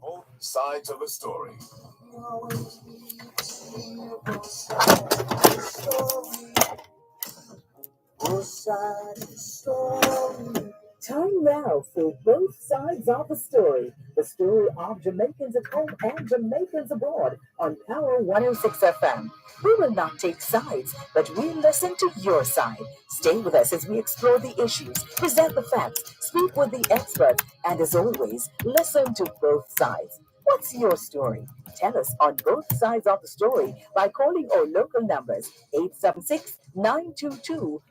Both sides of a story. Time now for Both Sides of the story of Jamaicans at home and Jamaicans abroad on Power 106 FM. We will not take sides, but we listen to your side. Stay with us as we explore the issues, present the facts, speak with the experts, and as always, listen to both sides. What's your story? Tell us on both sides of the story by calling our local numbers 876-922-4112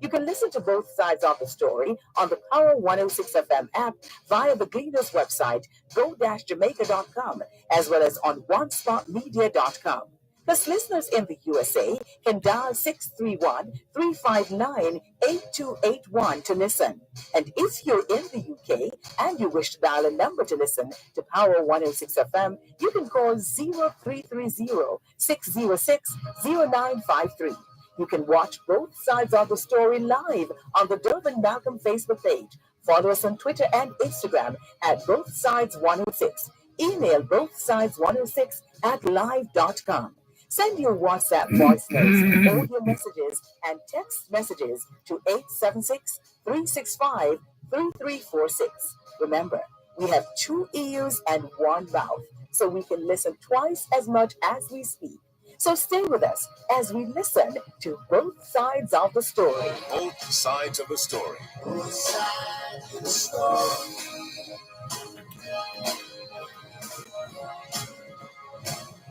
You can listen to both sides of the story on the Power 106 FM app via the Gleaners website, go-jamaica.com, as well as on onespotmedia.com. Plus, listeners in the USA can dial 631-359-8281 to listen. And if you're in the UK and you wish to dial a number to listen to Power 106 FM, you can call 0330-606-0953. You can watch both sides of the story live on the Dervan Malcolm Facebook page. Follow us on Twitter and Instagram at Both Sides 106. Email bothsides106@live.com. Send your WhatsApp voice notes, audio messages, and text messages to 876-365-3346. Remember, we have 2 ears and 1 mouth, so we can listen twice as much as we speak. So stay with us as we listen to both sides of the story. Both sides of the story. Both sides of the story.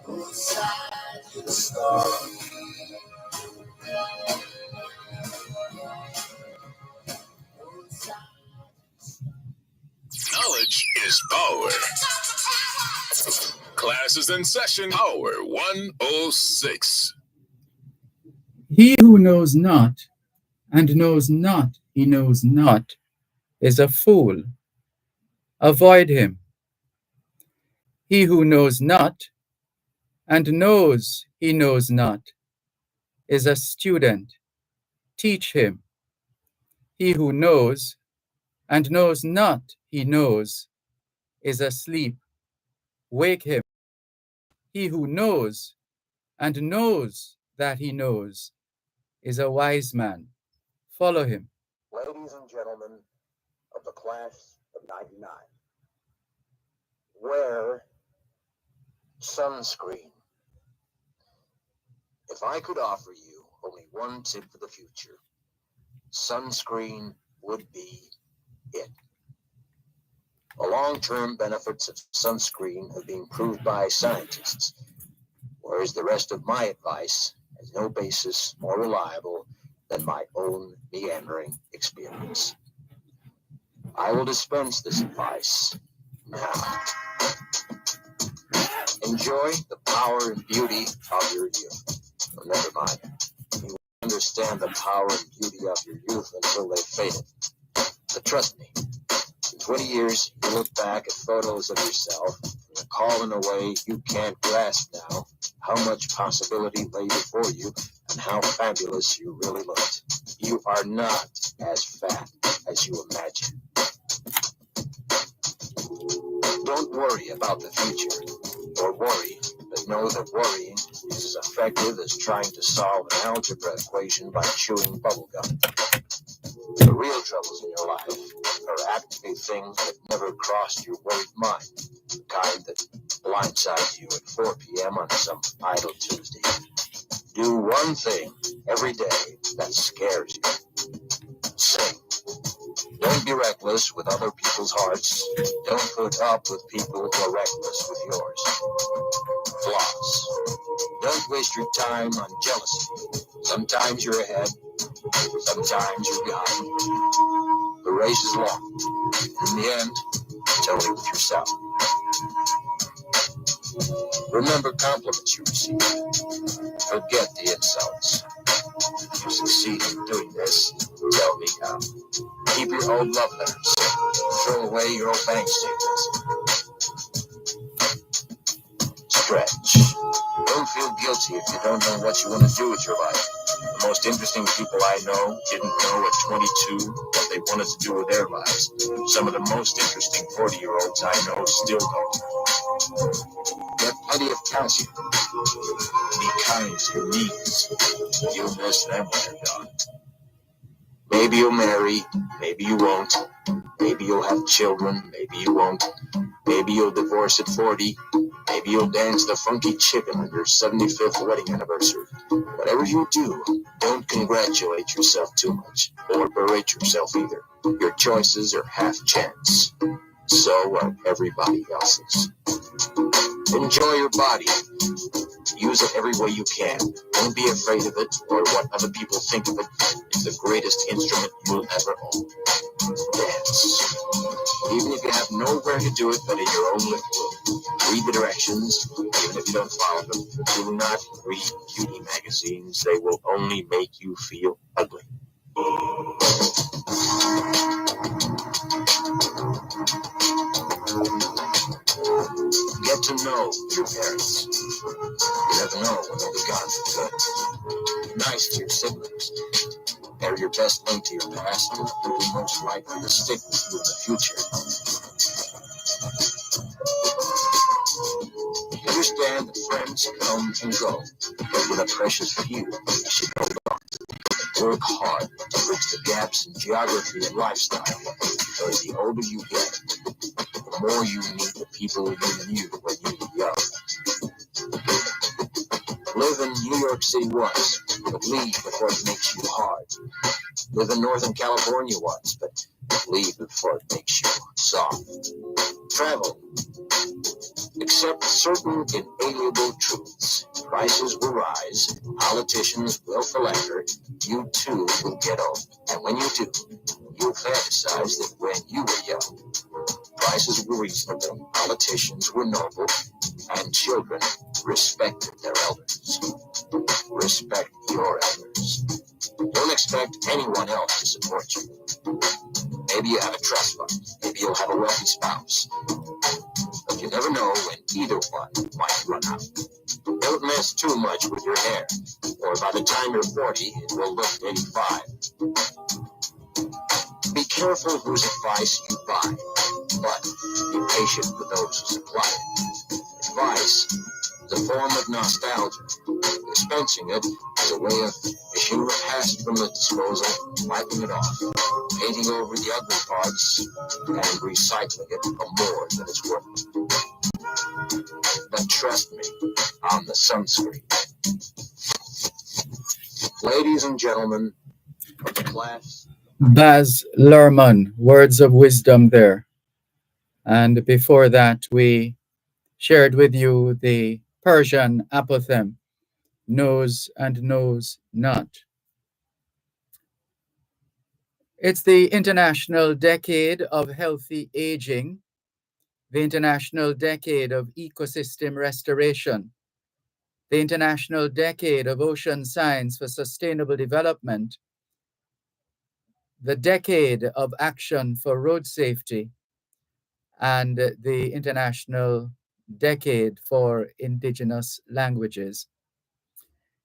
Both sides of the story. Knowledge is power. Class is in session. Power 106. He who knows not, and knows not he knows not, is a fool. Avoid him. He who knows not, and knows he knows not, is a student. Teach him. He who knows, and knows not he knows, is asleep. Wake him. He who knows, and knows that he knows, is a wise man. Follow him. Ladies and gentlemen of the class of 99, wear sunscreen. If I could offer you only one tip for the future, sunscreen would be it. The long-term benefits of sunscreen have been proved by scientists, whereas the rest of my advice has no basis more reliable than my own meandering experience. I will dispense this advice now. Enjoy the power and beauty of your youth. Or never mind, you won't understand the power and beauty of your youth until they've faded. But trust me, in 20 years, you look back at photos of yourself and recall in a way you can't grasp now how much possibility lay before you and how fabulous you really looked. You are not as fat as you imagine. Don't worry about the future, or worry, but know that worrying is as effective as trying to solve an algebra equation by chewing bubblegum. The real troubles in your life are apt to be things that never crossed your worried mind, the kind that blindsides you at 4 p.m. on some idle Tuesday. Do one thing every day that scares you. Sing. Don't be reckless with other people's hearts. Don't put up with people who are reckless with yours. Floss. Don't waste your time on jealousy. Sometimes you're ahead, sometimes you're behind. The race is long. In the end, it's only with yourself. Remember compliments you receive. Forget the insults. If you succeed in doing this, tell me how. Keep your old love letters. Throw away your old bank statements. stretch. Don't feel guilty if you don't know what you want to do with your life. The most interesting people I know didn't know at 22 what they wanted to do with their lives. Some of the most interesting 40-year-olds I know still don't. Get plenty of calcium. Be kind to your knees. You'll miss them when they're gone. Maybe you'll marry, maybe you won't. Maybe you'll have children, maybe you won't. Maybe you'll divorce at 40. Maybe you'll dance the funky chicken on your 75th wedding anniversary. Whatever you do, don't congratulate yourself too much, or berate yourself either. Your choices are half chance. So are everybody else's. Enjoy your body. Use it every way you can. Don't be afraid of it or what other people think of it. It's the greatest instrument you'll ever own. Dance. Even if you have nowhere to do it but in your own living room. Read the directions, even if you don't follow them. Do not read beauty magazines. They will only make you feel ugly. Get to know your parents. You never know when they'll be gone for good. Be nice to your siblings. They're your best link to your past and will be most likely to stick with you in the future. Understand that friends come and go, but with a precious few, you should hold on. Work hard to bridge the gaps in geography and lifestyle, because the older you get, the more you need the people you knew when you were young. Live in New York City once, but leave before it makes you hard. Live in Northern California once, but leave before it makes you soft. Travel. Accept certain inalienable truths. Prices will rise, politicians will philander, you too will get old. And when you do, you'll fantasize that when you were young, prices were reasonable, politicians were noble, and children respected their elders. Respect your elders. Don't expect anyone else to support you. Maybe you have a trust fund. Maybe you'll have a wealthy spouse. But you never know when either one might run out. Don't mess too much with your hair, or by the time you're 40, it will look 85. Be careful whose advice you buy, but be patient with those who supply it. Advice is a form of nostalgia. Dispensing it is a way of issuing the past from the disposal, wiping it off, painting over the ugly parts, and recycling it for more than it's worth. But trust me on the sunscreen. Ladies and gentlemen of the class. Baz Luhrmann, words of wisdom there. And before that, we shared with you the Persian apothegm, knows and knows not. It's the International Decade of Healthy Aging, the International Decade of Ecosystem Restoration, the International Decade of Ocean Science for Sustainable Development, the Decade of Action for Road Safety, and the International Decade for Indigenous Languages.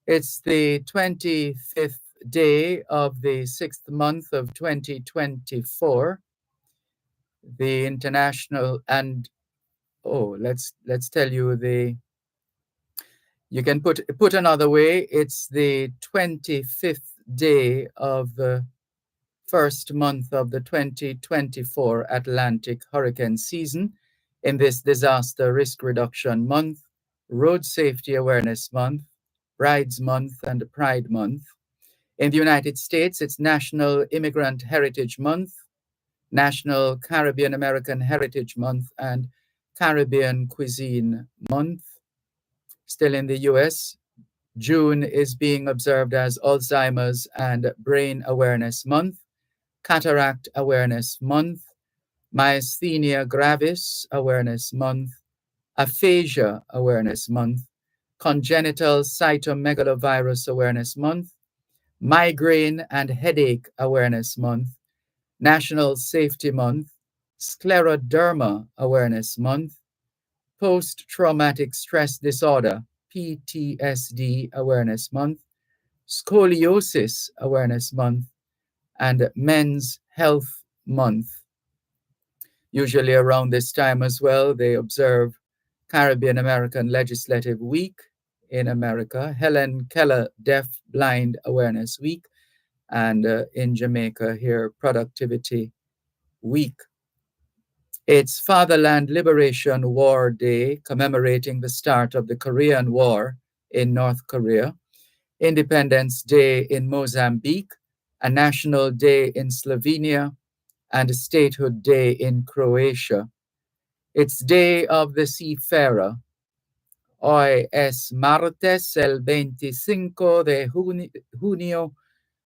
It's the 25th day of the 6th month of 2024. The international and let's tell you you can put another way, it's the 25th day of the first month of the 2024 Atlantic hurricane season in this Disaster Risk Reduction Month, Road Safety Awareness Month, Brides Month, and Pride Month. In the United States, it's National Immigrant Heritage Month, National Caribbean American Heritage Month, and Caribbean Cuisine Month. Still in the US, June is being observed as Alzheimer's and Brain Awareness Month, Cataract Awareness Month, Myasthenia Gravis Awareness Month, Aphasia Awareness Month, Congenital Cytomegalovirus Awareness Month, Migraine and Headache Awareness Month, National Safety Month, Scleroderma Awareness Month, Post-Traumatic Stress Disorder, PTSD Awareness Month, Scoliosis Awareness Month, and Men's Health Month. Usually around this time as well, they observe Caribbean American Legislative Week in America, Helen Keller Deaf Blind Awareness Week, and in Jamaica here, Productivity Week. It's Fatherland Liberation War Day, commemorating the start of the Korean War in North Korea, Independence Day in Mozambique, a National Day in Slovenia, and Statehood Day in Croatia. It's Day of the Seafarer. Hoy es martes el 25 de junio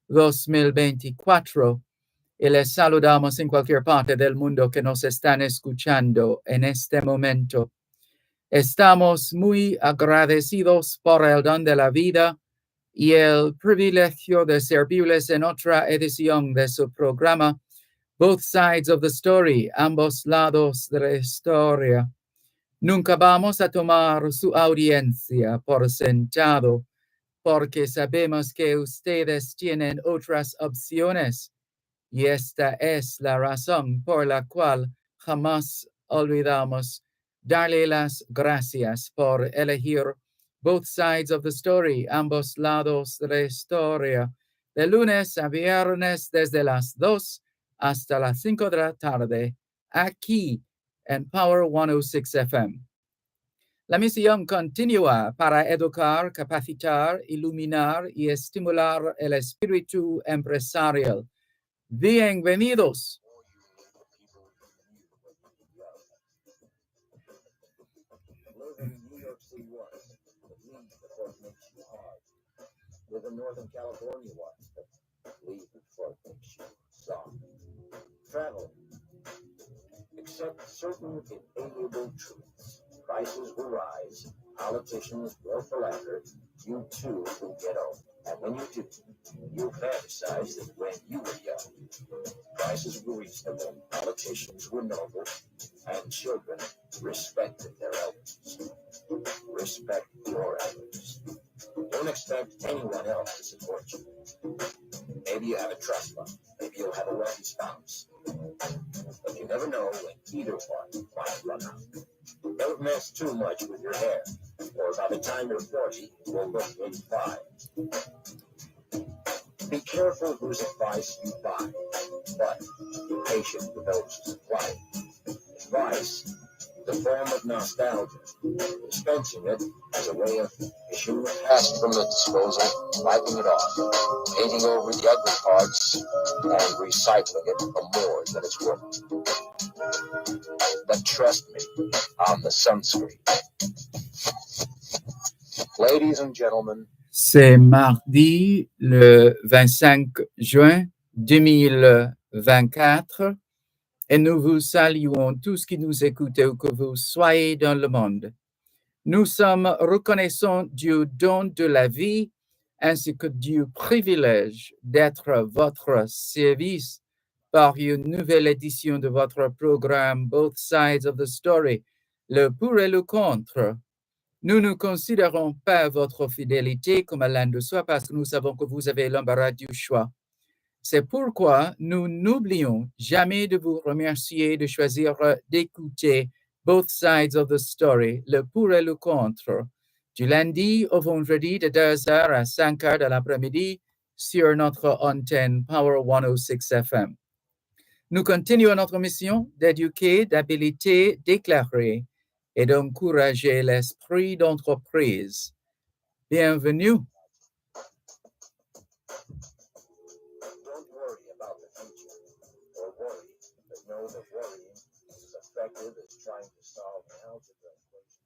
2024 y les saludamos en cualquier parte del mundo que nos están escuchando en este momento. Estamos muy agradecidos por el don de la vida y el privilegio de servirles en otra edición de su programa Both Sides of the Story, ambos lados de la historia. Nunca vamos a tomar su audiencia por sentado, porque sabemos que ustedes tienen otras opciones, y esta es la razón por la cual jamás olvidamos darle las gracias por elegir Both Sides of the Story, ambos lados de la historia, de lunes a viernes desde las 2 hasta las 5 de la tarde, aquí en Power 106 FM. La misión continúa para educar, capacitar, iluminar y estimular el espíritu empresarial. Bienvenidos. Live in New York City once, but leave before it makes you hard. Live in Northern California once, but leave before it makes you soft. Travel. Accept certain inalienable truths. Prices will rise. Politicians will philander. You too will get old. And when you do, you'll fantasize that when you were young, prices were reasonable, politicians were noble, and children respected their elders. Respect your elders. Don't expect anyone else to support you. Maybe you have a trust fund. Maybe you'll have a wealthy spouse. But you never know when either one might run out. Don't mess too much with your hair, or by the time you're 40, you'll look 85. Be careful whose advice you buy, but be patient with those who supply it. Advice, the form of nostalgia, dispensing it as a way of issuing the past from the disposal, wiping it off, painting over the ugly parts, and recycling it for more than it's worth. But trust me on the sunscreen. Ladies and gentlemen, C'est mardi le 25 juin 2024 et nous vous saluons tous qui nous écoutez où que vous soyez dans le monde. Nous sommes reconnaissants du don de la vie ainsi que du privilège d'être votre service par une nouvelle édition de votre programme Both Sides of the Story, le pour et le contre. Nous ne considérons pas votre fidélité comme allant de soi parce que nous savons que vous avez l'embarras du choix. C'est pourquoi nous n'oublions jamais de vous remercier de choisir d'écouter Both Sides of the Story, le pour et le contre, du lundi au vendredi de 2h à 5h de l'après-midi sur notre antenne Power 106 FM. Nous continuons notre mission d'éduquer, d'habiliter, d'éclairer et d'encourager l'esprit d'entreprise. Bienvenue. don't worry about the future, or worry, but know that worrying is as effective as trying to solve an algebra equation.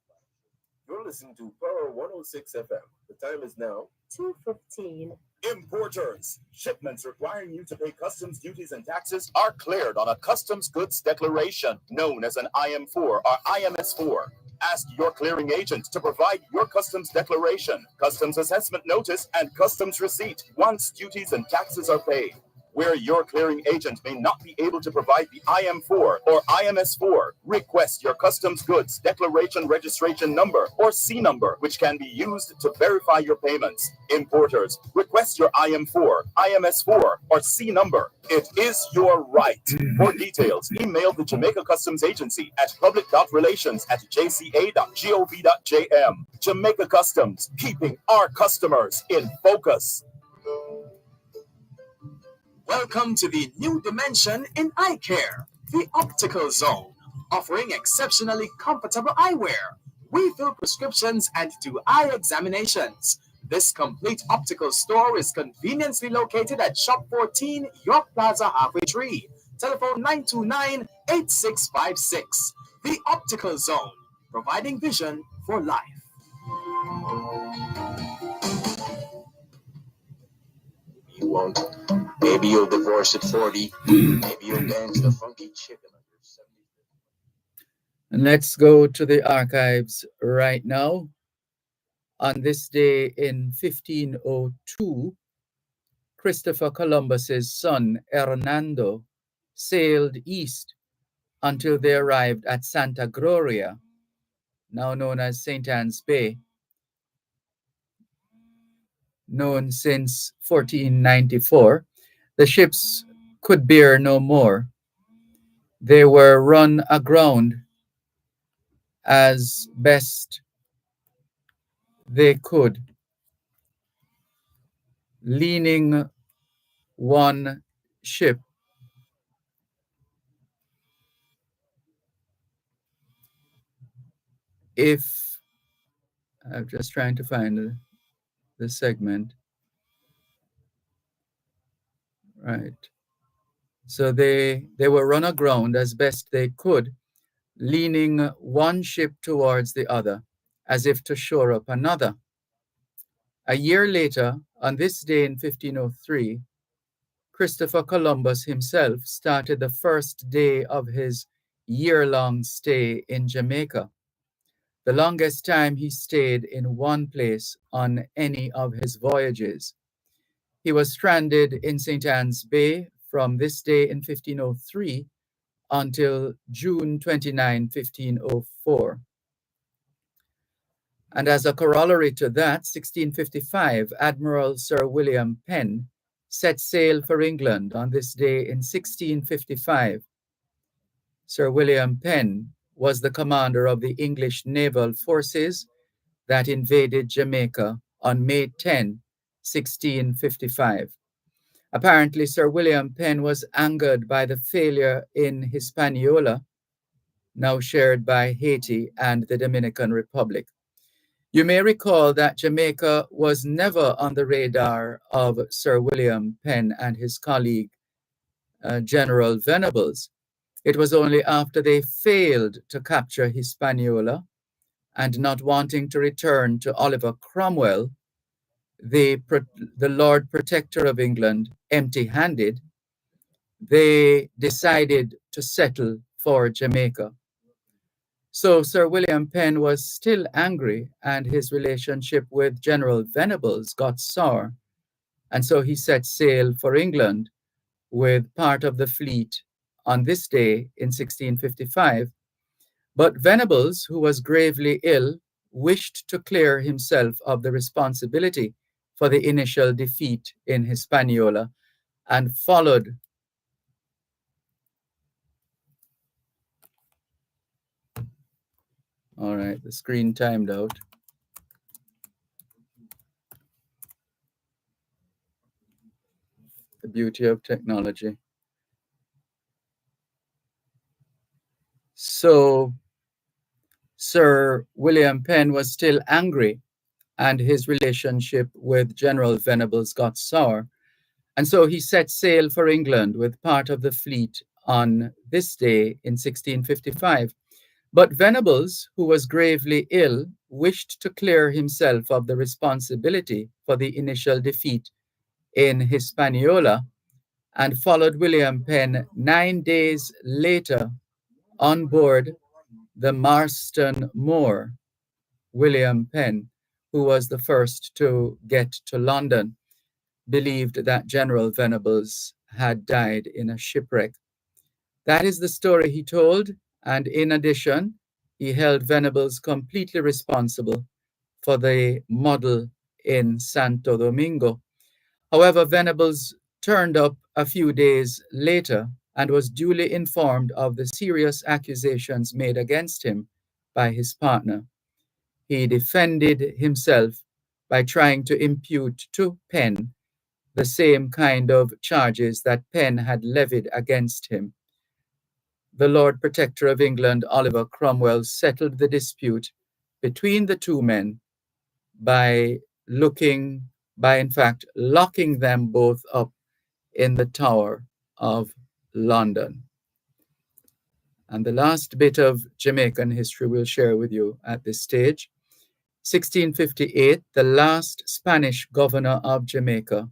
You're listening to Power 106 FM. The time is now 2:15. Importers. Shipments requiring you to pay customs duties and taxes are cleared on a customs goods declaration known as an IM4 or IMS4. Ask your clearing agent to provide your customs declaration, customs assessment notice, and customs receipt once duties and taxes are paid. Where your clearing agent may not be able to provide the IM4 or IMS4, request your customs goods declaration registration number or C number, which can be used to verify your payments. Importers, request your IM4, IMS4, or C number. It is your right. For details, email the Jamaica Customs Agency at public.relations@jca.gov.jm. Jamaica Customs, keeping our customers in focus. Welcome to the new dimension in eye care, the Optical Zone, offering exceptionally comfortable eyewear. We fill prescriptions and do eye examinations. This complete optical store is conveniently located at Shop 14, York Plaza, Halfway Tree. Telephone 929-8656. The Optical Zone, providing vision for life. You won't. Maybe you'll divorce at 40. Maybe you'll dance the funky chicken on your 70th. And let's go to the archives right now. On this day in 1502, Christopher Columbus's son Hernando sailed east until they arrived at Santa Gloria, now known as St. Anne's Bay, known since 1494. The ships could bear no more. They were run aground as best they could, leaning one ship if I'm just trying to find the segment. Right. So they were run aground as best they could, leaning one ship towards the other, as if to shore up another. A year later, on this day in 1503, Christopher Columbus himself started the first day of his year-long stay in Jamaica, the longest time he stayed in one place on any of his voyages. He was stranded in St. Anne's Bay from this day in 1503 until June 29, 1504. And as a corollary to that, 1655, Admiral Sir William Penn set sail for England on this day in 1655. Sir William Penn was the commander of the English naval forces that invaded Jamaica on May 10, 1655. Apparently, Sir William Penn was angered by the failure in Hispaniola, now shared by Haiti and the Dominican Republic. You may recall that Jamaica was never on the radar of Sir William Penn and his colleague, General Venables. It was only after they failed to capture Hispaniola and not wanting to return to Oliver Cromwell, the Lord Protector of England, empty-handed, they decided to settle for Jamaica. So Sir William Penn was still angry, and his relationship with General Venables got sour. And so he set sail for England with part of the fleet on this day in 1655. But Venables, who was gravely ill, wished to clear himself of the responsibility for the initial defeat in Hispaniola and followed All right, the screen timed out. The beauty of technology. So Sir William Penn was still angry, and his relationship with General Venables got sour. And so he set sail for England with part of the fleet on this day in 1655. But Venables, who was gravely ill, wished to clear himself of the responsibility for the initial defeat in Hispaniola and followed William Penn 9 days later on board the Marston Moor. William Penn, who was the first to get to London, believed that General Venables had died in a shipwreck. That is the story he told, and in addition, he held Venables completely responsible for the model in Santo Domingo. However, Venables turned up a few days later and was duly informed of the serious accusations made against him by his partner. He defended himself by trying to impute to Penn the same kind of charges that Penn had levied against him. The Lord Protector of England, Oliver Cromwell, settled the dispute between the two men by in fact, locking them both up in the Tower of London. And the last bit of Jamaican history we'll share with you at this stage. 1658, the last Spanish governor of Jamaica,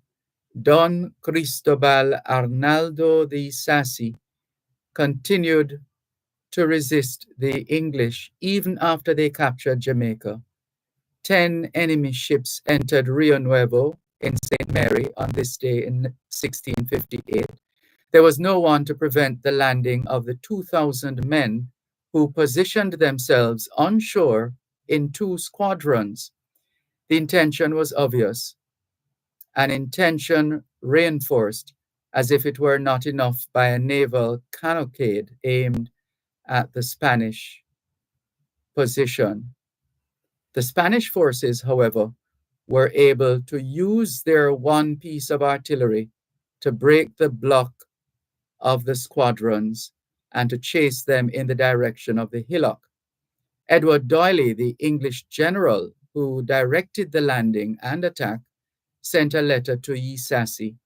Don Cristobal Arnaldo de Sassy, continued to resist the English even after they captured Jamaica. 10 enemy ships entered Rio Nuevo in St. Mary on this day in 1658. There was no one to prevent the landing of the 2,000 men who positioned themselves on shore in 2 squadrons. The intention was obvious, an intention reinforced as if it were not enough by a naval cannonade aimed at the Spanish position. The Spanish forces, however, were able to use their one piece of artillery to break the block of the squadrons and to chase them in the direction of the hillock. Edward Doyley, the English general who directed the landing and attack, sent a letter to Ye Sassy.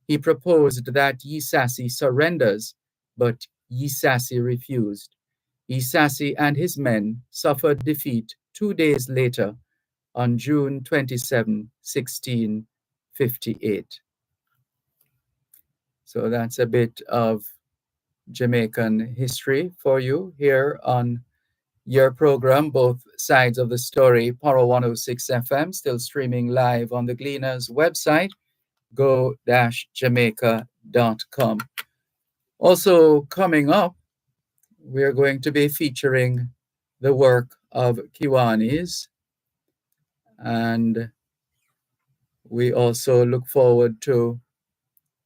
He proposed that Ye Sassy surrenders, but Ye Sassy refused. Ye Sassy and his men suffered defeat 2 days later on June 27, 1658. So that's a bit of Jamaican history for you here on your program, both sides of the story, Power 106 FM, still streaming live on the Gleaners website, go-jamaica.com. Also coming up, we're going to be featuring the work of Kiwanis, and we also look forward to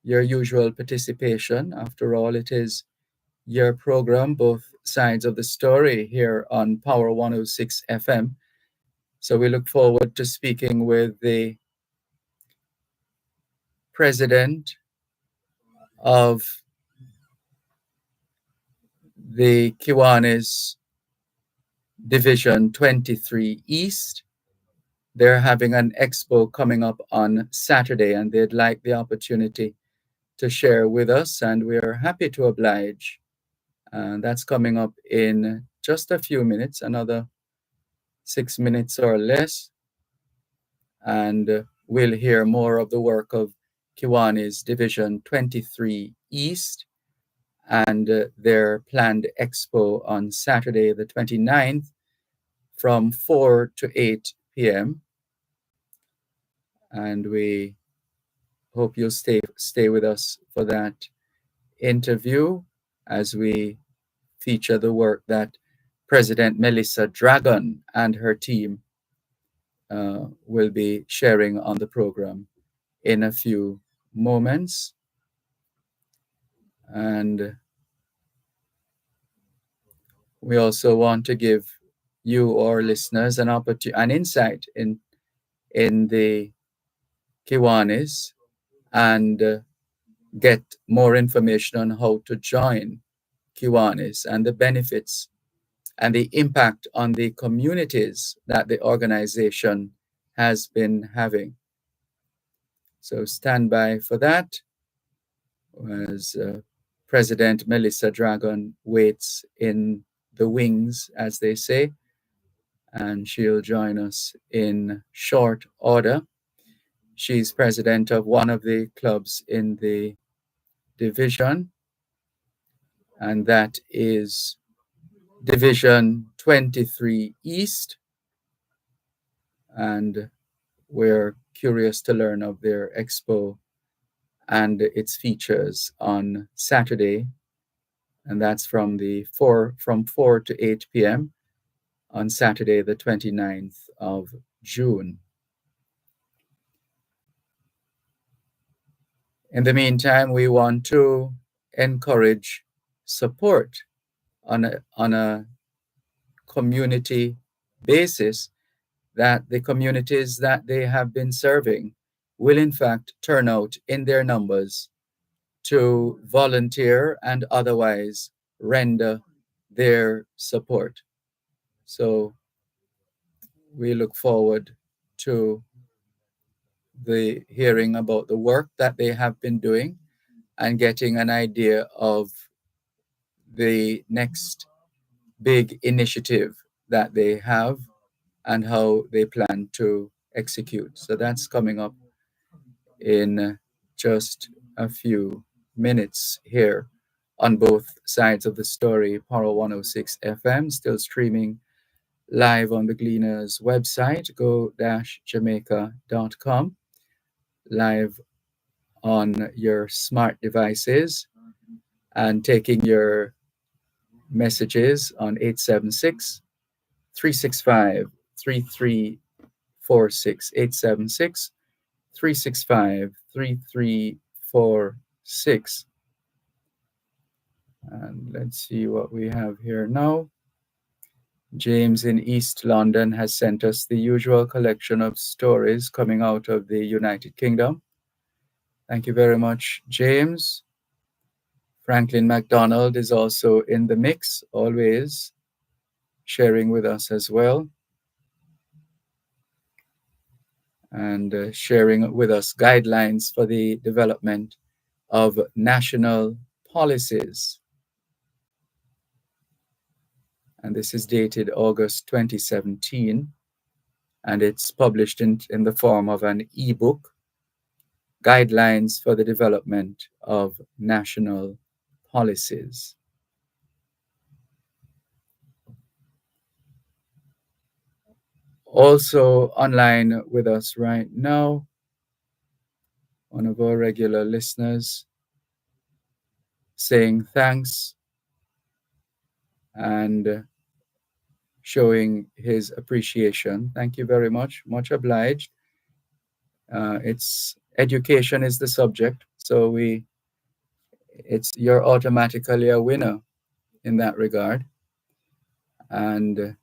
your usual participation. After all, it is your program, both sides of the story here on Power 106 FM. So we look forward to speaking with the president of the Kiwanis Division 23 East. They're having an expo coming up on Saturday, and they'd like the opportunity to share with us, and we're happy to oblige. That's coming up in just a few minutes, another 6 minutes or less. And we'll hear more of the work of Kiwanis Division 23 East and their planned expo on Saturday, the 29th, from 4 to 8 p.m. And we hope you'll stay with us for that interview as we feature the work that President Melissa Dragon and her team will be sharing on the program in a few moments. And we also want to give you, our listeners, an insight in the Kiwanis and get more information on how to join Kiwanis and the benefits and the impact on the communities that the organization has been having. So stand by for that as President Melissa Dragon waits in the wings, as they say, and she'll join us in short order. She's president of one of the clubs in the division, and that is Division 23 East, and we're curious to learn of their expo and its features on Saturday, and that's from 4 to 8 p.m. on Saturday, the 29th of June. In the meantime, we want to encourage support on a community basis, that the communities that they have been serving will in fact turn out in their numbers to volunteer and otherwise render their support. So we look forward to the hearing about the work that they have been doing and getting an idea of the next big initiative that they have and how they plan to execute. So that's coming up in just a few minutes here on both sides of the story. Power 106 FM, still streaming live on the Gleaners website, go-jamaica.com, live on your smart devices, and taking your messages on 876 365 3346. 876 365 3346. And let's see what we have here now. James in East London has sent us the usual collection of stories coming out of the United Kingdom. Thank you very much, James. Franklin MacDonald is also in the mix, always sharing with us as well, and sharing with us guidelines for the development of national policies. And this is dated August 2017, and it's published in the form of an ebook, Guidelines for the Development of National Policies. Also online with us right now, one of our regular listeners saying thanks and showing his appreciation. Thank you very much. Much obliged. It's education is the subject, so you're automatically a winner in that regard. And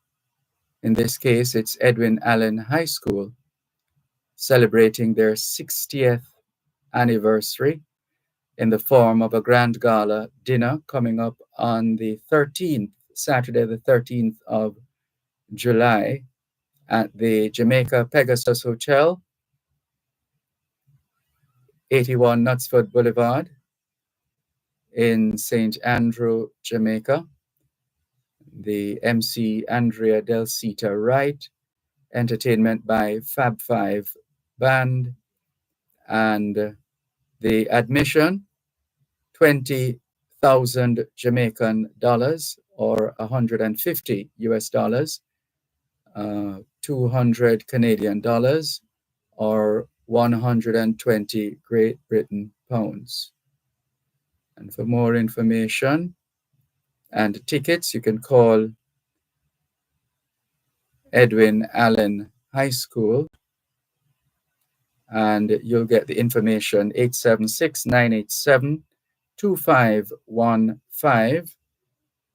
in this case, it's Edwin Allen High School celebrating their 60th anniversary in the form of a grand gala dinner coming up on the 13th, Saturday, the 13th of July at the Jamaica Pegasus Hotel, 81 Knutsford Boulevard in St. Andrew, Jamaica. The MC Andrea Del Cita Wright, entertainment by Fab Five Band, and the admission, 20,000 Jamaican dollars or 150 US dollars, 200 Canadian dollars or 120 Great Britain pounds. And for more information and tickets, you can call Edwin Allen High School, and you'll get the information 876-987-2515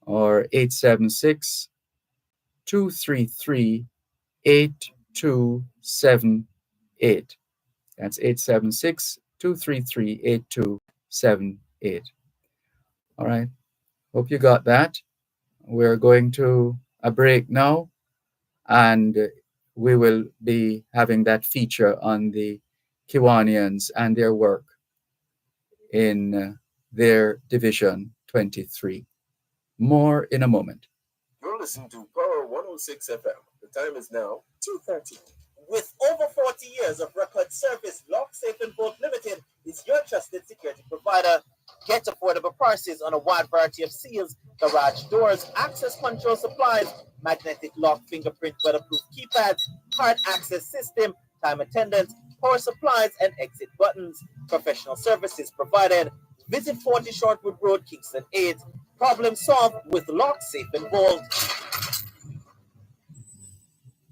or 876-233-8278. That's 876-233-8278. All right. Hope you got that. We're going to a break now, and we will be having that feature on the Kiwanians and their work in their Division 23. More in a moment. You're listening to Power 106 FM. The time is now 2:30. With over 40 years of record service, Lock Safe Import Limited is your trusted security provider. Get affordable prices on a wide variety of seals, garage doors, access control supplies, magnetic lock, fingerprint, weatherproof keypads, card access system, time attendance, power supplies, and exit buttons. Professional services provided. Visit 40 Shortwood Road, Kingston 8. Problem solved with Lock, Safe, and Bolt.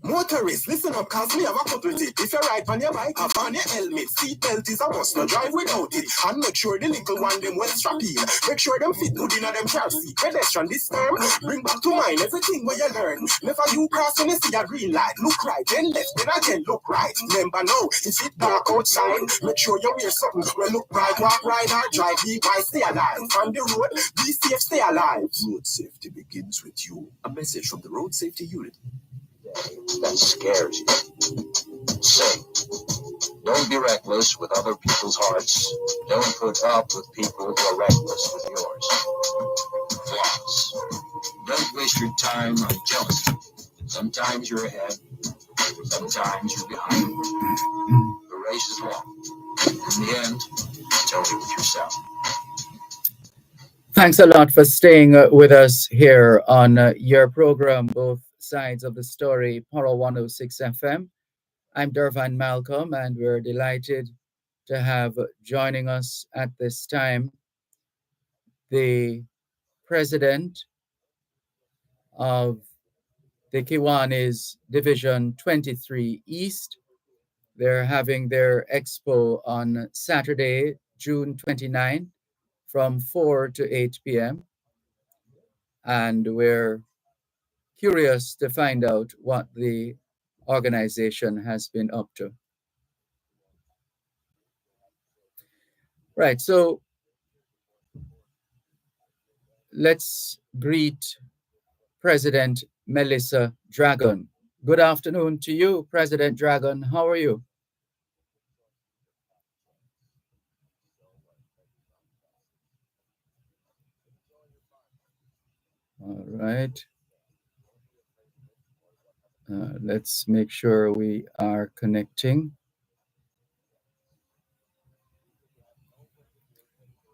Motorists, listen up, cause me have a couple tip. If you ride on your bike, have on your helmet. Seat belt is a must, no drive without it. And make sure the little one them well strapped in. Make sure them fit good in a them car seat. Pedestrian this term, bring back to mind everything where you learn. Never you cross when you see a green light. Look right, then left, then again look right. Remember now, if it dark outside, make sure you wear something. Well, look right, walk right, or drive. Be by, stay alive. On the road, be safe, stay alive. Road safety begins with you. A message from the Road Safety Unit. That scares you. Say, don't be reckless with other people's hearts. Don't put up with people who are reckless with yours. Floss. Don't waste your time on jealousy. Sometimes you're ahead, sometimes you're behind. The race is long. In the end, it's only with yourself. Thanks a lot for staying with us here on your program, Both Sides of the Story, Poro 106 FM. I'm Dervan Malcolm, and we're delighted to have joining us at this time the president of the Kiwanis Division 23 East. They're having their expo on Saturday, June 29, from 4 to 8 p.m. And we're curious to find out what the organization has been up to. Right, so let's greet President Melissa Dragon. Good afternoon to you, President Dragon. How are you? All right. Let's make sure we are connecting.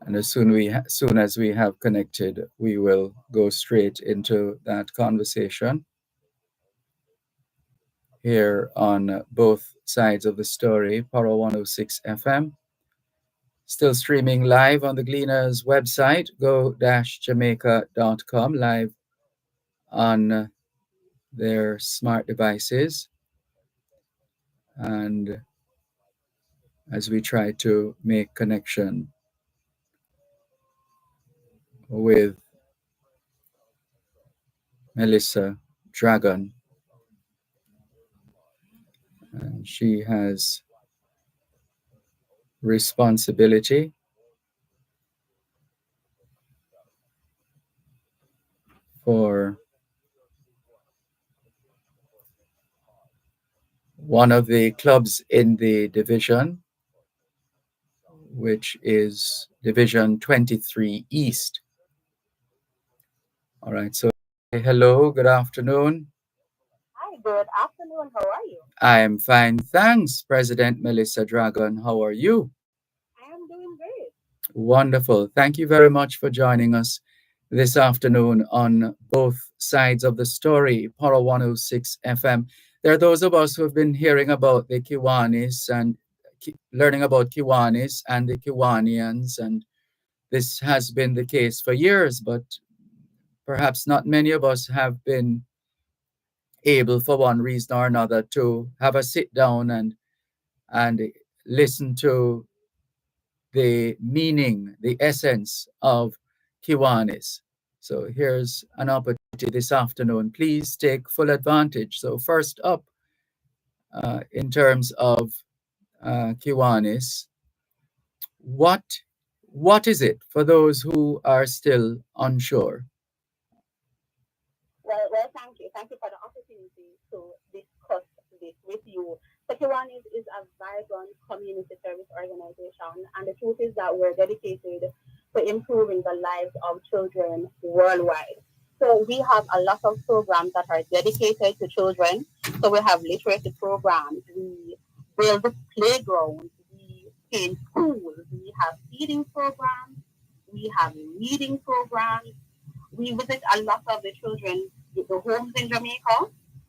And as soon as we have connected, we will go straight into that conversation here on Both Sides of the Story, Poro 106 FM. Still streaming live on the Gleaners website, go-jamaica.com, live on their smart devices. And as we try to make connection with Melissa Dragon, and she has responsibility for one of the clubs in the division, which is Division 23 East. All right, so hello, good afternoon. Hi, good afternoon. How are you? I am fine, thanks, President Melissa Dragon. How are you? I am doing great. Wonderful. Thank you very much for joining us this afternoon on Both Sides of the Story, Poro 106 FM. There are those of us who have been hearing about the Kiwanis and learning about Kiwanis and the Kiwanians, and this has been the case for years, but perhaps not many of us have been able, for one reason or another, to have a sit down and listen to the meaning, the essence of Kiwanis. So here's an opportunity this afternoon. Please take full advantage. So first up, in terms of Kiwanis, what is it for those who are still unsure? Well, thank you. Thank you for the opportunity to discuss this with you. So Kiwanis is a vibrant community service organization, and the truth is that we're dedicated to improving the lives of children worldwide. So we have a lot of programs that are dedicated to children. So we have literacy programs, we build playgrounds, we paint schools, we have feeding programs, we have reading programs. We visit a lot of the children, the homes in Jamaica.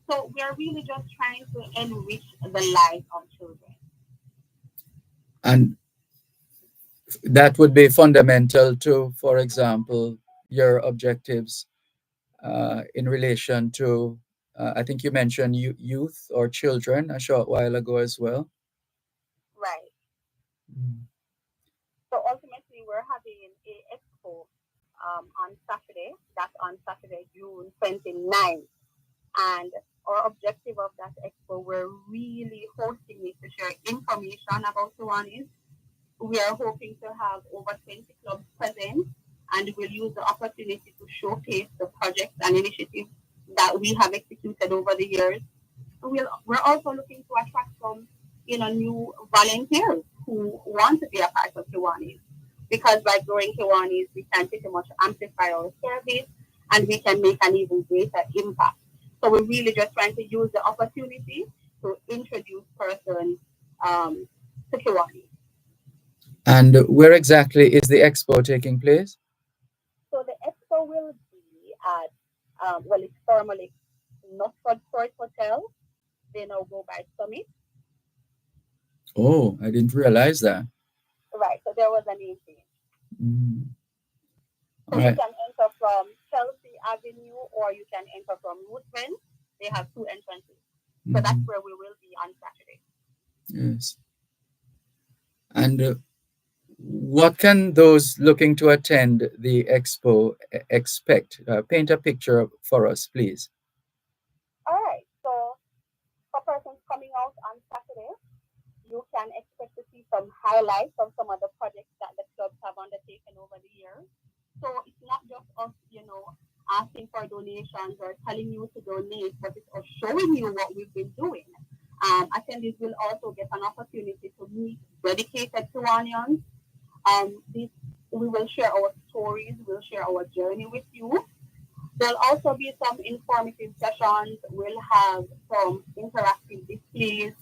So we are really just trying to enrich the lives of children. And that would be fundamental to, for example, your objectives in relation to, I think you mentioned youth or children a short while ago as well. Right. Mm. So ultimately, we're having a expo on Saturday. That's on Saturday, June 29th. And our objective of that expo, we're really hosting it to share information about Kiwanis. We are hoping to have over 20 clubs present, and we'll use the opportunity to showcase the projects and initiatives that we have executed over the years. We're also looking to attract some, new volunteers who want to be a part of Kiwanis. Because by growing Kiwanis, we can pretty much amplify our service and we can make an even greater impact. So we're really just trying to use the opportunity to introduce persons to Kiwanis. And where exactly is the expo taking place? So the expo will be at, it's formerly Northford Court Hotel. They now go by Summit. Oh, I didn't realize that. Right, so there was a name change. Mm. So All you right. can enter from Chelsea Avenue or you can enter from Woodman. They have two entrances. So that's Mhm. where we will be on Saturday. Yes. And what can those looking to attend the expo expect? Paint a picture for us, please. All right, so for persons coming out on Saturday, you can expect to see some highlights of some of the projects that the clubs have undertaken over the years. So it's not just us, asking for donations or telling you to donate, but it's us showing you what we've been doing. Attendees will also get an opportunity to meet dedicated Kiwanians. We will share our stories, we'll share our journey with you. There'll also be some informative sessions. We'll have some interactive displays.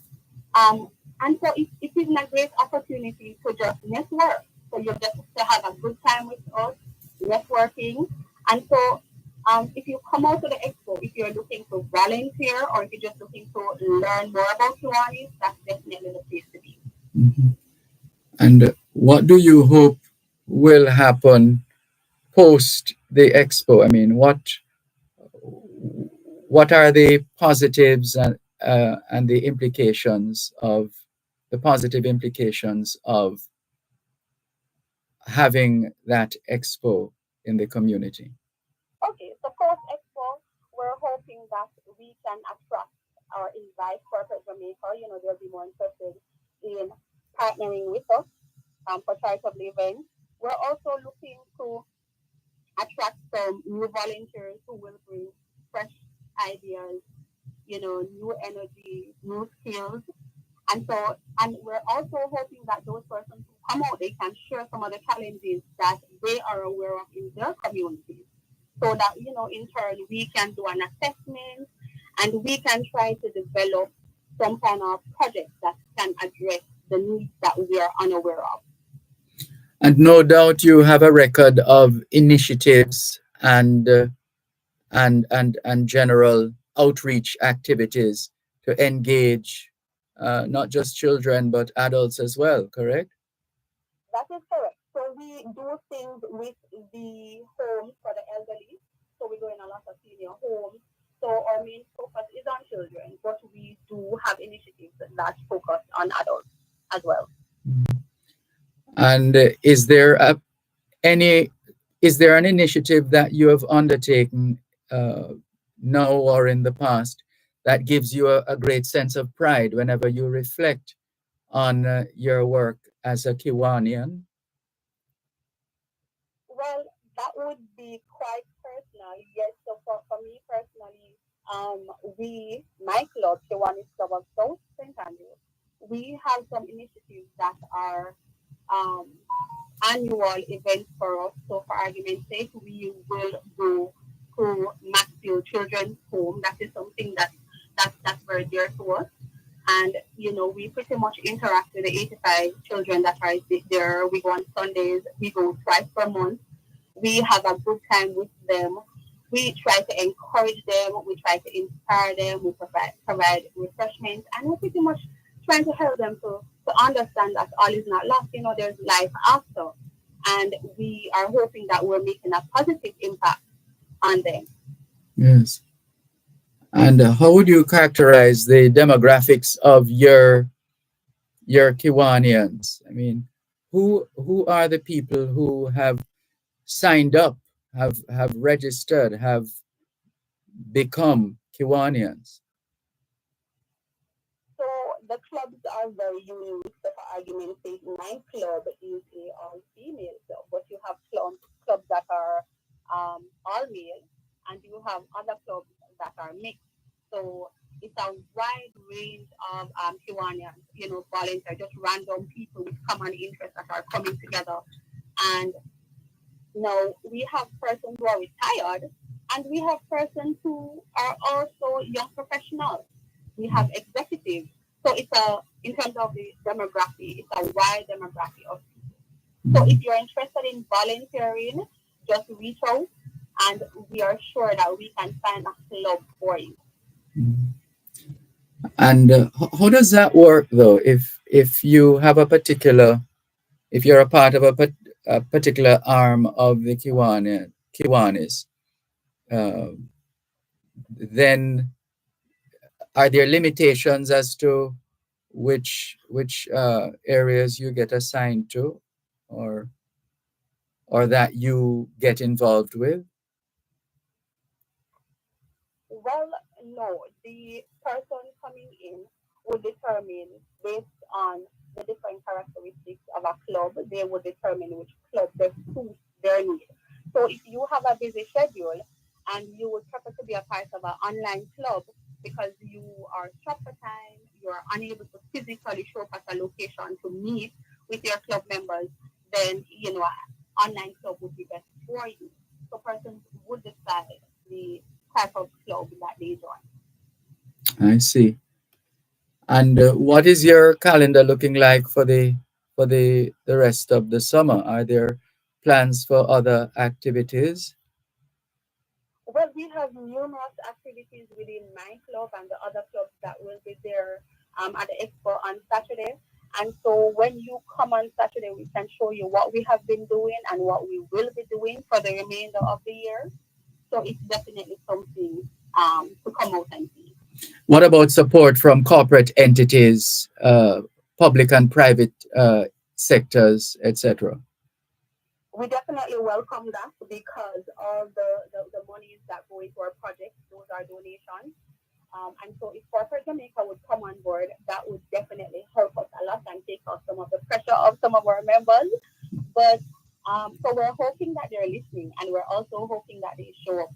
Um, and so it is a great opportunity to just network. So you just to have a good time with us, networking. And so if you come out to the expo, if you're looking to volunteer or if you're just looking to learn more about Kiwanis, that's definitely the place to be. Mhm. And what do you hope will happen post the expo? I mean, what are the positives and the implications of the positive implications of having that expo in the community? Okay, so post expo, we're hoping that we can attract or invite corporate Jamaica. They'll be more interested in partnering with us for charitable events. We're also looking to attract some new volunteers who will bring fresh ideas, new energy, new skills. And we're also hoping that those persons who come out, they can share some of the challenges that they are aware of in their communities. So that, in turn, we can do an assessment and we can try to develop some kind of project that can address the needs that we are unaware of. And no doubt you have a record of initiatives and general outreach activities to engage not just children but adults as well, correct? That is correct. So we do things with the homes for the elderly. So we go in a lot of senior homes. So our main focus is on children, but we do have initiatives that focus on adults as well. And any is there an initiative that you have undertaken now or in the past that gives you a great sense of pride whenever you reflect on your work as a Kiwanian? Well, that would be quite personal. Yes, so for me personally, my club, the one is Club of South St. Andrew, we have some initiatives that are um, annual events for us. So for argument's sake, we will go to Maxfield Children's Home. That is something that's very dear to us. And, we pretty much interact with the 85 children that are there. We go on Sundays. We go twice per month. We have a good time with them. We try to encourage them. We try to inspire them. We provide refreshments. And we're pretty much trying to help them to to understand that all is not lost. There's life after, and we are hoping that we're making a positive impact on them. Yes. And how would you characterize the demographics of your Kiwanians? I mean, who are the people who have signed up, have registered, have become Kiwanians? So the clubs are very unique. So for argument's sake, my club is a all-female club, but you have clubs that are all male, and you have other clubs that are mixed. So it's a wide range of Kiwanians, volunteer, just random people with common interests that are coming together. And now we have persons who are retired, and we have persons who are also young professionals. We have executives. So in terms of the demography, it's a wide demography of people. So if you're interested in volunteering, just reach out, and we are sure that we can find a club for you. And how does that work though? If you have if you're a part of a particular arm of the Kiwanis, then are there limitations as to which areas you get assigned to, or that you get involved with? Well, no, the person coming in will determine based on the different characteristics of a club. They will determine which club best suits their needs. So if you have a busy schedule and you would prefer to be a part of an online club because you are strapped for time, you are unable to physically show up at a location to meet with your club members, then an online club would be best for you. So persons would decide the type of club that they join. I see. And what is your calendar looking like for the rest of the summer? Are there plans for other activities? Well, we have numerous activities within my club and the other clubs that will be there at the expo on Saturday. And so when you come on Saturday, we can show you what we have been doing and what we will be doing for the remainder of the year. So it's definitely something to come out and see. What about support from corporate entities, public and private sectors, etc.? We definitely welcome that because all the monies that go into our project, those are donations. And so if corporate Jamaica would come on board, that would definitely help us a lot and take off some of the pressure of some of our members. But so we're hoping that they're listening, and we're also hoping that they show up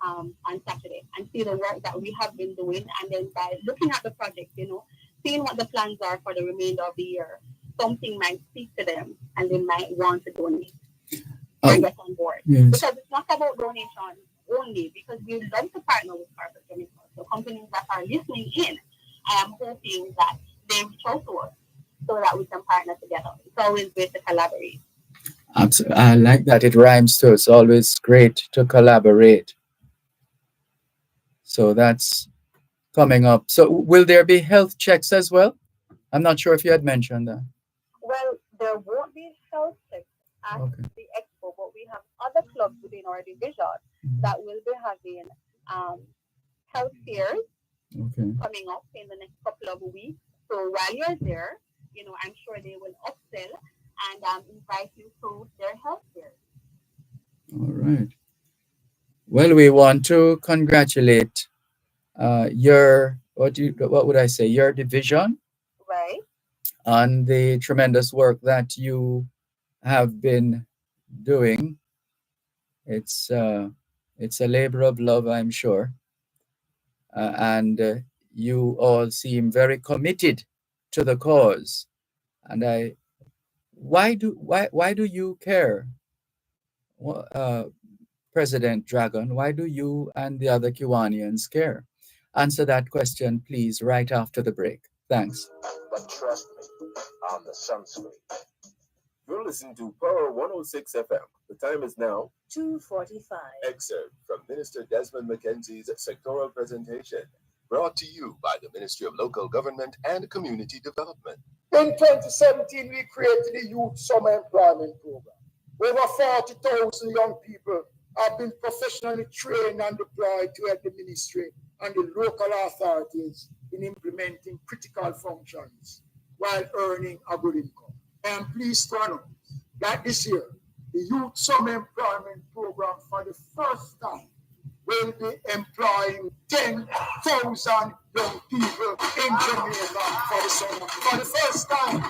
on Saturday and see the work that we have been doing. And then by looking at the project, seeing what the plans are for the remainder of the year, something might speak to them and they might want to donate and get on board. Yes. Because it's not about donation only, because we love to partner with corporate Jamaica. So companies that are listening in, I am hoping that they reach out to us so that we can partner together. It's always great to collaborate. Absolutely. I like that. It rhymes too. It's always great to collaborate. So that's coming up. So will there be health checks as well? I'm not sure if you had mentioned that. Well, there won't be health checks at the expo, but we have other clubs within our division that will be having health fairs coming up in the next couple of weeks. So while you're there, I'm sure they will upsell and invite you to their health fairs. All right. Well, we want to congratulate your your division, right, on the tremendous work that you have been doing. It's a labor of love, I'm sure, and you all seem very committed to the cause. And why do you care, President Dragon? Why do you and the other Kiwanians care? Answer that question, please, right after the break. Thanks. But trust me, on the sunscreen. You're listening to Power 106 FM. The time is now 2:45. Excerpt from Minister Desmond McKenzie's sectoral presentation. Brought to you by the Ministry of Local Government and Community Development. In 2017, we created the Youth Summer Employment Program. Over 40,000 young people have been professionally trained and deployed to help the ministry and the local authorities in implementing critical functions while earning a good income. I am pleased to announce that this year, the Youth Summer Employment Program for the first time will be employing 10,000 young people in Jamaica for the summer for the first time.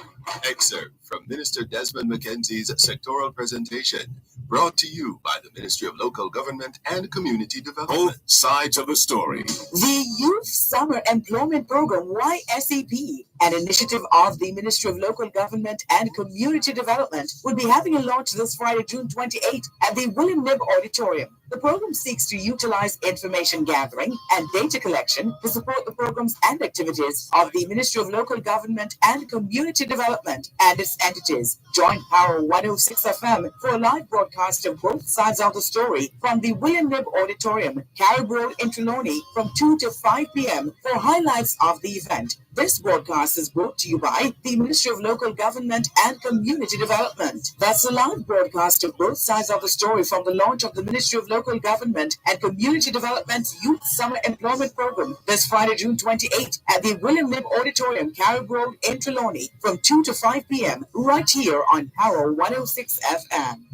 Excerpt from Minister Desmond McKenzie's sectoral presentation, brought to you by the Ministry of Local Government and Community Development. Both sides of the story. The Youth Summer Employment Program, YSEP, an initiative of the Ministry of Local Government and Community Development, will be having a launch this Friday, June 28th at the William Knibb Auditorium. The program seeks to utilize information gathering and data collection to support the programs and activities of the Ministry of Local Government and Community Development and its entities. Join Power 106 FM for a live broadcast of both sides of the story from the William Knibb Auditorium, Carib Road in Trelawney from 2 to 5 p.m. for highlights of the event. This broadcast is brought to you by the Ministry of Local Government and Community Development. That's a live broadcast of both sides of the story from the launch of the Ministry of Local Government and Community Development's Youth Summer Employment Program this Friday, June 28th at the William Knibb Auditorium, Carib Road in Trelawney from 2 to 5 p.m. right here on Power 106 FM.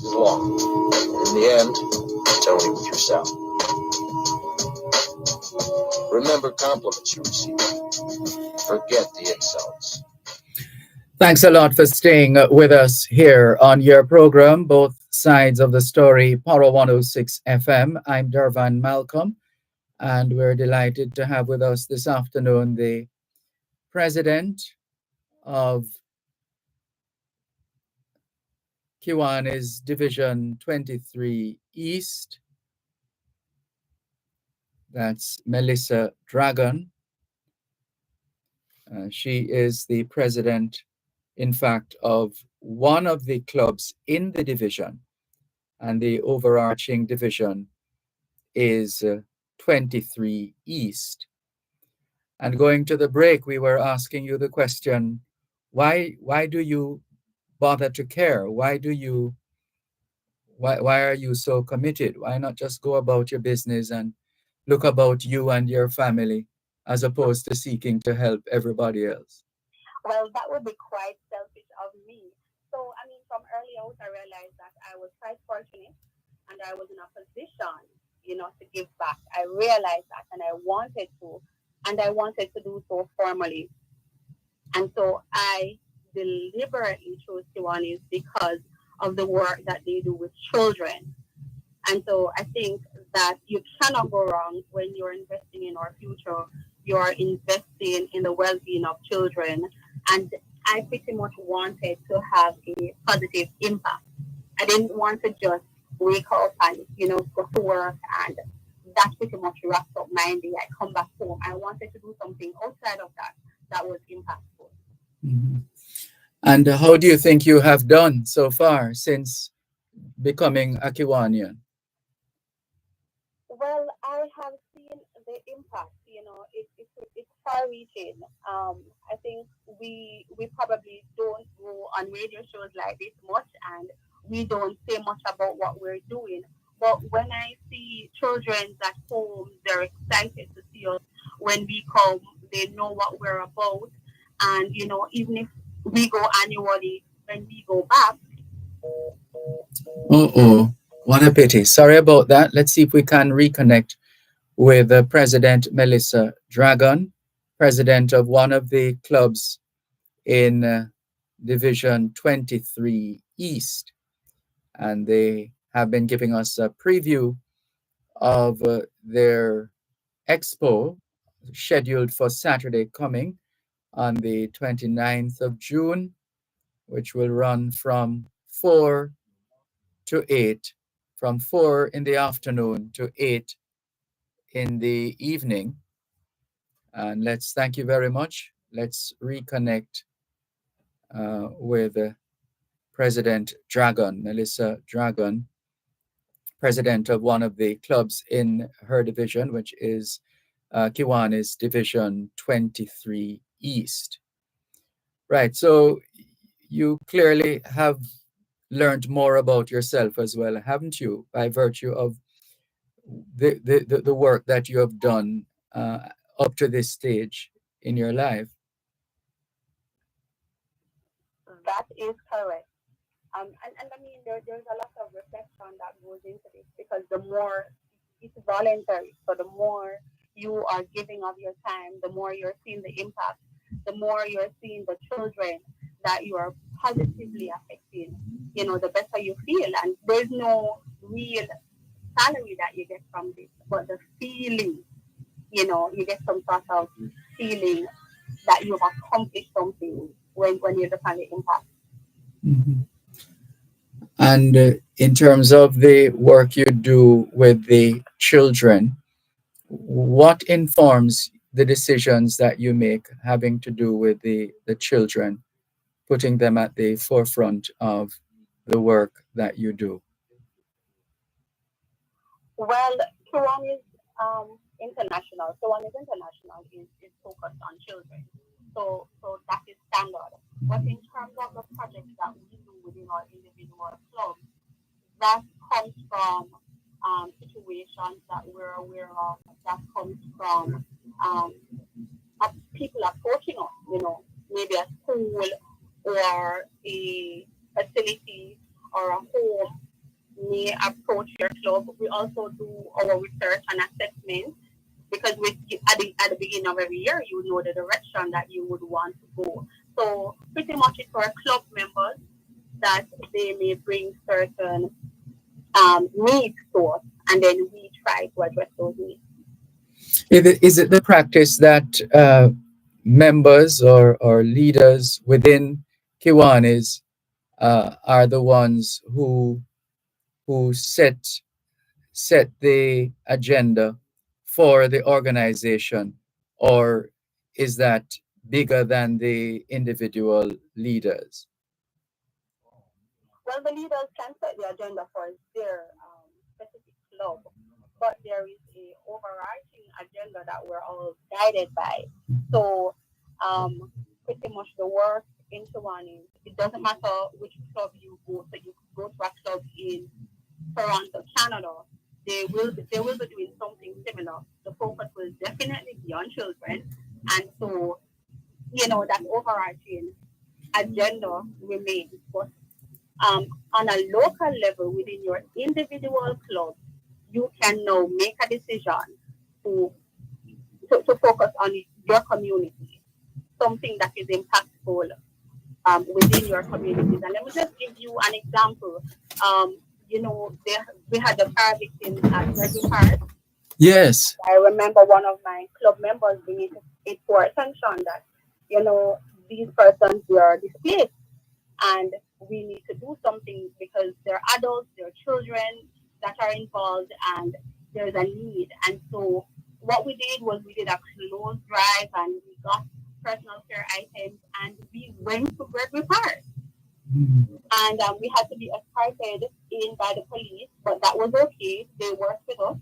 Long. In the end, it's only with yourself. Remember compliments you receive. Forget the insults. Thanks a lot for staying with us here on your program, Both Sides of the Story, Power 106 FM. I'm Dervan Malcolm, and we're delighted to have with us this afternoon the president of Kiwanis Division 23 East. That's Melissa Dragon. She is the president, in fact, of one of the clubs in the division, and the overarching division is 23 East. And going to the break, we were asking you the question, why do you bother to care? Why are you so committed? Why not just go about your business and look about you and your family as opposed to seeking to help everybody else? Well, that would be quite selfish of me. So, I mean, from early out, I realized that I was quite fortunate and I was in a position, to give back. I realized that and I wanted to do so formally. And so I deliberately chose Kiwanis because of the work that they do with children. And so I think that you cannot go wrong when you're investing in our future. You're investing in the well-being of children. And I pretty much wanted to have a positive impact. I didn't want to just wake up and, go to work and that pretty much wraps up my day. I come back home. I wanted to do something outside of that was impactful. Mm-hmm. And how do you think you have done so far since becoming a Kiwanian? Well, I have seen the impact. It's far-reaching. I think we probably don't go on radio shows like this much, and we don't say much about what we're doing. But when I see children at home, they're excited to see us. When we come, they know what we're about. And, even if we go annually, when we go back. Oh, what a pity. Sorry about that. Let's see if we can reconnect with President Melissa Dragon, president of one of the clubs in Division 23 East. And they have been giving us a preview of their expo scheduled for Saturday coming on the 29th of June, which will run from 4 to 8, from 4 in the afternoon to 8 in the evening. And thank you very much. Let's reconnect with President Dragon, Melissa Dragon, president of one of the clubs in her division, which is Kiwani's Division 23 East. Right. So you clearly have learned more about yourself as well, haven't you, by virtue of the work that you have done up to this stage in your life? That is correct. And I mean, there's a lot of reflection that goes into this because the more it's voluntary, so the more you are giving of your time, the more you're seeing the impact, the more you're seeing the children that you are positively affecting, the better you feel. And there's no real salary that you get from this, but the feeling, you get some sort of feeling that you've accomplished something when you look at the impact. Mm-hmm. And in terms of the work you do with the children, what informs the decisions that you make having to do with the children, putting them at the forefront of the work that you do? Well, Quran is international. Quran is international is focused on children. So that is standard. But in terms of the projects that we do within our individual clubs, that comes from situations that we're aware of. That comes from people approaching us. Maybe a school or a facility or a home may approach your club. We also do our research and assessment because at the beginning of every year, you know the direction that you would want to go. So pretty much it's our club members that they may bring certain needs to us, and then we try to address those needs. Is it the practice that members or leaders within Kiwanis are the ones who set the agenda for the organization, or is that bigger than the individual leaders? Well, the leaders can set the agenda for their specific club, but there is a overarching agenda that we're all guided by. So, pretty much the work in Kiwani, it doesn't matter which club you go. So you go to a club in Toronto, Canada, they will be doing something similar. The focus will definitely be on children, and so that overarching agenda remains. But on a local level within your individual club, you can now make a decision to to focus on your community, something that is impactful within your communities. And let me just give you an example. We had the fire victims at Reggie Park. Yes. I remember one of my club members bringing it to our attention that, these persons were displaced and we need to do something because they're adults, they're children that are involved, and there's a need. And so what we did was we did a clothes drive and we got personal care items and we went to Gregory Park. And we had to be escorted in by the police, but that was okay. They worked with us.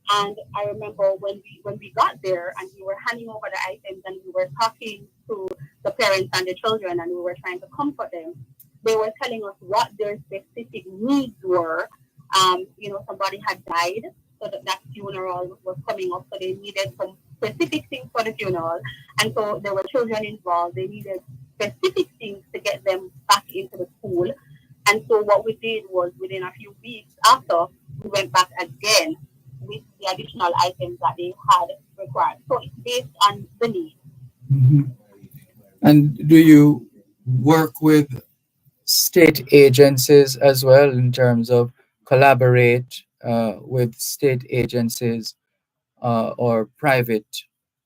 And I remember when we got there and we were handing over the items and we were talking to the parents and the children and we were trying to comfort them, they were telling us what their specific needs were. Somebody had died, so that funeral was coming up, so they needed some specific things for the funeral. And so there were children involved. They needed specific things to get them back into the school. And so what we did was within a few weeks after, we went back again with the additional items that they had required. So it's based on the need. Mm-hmm. And do you work with state agencies as well in terms of collaborate with state agencies or private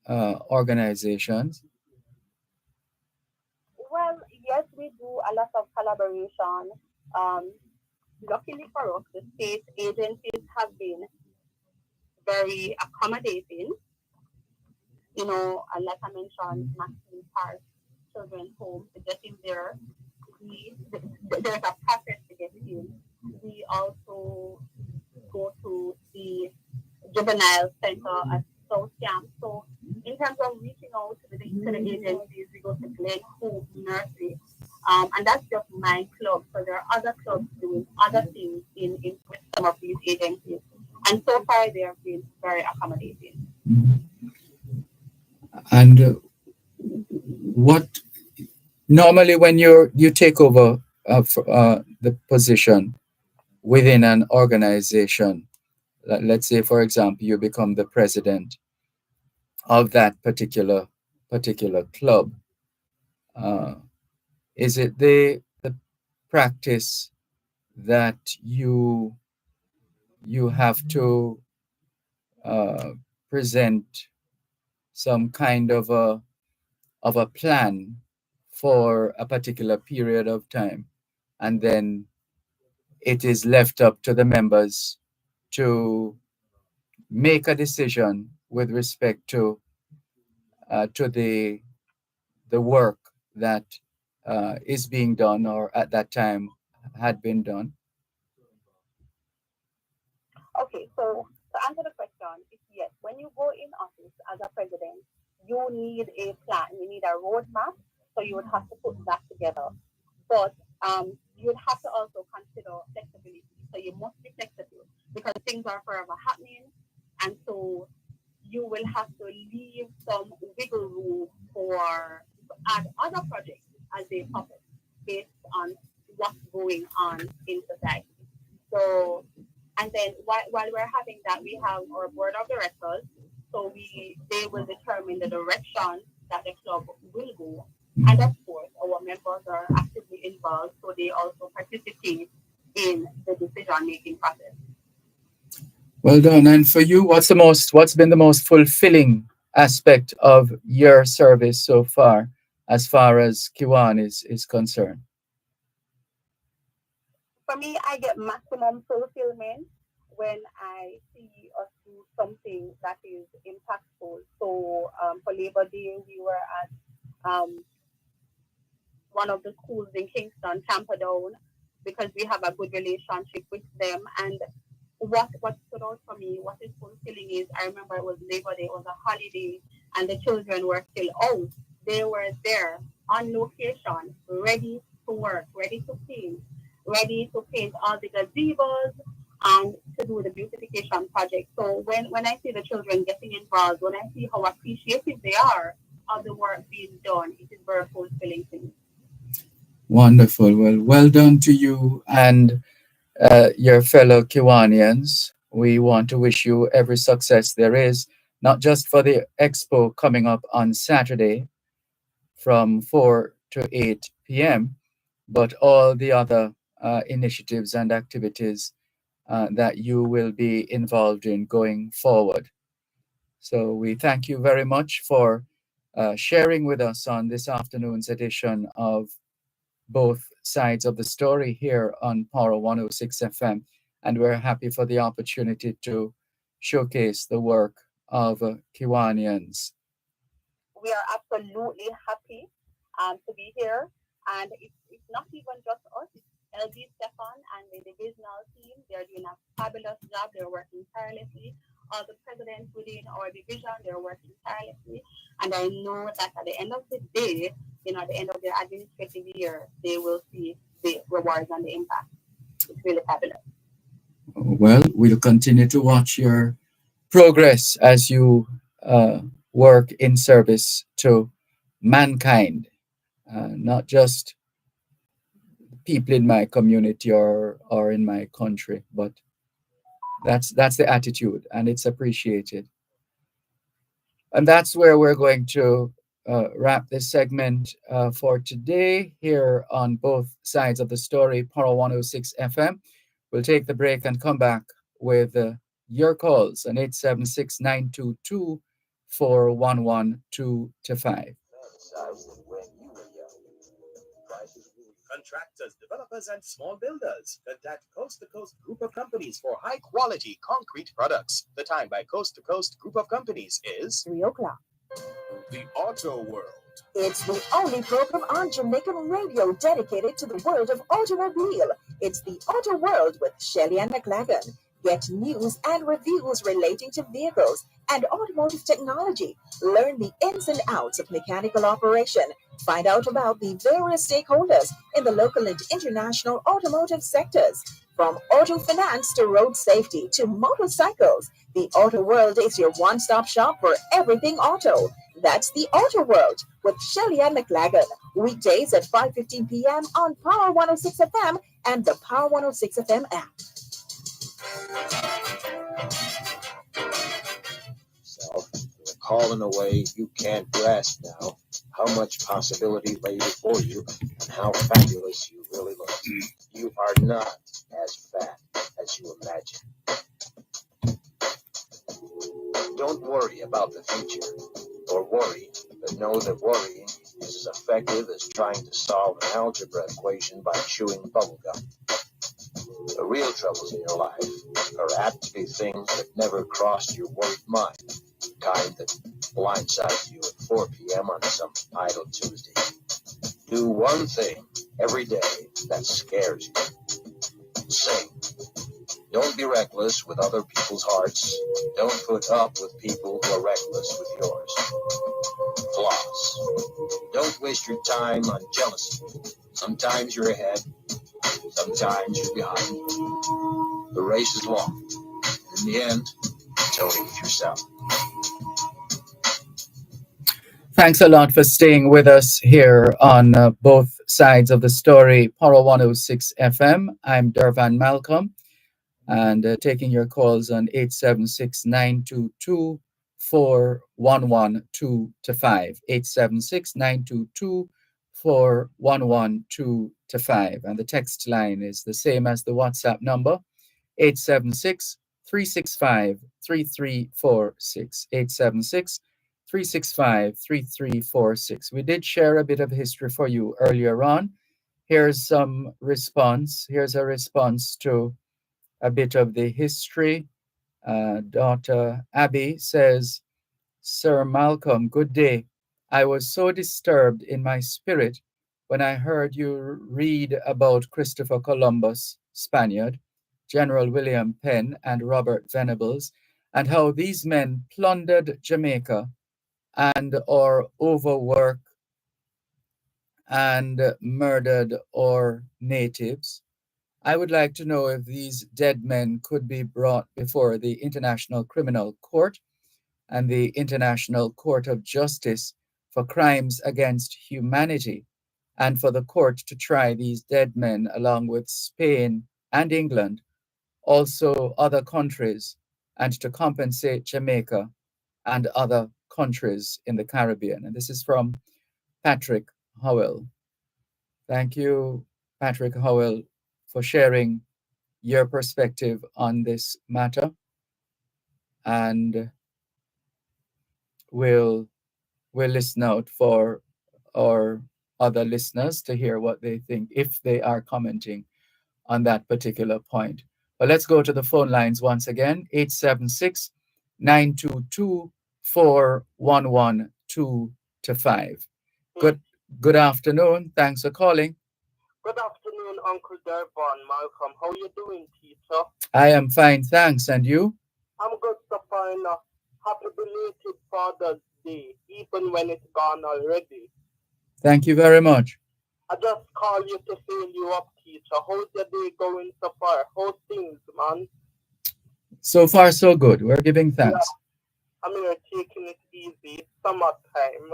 organizations? Well, yes, we do a lot of collaboration. Luckily for us, the state agencies have been very accommodating. Like I mentioned, Maxine Park Children's Home, to get in there, there's a process to get in. We also go juvenile center at South Camp. So in terms of reaching out to the agencies, we go to Glen Hope Nursery. And that's just my club. So there are other clubs doing other things in some of these agencies. And so far they have been very accommodating. And what normally when you take over the position within an organization, let's say for example you become the president of that particular club, is it the practice that you have to present some kind of a plan for a particular period of time, and then it is left up to the members to make a decision with respect to the work that is being done or at that time had been done? Okay, so to answer the question, it's yes. When you go in office as a president, you need a plan, you need a roadmap, so you would have to put that together. But you would have to also consider flexibility. So you must be flexible because things are forever happening, and so you will have to leave some wiggle room for add other projects as they pop up based on what's going on in society. So, and then while we're having that, we have our board of directors. So they will determine the direction that the club will go. And of course, our members are actively involved, so they also participate in the decision-making process. Well done. And for you, what's been the most fulfilling aspect of your service so far as Kiwan is concerned? For me, I get maximum fulfillment when I see us do something that is impactful. So for Labor Day, we were at one of the schools in Kingston, Camperdown, because we have a good relationship with them. And what stood out for me, what is fulfilling is, I remember it was Labor Day, it was a holiday, and the children were still out. They were there on location, ready to work, ready to paint all the gazebos and to do the beautification project. So when I see the children getting involved, when I see how appreciative they are of the work being done, it is very fulfilling to me. Wonderful. Well done to you and your fellow Kiwanians. We want to wish you every success there is, not just for the expo coming up on Saturday from 4 to 8 p.m., but all the other initiatives and activities that you will be involved in going forward. So we thank you very much for sharing with us on this afternoon's edition of both sides of the story here on Power 106 FM. And we're happy for the opportunity to showcase the work of Kiwanians. We are absolutely happy to be here. And it's not even just us, it's LG Stefan and the divisional team. They're doing a fabulous job. They're working tirelessly. All the presidents within our division, they're working tirelessly. And I know that at the end of the day, at the end of their administrative year, they will see the rewards and the impact. It's really fabulous. Well, we'll continue to watch your progress as you work in service to mankind, not just people in my community or in my country, but that's the attitude, and it's appreciated. And that's where we're going to wrap this segment for today here on both sides of the story, Power 106 FM. We'll take the break and come back with your calls on 876-922-4112-5. Contractors, developers, and small builders. Contact Coast to Coast Group of Companies for high quality concrete products. The time by Coast to Coast Group of Companies is 3 o'clock. The Auto World. It's the only program on Jamaican radio dedicated to the world of automobile. It's the Auto World with Shelley and McLagan. Get news and reviews relating to vehicles and automotive technology. Learn the ins and outs of mechanical operation. Find out about the various stakeholders in the local and international automotive sectors. From auto finance to road safety to motorcycles, the Auto World is your one-stop shop for everything auto. That's the Auto World with Shelley and McLagan. Weekdays at 5:15 p.m. on Power 106 FM and the Power 106 FM app. So, in a call in a way you can't grasp now how much possibility lay before you and how fabulous you really look. You are not as fat as you imagine. Don't worry about the future, or worry, but know that worrying is as effective as trying to solve an algebra equation by chewing bubblegum. The real troubles in your life are apt to be things that never crossed your worried mind, the kind that blindside you at 4 p.m. on some idle Tuesday. Do one thing every day that scares you. Sing. Don't be reckless with other people's hearts. Don't put up with people who are reckless with yours. Floss. Don't waste your time on jealousy. Sometimes you're ahead, sometimes you're behind. The race is long. In the end, it's only with yourself. Thanks a lot for staying with us here on both sides of the story, Power 106 FM. I'm Dervan Malcolm, and taking your calls on 876-922-4112 to 5. 876-922-4112 to 5. And the text line is the same as the WhatsApp number, 876-365-3346. 876-365-3346. We did share a bit of history for you earlier on. Here's some response. Here's a response to a bit of the history. Daughter Abby says, Sir Malcolm, good day. I was so disturbed in my spirit when I heard you read about Christopher Columbus, Spaniard, General William Penn, and Robert Venables, and how these men plundered Jamaica and or overworked and murdered our natives. I would like to know if these dead men could be brought before the International Criminal Court and the International Court of Justice for crimes against humanity, and for the court to try these dead men along with Spain and England, also other countries, and to compensate Jamaica and other countries in the Caribbean. And this is from Patrick Howell. Thank you, Patrick Howell, for sharing your perspective on this matter. And we'll listen out for our other listeners to hear what they think, if they are commenting on that particular point. But let's go to the phone lines once again, 876-922-4112 to 5. Good afternoon. Thanks for calling. Good afternoon, Uncle Dervan, Malcolm. How you doing, teacher? I am fine, thanks. And you? I'm good to find a happy belated Father's Day, even when it's gone already. Thank you very much. I just call you to fill you up, teacher. How's your day going so far? How's things, man? So far, so good. We're giving thanks. Yeah, I'm here taking it easy. It's summertime.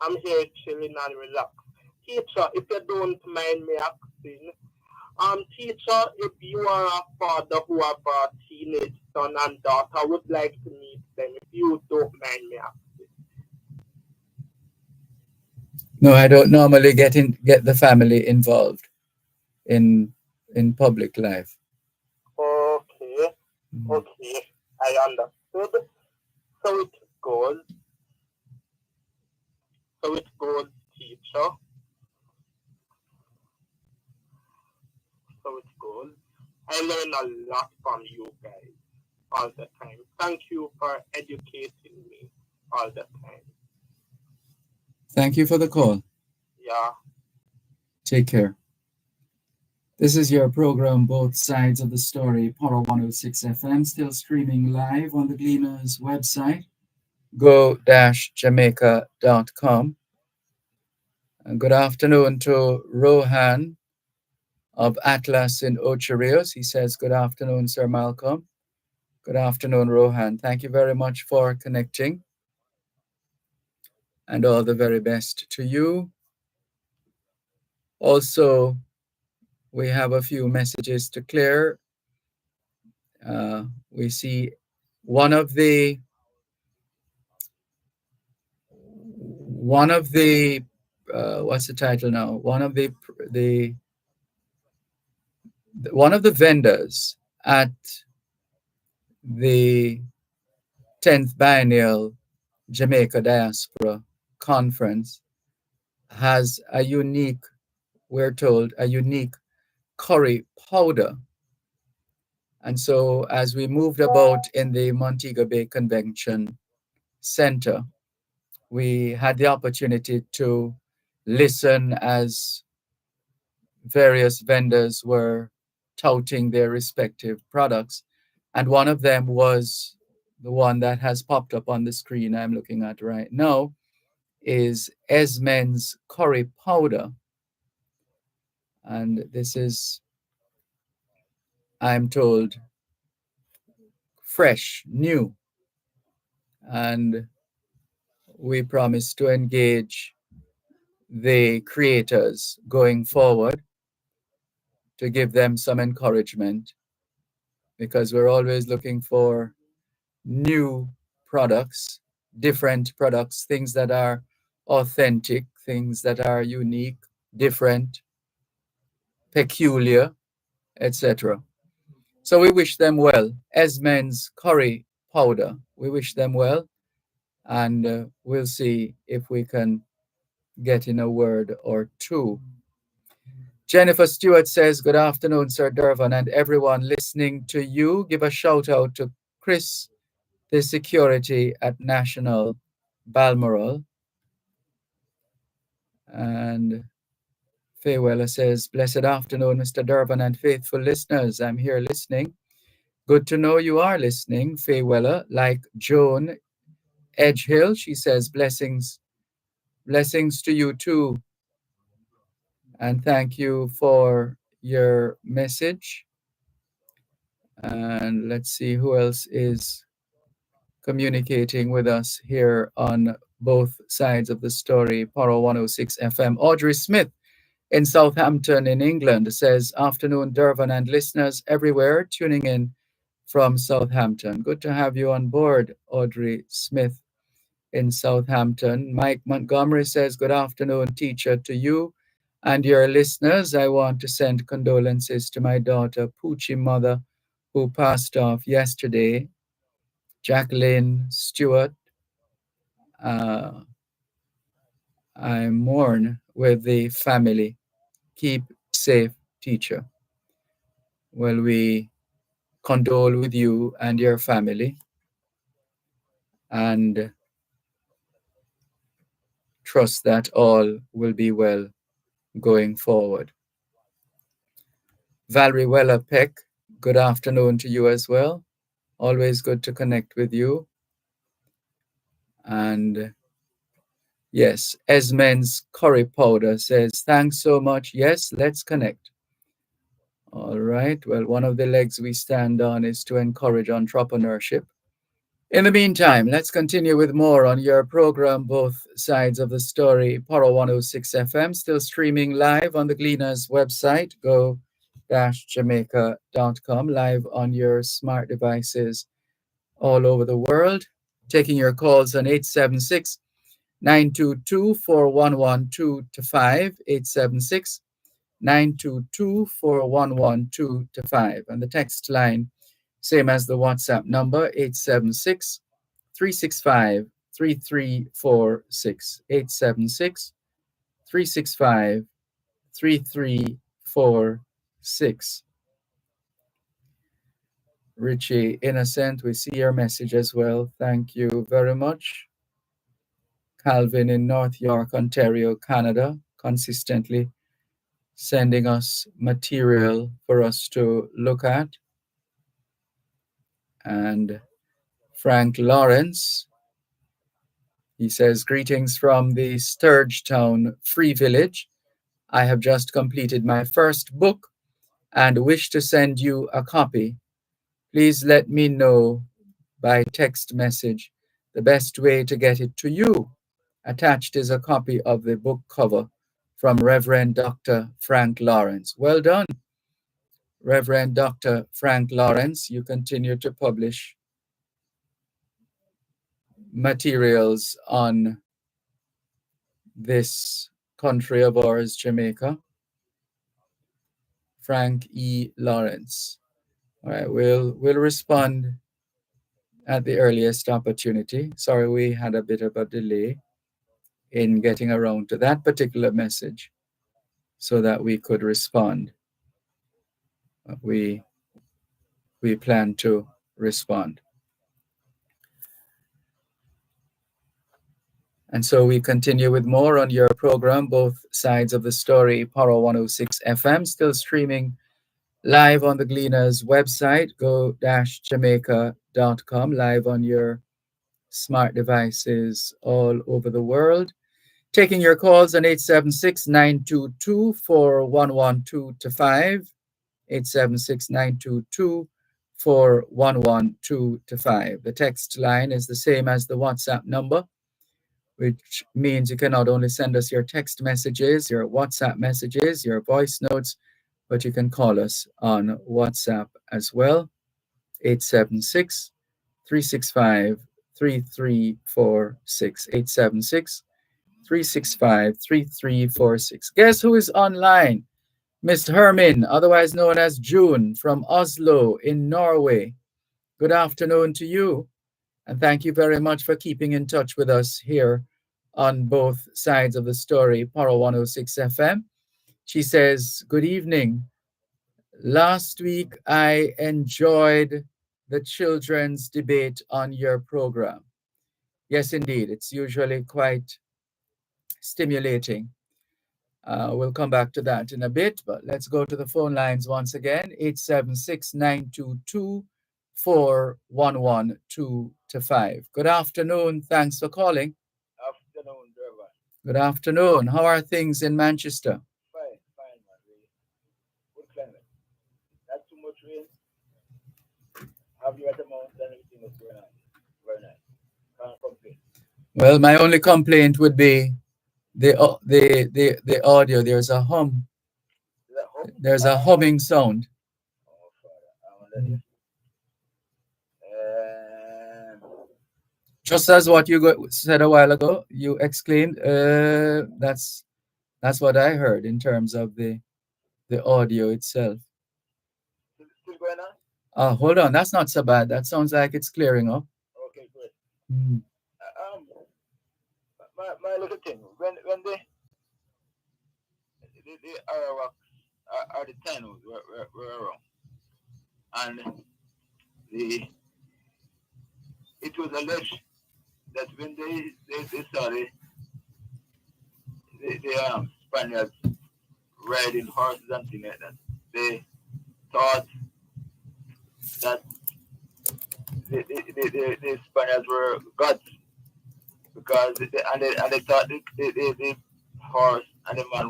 I'm here chilling and relaxed. Teacher, if you don't mind me asking, teacher, if you are a father who have a teenage son and daughter, I would like to meet them. If you don't mind me asking. No, I don't normally get the family involved in public life. Okay, okay, I understood. So it goes, teacher. So it goes. I learn a lot from you guys all the time. Thank you for educating me all the time. Thank you for the call. Yeah. Take care. This is your program, Both Sides of the Story, Power 106 FM, still streaming live on the Gleaners website, go-jamaica.com. And good afternoon to Rohan of Atlas in Ocho Rios. He says, good afternoon, Sir Malcolm. Good afternoon, Rohan. Thank you very much for connecting, and all the very best to you. Also, we have a few messages to clear. We see one of the what's the title now? One of the vendors at the 10th Biennial Jamaica Diaspora Conference has a unique, we're told, a unique curry powder. And so as we moved about in the Montego Bay Convention Center, we had the opportunity to listen as various vendors were touting their respective products. And one of them was the one that has popped up on the screen I'm looking at right now, is Esmen's curry powder. And this is, I'm told, fresh, new. And we promise to engage the creators going forward to give them some encouragement, because we're always looking for new products, different products, things that are authentic, things that are unique, different, peculiar, etc. So we wish them well. Esmen's curry powder, we wish them well, and we'll see if we can get in a word or two. Jennifer Stewart says, good afternoon, Sir Dervan, and everyone listening to you. Give a shout out to Chris, the security at National Balmoral. And Fayweller says, blessed afternoon, Mr. Dervan and faithful listeners. I'm here listening. Good to know you are listening, Fayweller. Like Joan Edgehill, she says, blessings to you too. And thank you for your message. And let's see who else is communicating with us here on both sides of the story. Power 106 FM. Audrey Smith in Southampton in England says, afternoon, Dervan and listeners everywhere tuning in from Southampton. Good to have you on board, Audrey Smith in Southampton. Mike Montgomery says, good afternoon, teacher, to you and your listeners. I want to send condolences to my daughter, Poochie mother, who passed off yesterday, Jacqueline Stewart. I mourn with the family. Keep safe, teacher. Well, we condole with you and your family and trust that all will be well going forward. Valerie Weller Peck, good afternoon to you as well. Always good to connect with you. And yes, Esmen's curry powder says, thanks so much. Yes, let's connect. All right. Well, one of the legs we stand on is to encourage entrepreneurship. In the meantime, let's continue with more on your program, Both Sides of the Story, Power 106 FM, still streaming live on the Gleaners website, go-jamaica.com, live on your smart devices all over the world. Taking your calls on 876-922-4112-5, 876-922-4112-5. And the text line, same as the WhatsApp number, 876-365-3346, 876-365-3346. Richie Innocent, we see your message as well. Thank you very much. Calvin in North York, Ontario, Canada, consistently sending us material for us to look at. And Frank Lawrence, he says, greetings from the Sturgetown Free Village. I have just completed my first book and wish to send you a copy. Please let me know by text message the best way to get it to you. Attached is a copy of the book cover from Reverend Dr. Frank Lawrence. Well done, Reverend Dr. Frank Lawrence. You continue to publish materials on this country of ours, Jamaica. Frank E. Lawrence. All right, we'll respond at the earliest opportunity. Sorry, we had a bit of a delay in getting around to that particular message so that we could respond. We plan to respond. And so we continue with more on your program, both sides of the story, Power 106 FM, still streaming live on the Gleaners website, go-jamaica.com, live on your smart devices all over the world. Taking your calls on 876-922-4112-5, 876-922-4112-5. The text line is the same as the WhatsApp number, which means you can not only send us your text messages, your WhatsApp messages, your voice notes, but you can call us on WhatsApp as well, 876-365-3346, 876-365-3346. Guess who is online? Miss Hermin, otherwise known as June, from Oslo in Norway. Good afternoon to you, and thank you very much for keeping in touch with us here on both sides of the story, Power 106 FM. She says, good evening. Last week, I enjoyed the children's debate on your program. Yes, indeed. It's usually quite stimulating. We'll come back to that in a bit, but let's go to the phone lines once again, 876-922-4112-5. Good afternoon. Thanks for calling. Afternoon, Dervan. Good afternoon. How are things in Manchester? Fine, man. Good climate. Not too much rain. Have you at the mountain? Everything was going on. Very nice. Can't complain. Well, my only complaint would be the audio. There's a hum. Is that home? There's a humming sound. Oh, Father. I'm under Just as what you said a while ago, you exclaimed, that's what I heard in terms of the audio itself. Still going on? Hold on, that's not so bad. That sounds like it's clearing up. Okay, good. Mm. My little thing, when the Arawaks are the Tanos were around, and it was alleged that when they saw the Spaniards riding horses and things like that, they thought that the Spaniards were gods, because they thought the horse and the man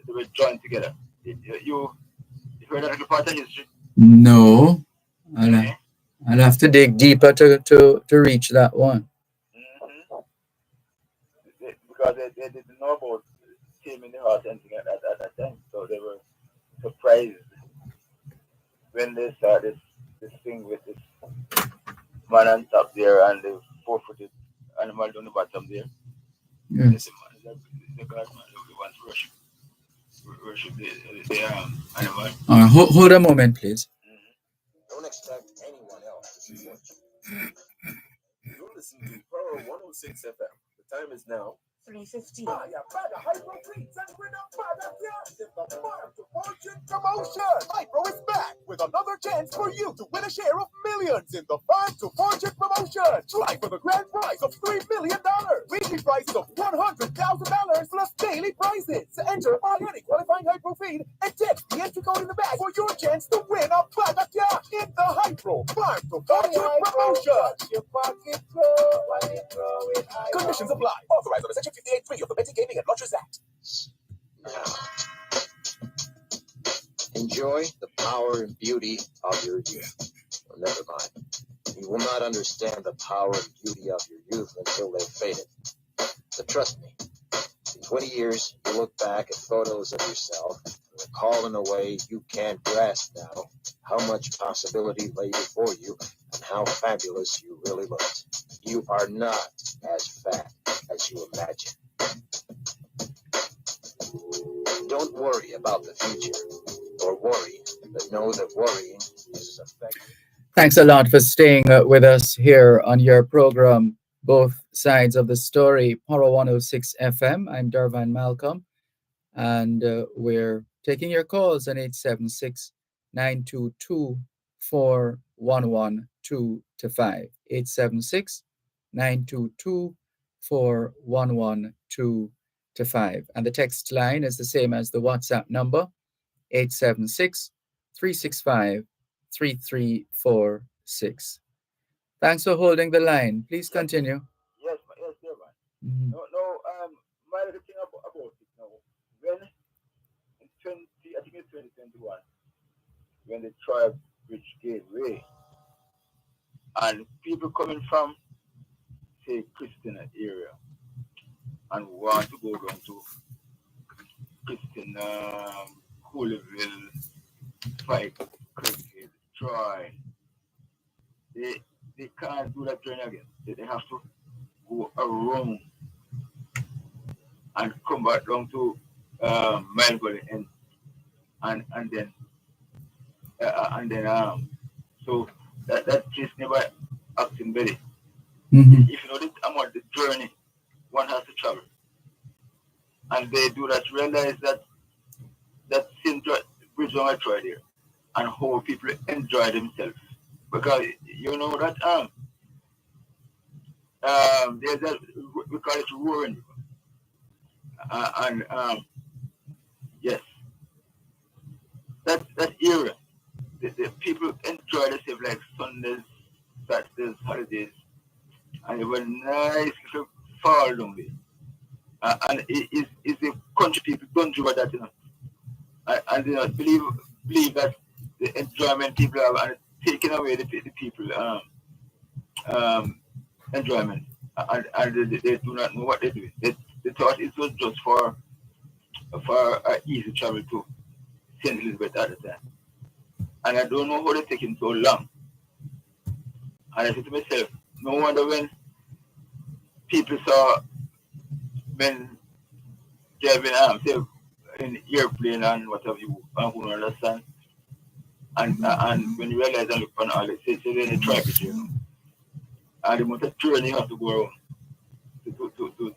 they were joined together. You heard that part of history? No, I'll have to dig deeper to reach that one. Mm-hmm. Because they didn't know about taming the horse and things like that at that time, so they were surprised when they saw this thing with this man on top there and the four-footed animal on the bottom there. Yes. The God man, the ones worship the animal. Hold a moment, please. Don't expect anyone else to support you. You're listening to Power 106 FM. The time is now 350. Buy a bag of Hypo Beats and win a bag of gas in the Farm to Fortune promotion. Hypo is back with another chance for you to win a share of millions in the Farm to Fortune promotion. Try for the grand prize of $3 million, weekly prizes of $100,000 plus daily prizes. To enter, buy any qualifying Hypo feed and text the entry code in the bag for your chance to win a bag of gas in the Hypo Farm to Fortune promotion. Conditions apply. Authorized under Section 58.3 of the Betting Gaming and Lotteries Act. Enjoy the power and beauty of your youth. Well, never mind. You will not understand the power and beauty of your youth until they've faded. But trust me, in 20 years, you look back at photos of yourself and recall in a way you can't grasp now how much possibility lay before you and how fabulous you really looked. You are not as fat as you imagine. Don't worry about the future, or worry, but know that worrying is effective. Thanks a lot for staying with us here on your program, Both Sides of the Story, Power 106 FM. I'm Dervan Malcolm, and we're taking your calls on 876 922 4112 to 5. 876 922 4112 to 5. And the text line is the same as the WhatsApp number, 876 365 3346. Thanks for holding the line. Please continue. Yes, yes, dear man. Mhm. My little thing about it now. When in 20, I think it's 2021, when the tribe reached Gateway, and people coming from, say, Christian area, and want to go down to Christian, Holyville, Fight, Cricket, Troy, they can't do that journey again. They have to go around and come back down to Melbourne and then so that place never acting very. Mhm. If you know the amount the journey one has to travel, and they do that, realize that same bridge on I tried there, and how people enjoy themselves, because you know that there's a, we call it roaring, and yes, that area, the people enjoy themselves like Sundays, Saturdays, holidays, and it was nice little fall down there. And it's the country people don't do that, you know. And you know, believe that the enjoyment people have and taking away the people enjoyment, and they do not know what they're doing. They thought it was just for easy travel to St. Elizabeth at the time, and I don't know how they're taking so long. And I said to myself, no wonder when people saw when they've been say, in airplane and whatever you who don't understand. And when you realize and look on all it says then they try it, you know. And the amount of journey you have to go around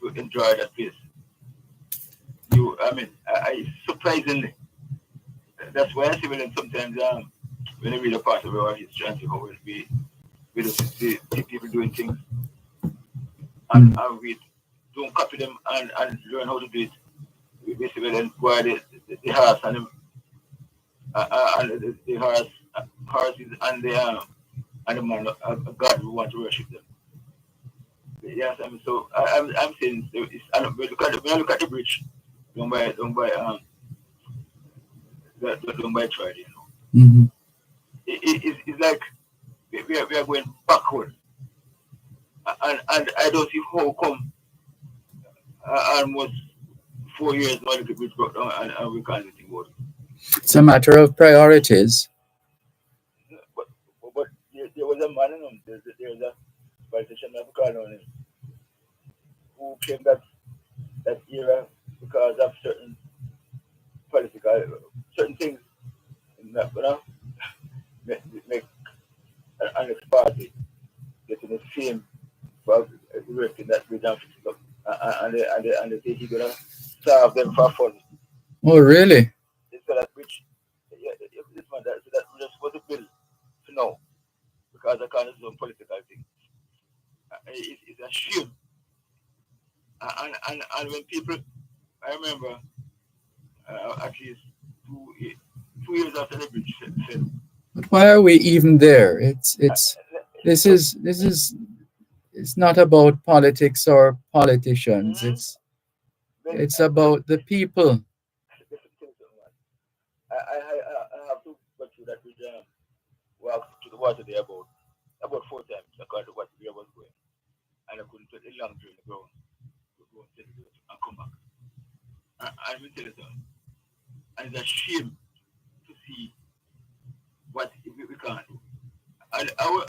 to enjoy that place. I surprisingly, that's why I see when sometimes when you read a part of our history and see how we see people doing things and we don't copy them and learn how to do it. We basically then go the horse and the horses and the man of God who want to worship them. Yes, I mean, so I'm saying and when I look at the bridge, don't buy try, you know. Mhm. It's like we are going backward, and I don't see how come almost 4 years now the bridge broke down and we can't do anything about it. It's a matter of priorities. But there was a man in him, there was a politician of him who came that era because of certain political certain things that make an next party getting the fame for working that bridge and fixing up. and they say he's gonna serve them for fun. Oh, really? So that which, yeah, this man that, so that we just supposed to build to know because I can't do some political thing. It's a shame. And when people, I remember at least 2 years after the bridge fell. But why are we even there? This is it's not about politics or politicians. Mhm. It's about the people. I have to go through that bridge. Walk to the water there about 4 times because the water there was going, and I couldn't take a long journey go and take it and come back. And we tell you something, and it's a shame to see what we can't do. I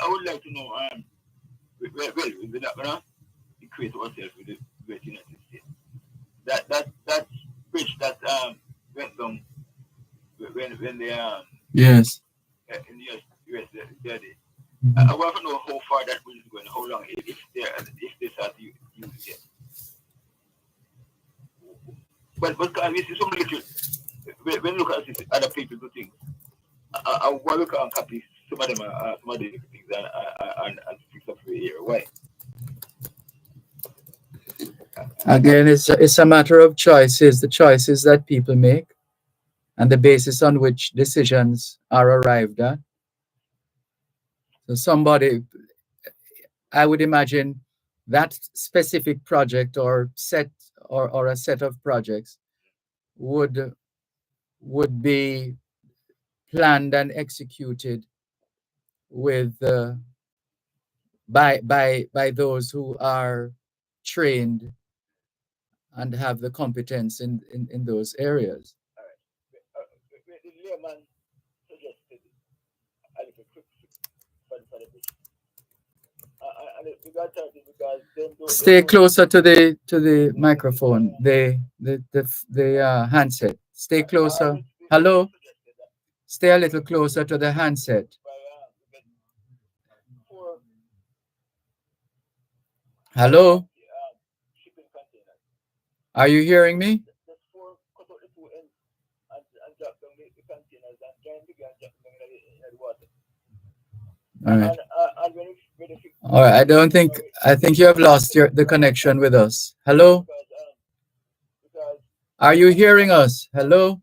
would like to know, we're not gonna equate ourselves with the great United States. That bridge that went down when they Yes. in the US the other day. I want to know how far that bridge is going, how long if they start to use it. But can we see some little when you look at this, other people do things. I want to look and copy some of them some of the things and fix up the area. Why? Again, it's a matter of choices, the choices that people make, and the basis on which decisions are arrived at. So somebody, I would imagine that specific project or a set of projects would be planned and executed with by those who are trained and have the competence in those areas. All right. The layman suggested a little quick fix for the bridge. And we got charges because Stay closer to the microphone, the handset. Stay closer. Hello. Stay a little closer to the handset. Hello. shipping containers. Are you hearing me? Just four cut out the two ends and drop down the containers and join together and drop down in the water. All right. And when it fix, All right. I think you have lost the connection with us. Hello. because Are you hearing us? Hello.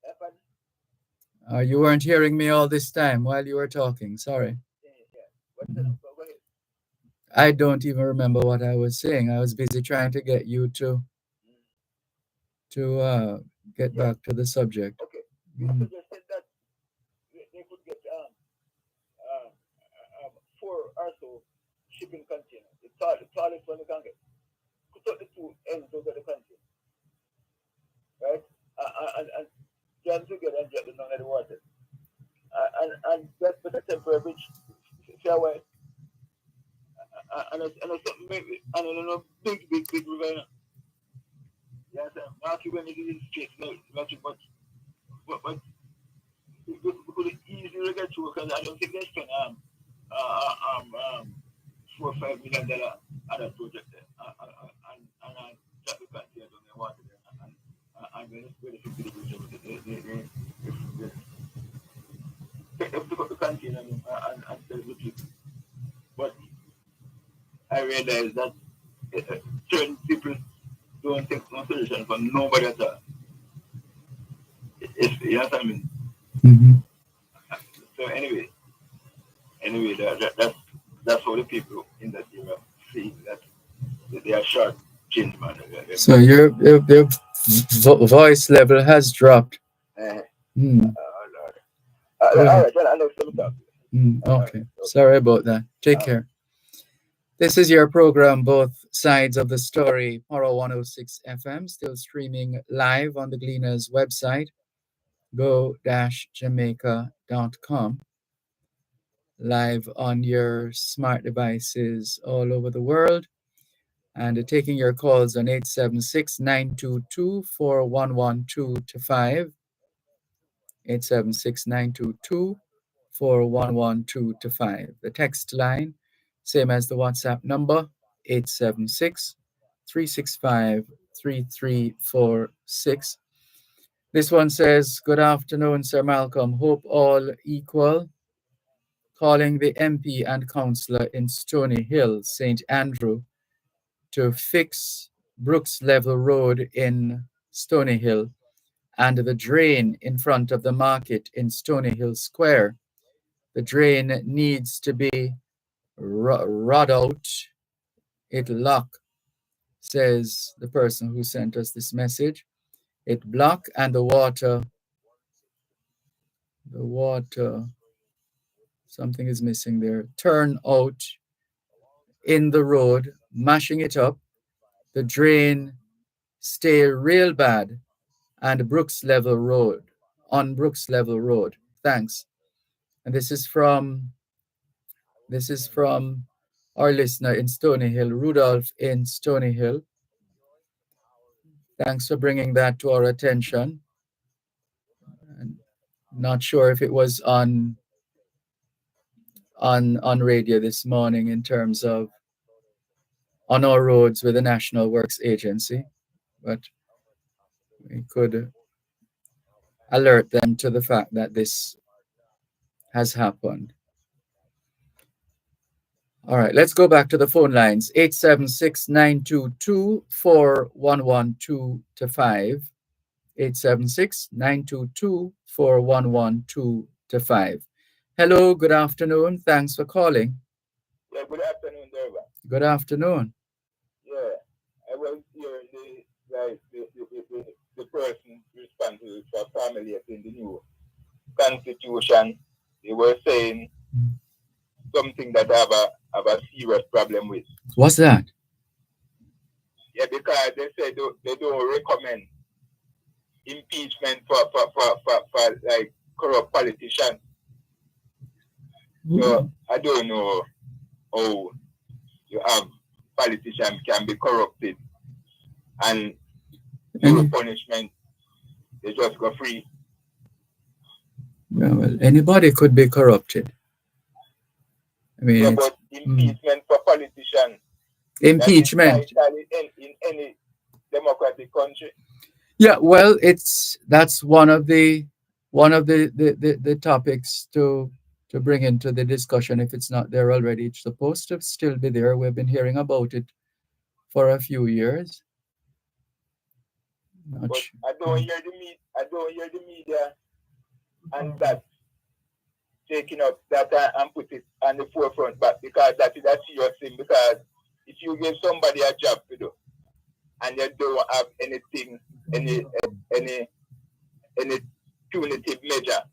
happen, You weren't hearing me all this time while you were talking. Sorry. What's the number? Go ahead. I don't even remember what I was saying. I was busy trying to get you to get back to the subject. Okay. You suggested that they could get four or so shipping containers. The tallest one you can get. Cut out the two ends over the container. Right? And jam together and get them down in the water. And that's the temporary bridge. Fairway. And it's something maybe, and a big river. Yes, Marky when it is straight, not too much. But we could easily get through because I don't think they spend $4 or $5 million on that project there. And that we can't see it on the water there. And when it's really 50 degrees, they pick up the container and sell it with people. But I realize that certain people don't take no solution for nobody at all. You know what I mean? Mm-hmm. So anyway, that's how the people in that area see that they are short change, man. So your voice level has dropped. Mm. Lord. All right, then I know some talk. Okay. Sorry about that. Take care. This is your program, Both Sides of the Story, Poro 106 FM, still streaming live on the Gleaners website, go-jamaica.com, live on your smart devices all over the world, and taking your calls on 876-922-4112-5, 876-922-4112-5. The text line, same as the WhatsApp number, 876 365-3346. This one says, good afternoon, Sir Malcolm. Hope all equal. Calling the MP and councillor in Stony Hill, St. Andrew, to fix Brooks Level Road in Stony Hill and the drain in front of the market in Stony Hill Square. The drain needs to be rod out. It lock, says the person who sent us this message. It block and the water, something is missing there. Turn out in the road, mashing it up. The drain stay real bad and Brooks Level Road, on Brooks Level Road. Thanks. And this is from our listener in Stony Hill, Rudolph in Stony Hill. Thanks for bringing that to our attention. And not sure if it was on radio this morning in terms of on our roads with the National Works Agency, but we could alert them to the fact that this has happened. All right, let's go back to the phone lines. 876-922-4112-5. 876-922-4112-5. Hello, good afternoon. Thanks for calling. Yeah, good afternoon, Dervan. Good afternoon. Yeah, I was hearing the person responsible for family in the new constitution. They were saying something that I have a serious problem with. What's that? Yeah, because they say they don't recommend impeachment for like corrupt politicians. So I don't know how you have politicians can be corrupted and no punishment, they just go free. Yeah, well, anybody could be corrupted. I mean, yeah, but impeachment for politicians. Impeachment in any democratic country. Yeah, well, that's one of the topics to bring into the discussion. If it's not there already, it's supposed to still be there. We've been hearing about it for a few years. But I don't hear the media and that taking up that and put it on the forefront, but because that is a serious thing. Because if you give somebody a job to do and they don't have anything, any punitive measure,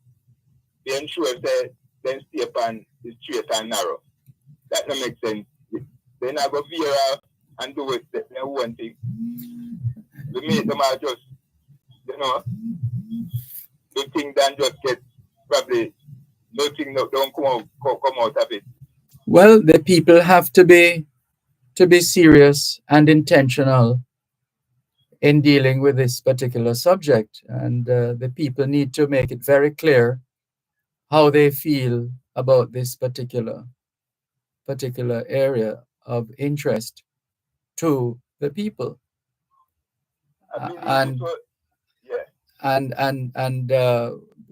they ensure that they stay upon the straight and narrow. That don't make sense. They not go veer off and do it their own thing. We make them all just, the thing then just get probably nothing don't come out of it. Well, the people have to be serious and intentional in dealing with this particular subject, and the people need to make it very clear how they feel about this particular area of interest to the people. And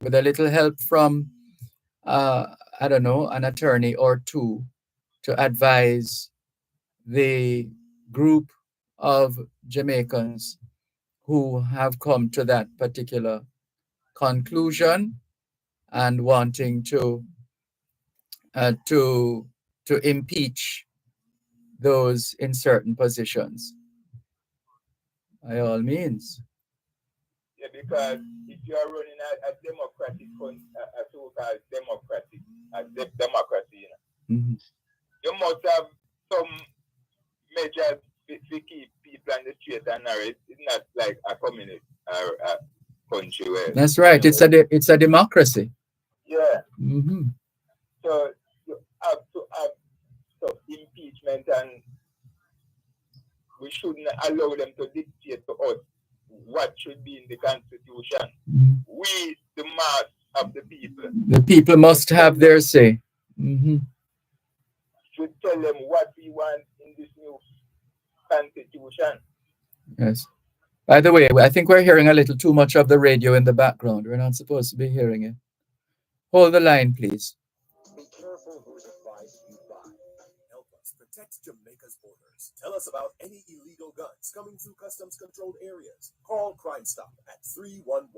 with a little help from I don't know, an attorney or two to advise the group of Jamaicans who have come to that particular conclusion and wanting to impeach those in certain positions. By all means. Yeah, because if you are running a democratic, a so-called democracy, Mm-hmm. You must have some measures to keep people on the street and narrow. It's not like a community or a country where. That's right. It's a democracy. Yeah. Mm-hmm. So you have to have some impeachment, and we shouldn't allow them to dictate to us what should be in the constitution. Mm-hmm. We, the mass of the people. The people must have their say. Mm-hmm. Should tell them what we want in this new Constitution. Yes. By the way, I think we're hearing a little too much of the radio in the background. We're not supposed to be hearing it. Hold the line, please. Be careful whose advice you buy. Help us protect Jamaica's borders. Tell us about any illegal guns coming through customs controlled areas. Call Crime Stop at 311.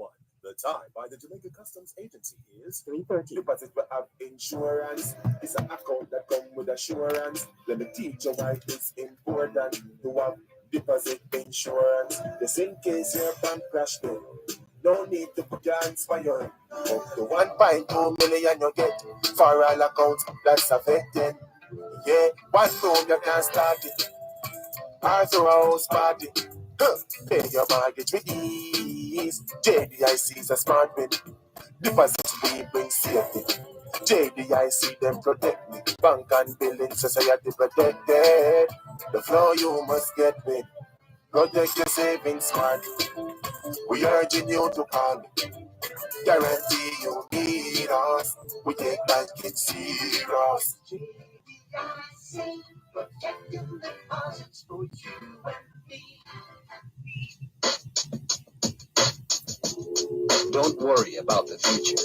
The time by the Jamaica Customs Agency is 3:30. Deposit will have insurance. It's an account that comes with assurance. Let me teach you why it's important to have deposit insurance. Just in case your bank crash dead. No need to put your hands for your up to 1.2 million you get for all accounts that's affected. Yeah, one room you can start it. Or throw a house party. Huh. Pay your mortgage with ease. JDIC is a smart bin. Deposit we bring safety. JDIC them protect me. Bank and building society protected. The flow you must get with. Protect your savings smart. We urging you to call me. Guarantee you need us. We take banking serious. Protecting deposits for you and me. Don't worry about the future.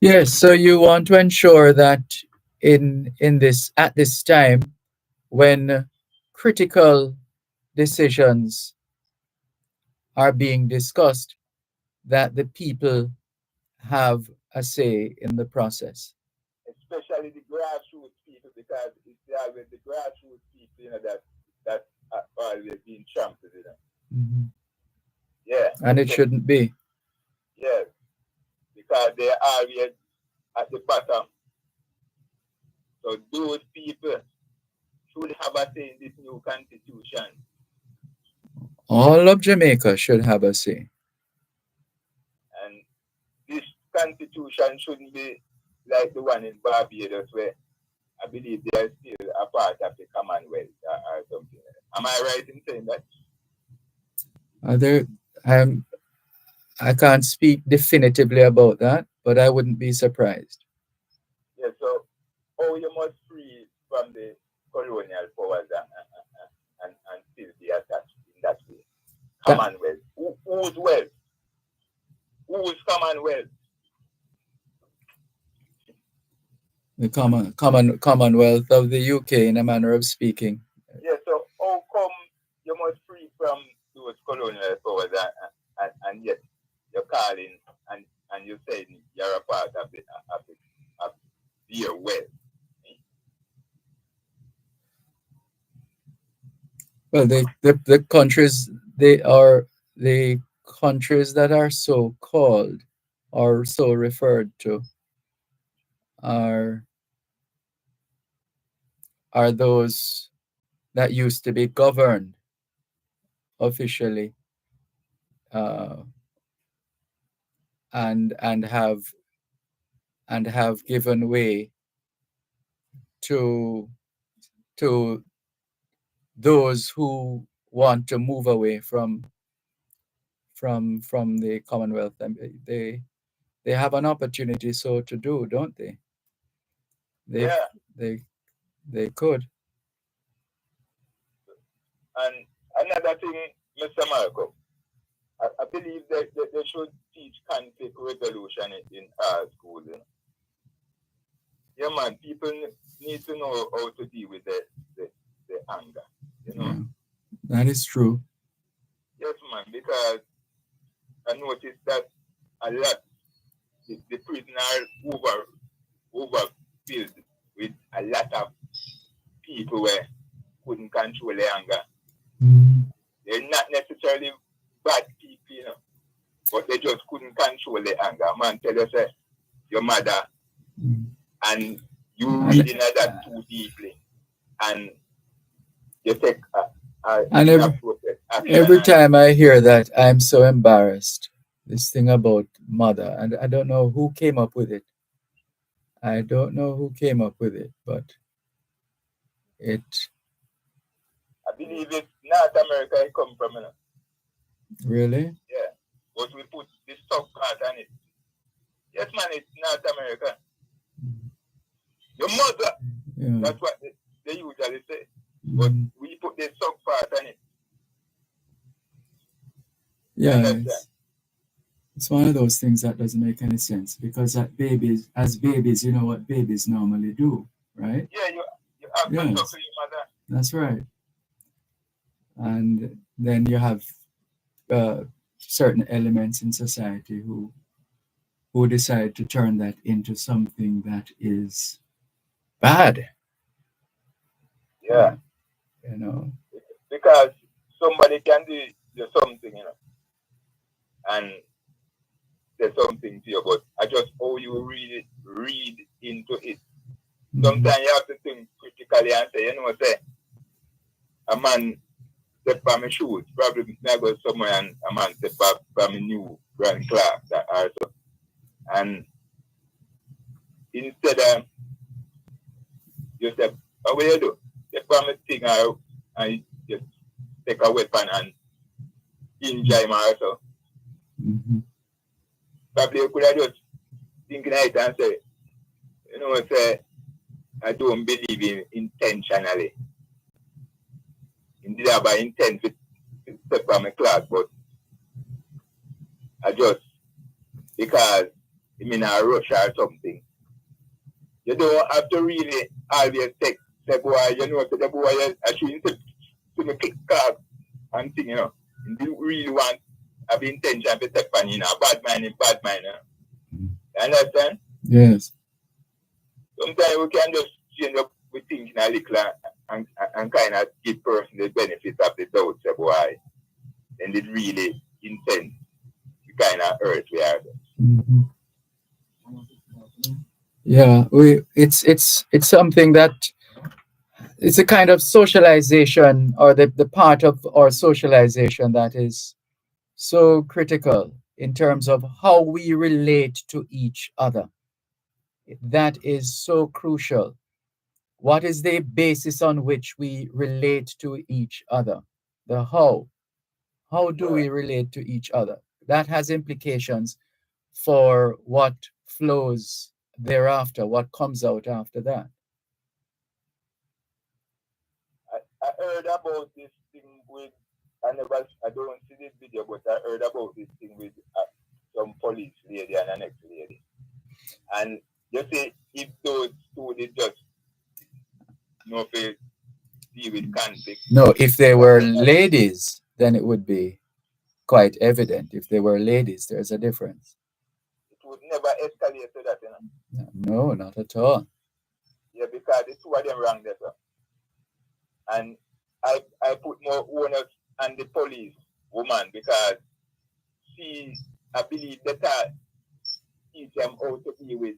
Yes, so you want to ensure that in this at this time when critical decisions are being discussed, that the people have a say in the process. Especially the grassroots people, because it's always the grassroots people, you know, that are always being trampled, you know. Mm-hmm. Yeah. And it shouldn't be. Yeah. Because they are always at the bottom. So those people should have a say in this new constitution. All of Jamaica should have a say. And this constitution shouldn't be like the one in Barbados, where I believe they are still a part of the Commonwealth or something. Am I right in saying that? I can't speak definitively about that, but I wouldn't be surprised. Yeah, so you must free from the colonial powers and still be attached in that way. Commonwealth. Whose wealth? Whose Commonwealth? The Commonwealth of the UK, in a manner of speaking. Yeah, so how come you must free from those colonial powers and yet you're calling and you're saying you're a part of their wealth? Well, the countries, they are the countries that are so called or so referred to are those that used to be governed officially and have given way to those who want to move away from the Commonwealth. And they have an opportunity so to do, don't they? They could. And another thing, Mr. Marco, I believe that they should teach conflict resolution in our schools. You know? Yeah, man, people need to know how to deal with the anger. You know? Yeah, that is true. Yes, man, because I noticed that a lot, the prison are overfilled with a lot of people where couldn't control their anger. Mm-hmm. They're not necessarily bad people, you know, but they just couldn't control their anger. Man, tell us your mother, and you reading that too deeply, and you take and every time I hear that, I'm so embarrassed. This thing about mother, and I don't know who came up with it. I don't know who came up with it, but I believe it's North America it come from, you know. Really? Yeah, but we put the stock part on it. Yes, man, it's North America. Your mother. Yeah. That's what they usually say. But we put the stock part on it. Yeah, it's one of those things that doesn't make any sense because as babies, you know what babies normally do, right? Yeah, you have to talk to your mother. That's right. And then you have certain elements in society who decide to turn that into something that is bad. Yeah. You know. Because somebody can do something, and say something to you, but I just how you read into it. Sometimes you have to think critically and say, say, a man step on my shoes, probably I go somewhere and a man step up from my new grand class that also. And instead of you say, what you do? Step on my thing and just take a weapon and injure him also. Probably you could have just thinking it and say, say, I don't believe in intentionally. Indeed, I intend to step on my class, but I just, because I'm in a rush or something. You don't have to really always say, boy, the boy, I shouldn't to me kick card and thing, You really want, have intention to step on, bad mind. You understand? Yes. Sometimes we can just change up with thinking a little and kind of give person the benefit of the doubt, say, boy, then it really intend to kind of hurt we are. Yeah, it's something that it's a kind of socialization or the part of our socialization that is so critical in terms of how we relate to each other. That is so crucial. What is the basis on which we relate to each other? The how. How do we relate to each other? That has implications for what flows thereafter, what comes out after that. I heard about this thing with, I don't see this video, but I heard about this thing with some police lady and an ex-lady. And you see, if those two did just deal with conflict. No, if they were ladies, then it would be quite evident. If they were ladies, there's a difference. It would never escalate to that, No, not at all. Yeah, because the two of them wrong there, sir. And I put more onus on the police woman because I believe that teach them how to deal with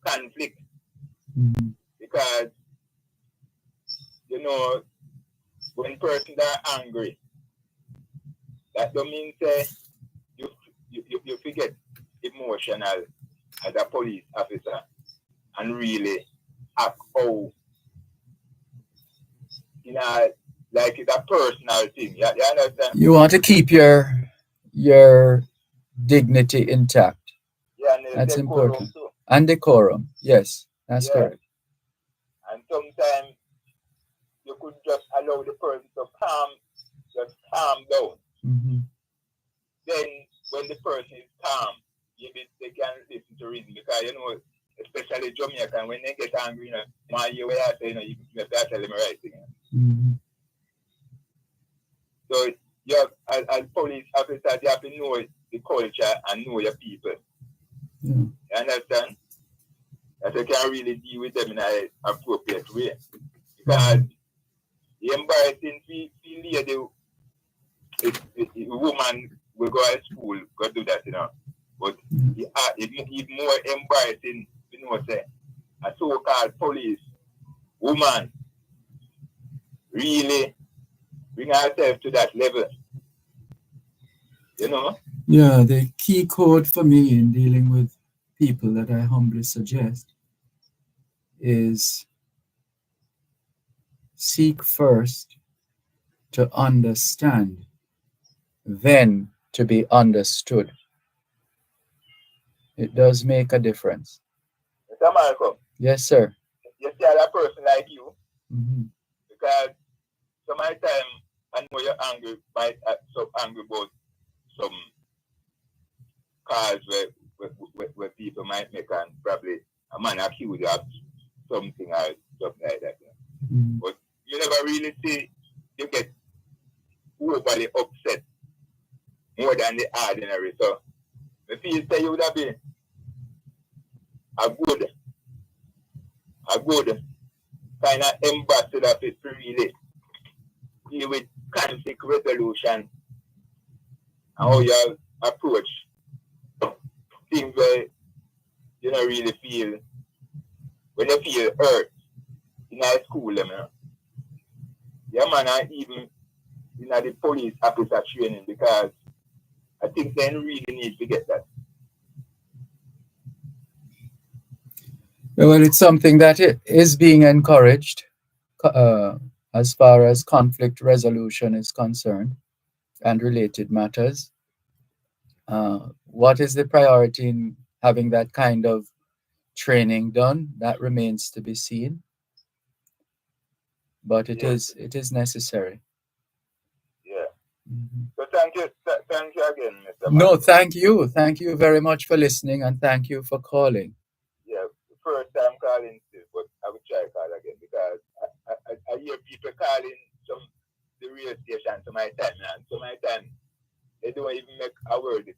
conflict. Because, when persons are angry, that don't mean say you forget emotional as a police officer and really act how like it's a personal thing. You understand? You want to keep your dignity intact. Yeah, and that's important. Too. And decorum. Yes, that's correct. And sometimes you could just allow the person to calm down. Then when the person is calm, maybe they can listen to reason because especially Jamaican, when they get angry, my way I say, you have to tell them the right thing. So you as police officers, you have to know the culture and know your people. You understand? That you can really deal with them in an appropriate way. Because the embarrassing lady, the woman will go to school, go do that, But it's more embarrassing, say, a so-called police woman really bring herself to that level. Yeah, the key code for me in dealing with people that I humbly suggest is seek first to understand, then to be understood. It does make a difference. Mr. Malcolm. Yes, sir. You see that person like you, because my time, I know you're angry, so angry about some calls where people might make and probably a man accused of something or something like that. Mm. But you never really see you get overly upset more than the ordinary. So if you say you would have been a good kind of ambassador to really deal with conflict resolution and how you approach things where you don't really feel, when you feel hurt in high school, you know. Yeah, man, and even in the police officer training, because I think they really need to get that. Well, it's something that is being encouraged as far as conflict resolution is concerned and related matters. What is the priority in having that kind of training done? That remains to be seen. But it is necessary. Yeah. Mm-hmm. So thank you again, Mr. No, Marco. thank you very much for listening, and thank you for calling. Yeah, first time calling still, but I will try call again because I hear people calling some the radio station to my time, and to my time they don't even make a word of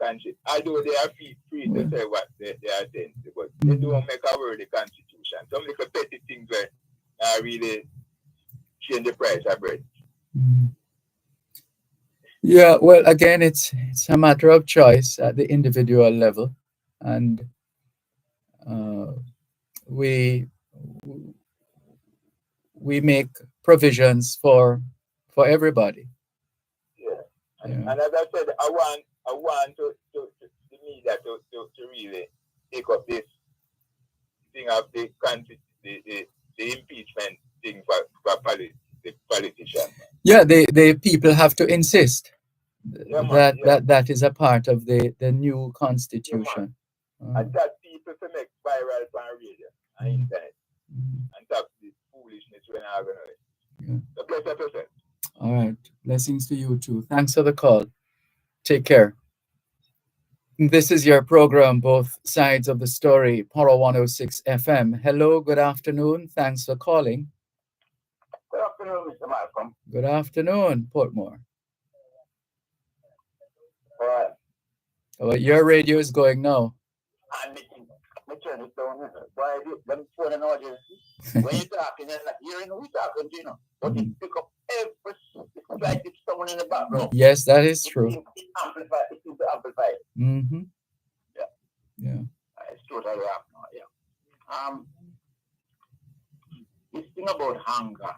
conscience. Although they are free to say what they are saying, but they don't make a word of constitution. Some little petty things where really change the price of bread. Mm-hmm. Yeah, well, again, it's a matter of choice at the individual level, and we make provisions for everybody. Yeah, and as I said, I want to the media to really take up this thing of the impeachment thing for the politicians. Yeah, the people have to insist Yeah, that is a part of the new constitution. And that people to make viral on radio and internet and stop this foolishness when I organize. Yeah. So bless up yourself. All right. Blessings to you too. Thanks for the call. Take care. This is your program, Both Sides of the Story, Power 106 FM. Hello, good afternoon. Thanks for calling. Good afternoon, Mr. Malcolm. Good afternoon, Portmore. All right. Oh, your radio is going now. I'm turn it down. Why them phone and audience? When you're talking, you're not hearing who's talking, you know. But it pick up every, it's like it's someone in the background. Yes, that is true. It seems to amplify. Mm-hmm. Yeah. Yeah. It's totally wrong now, yeah. This thing about hunger.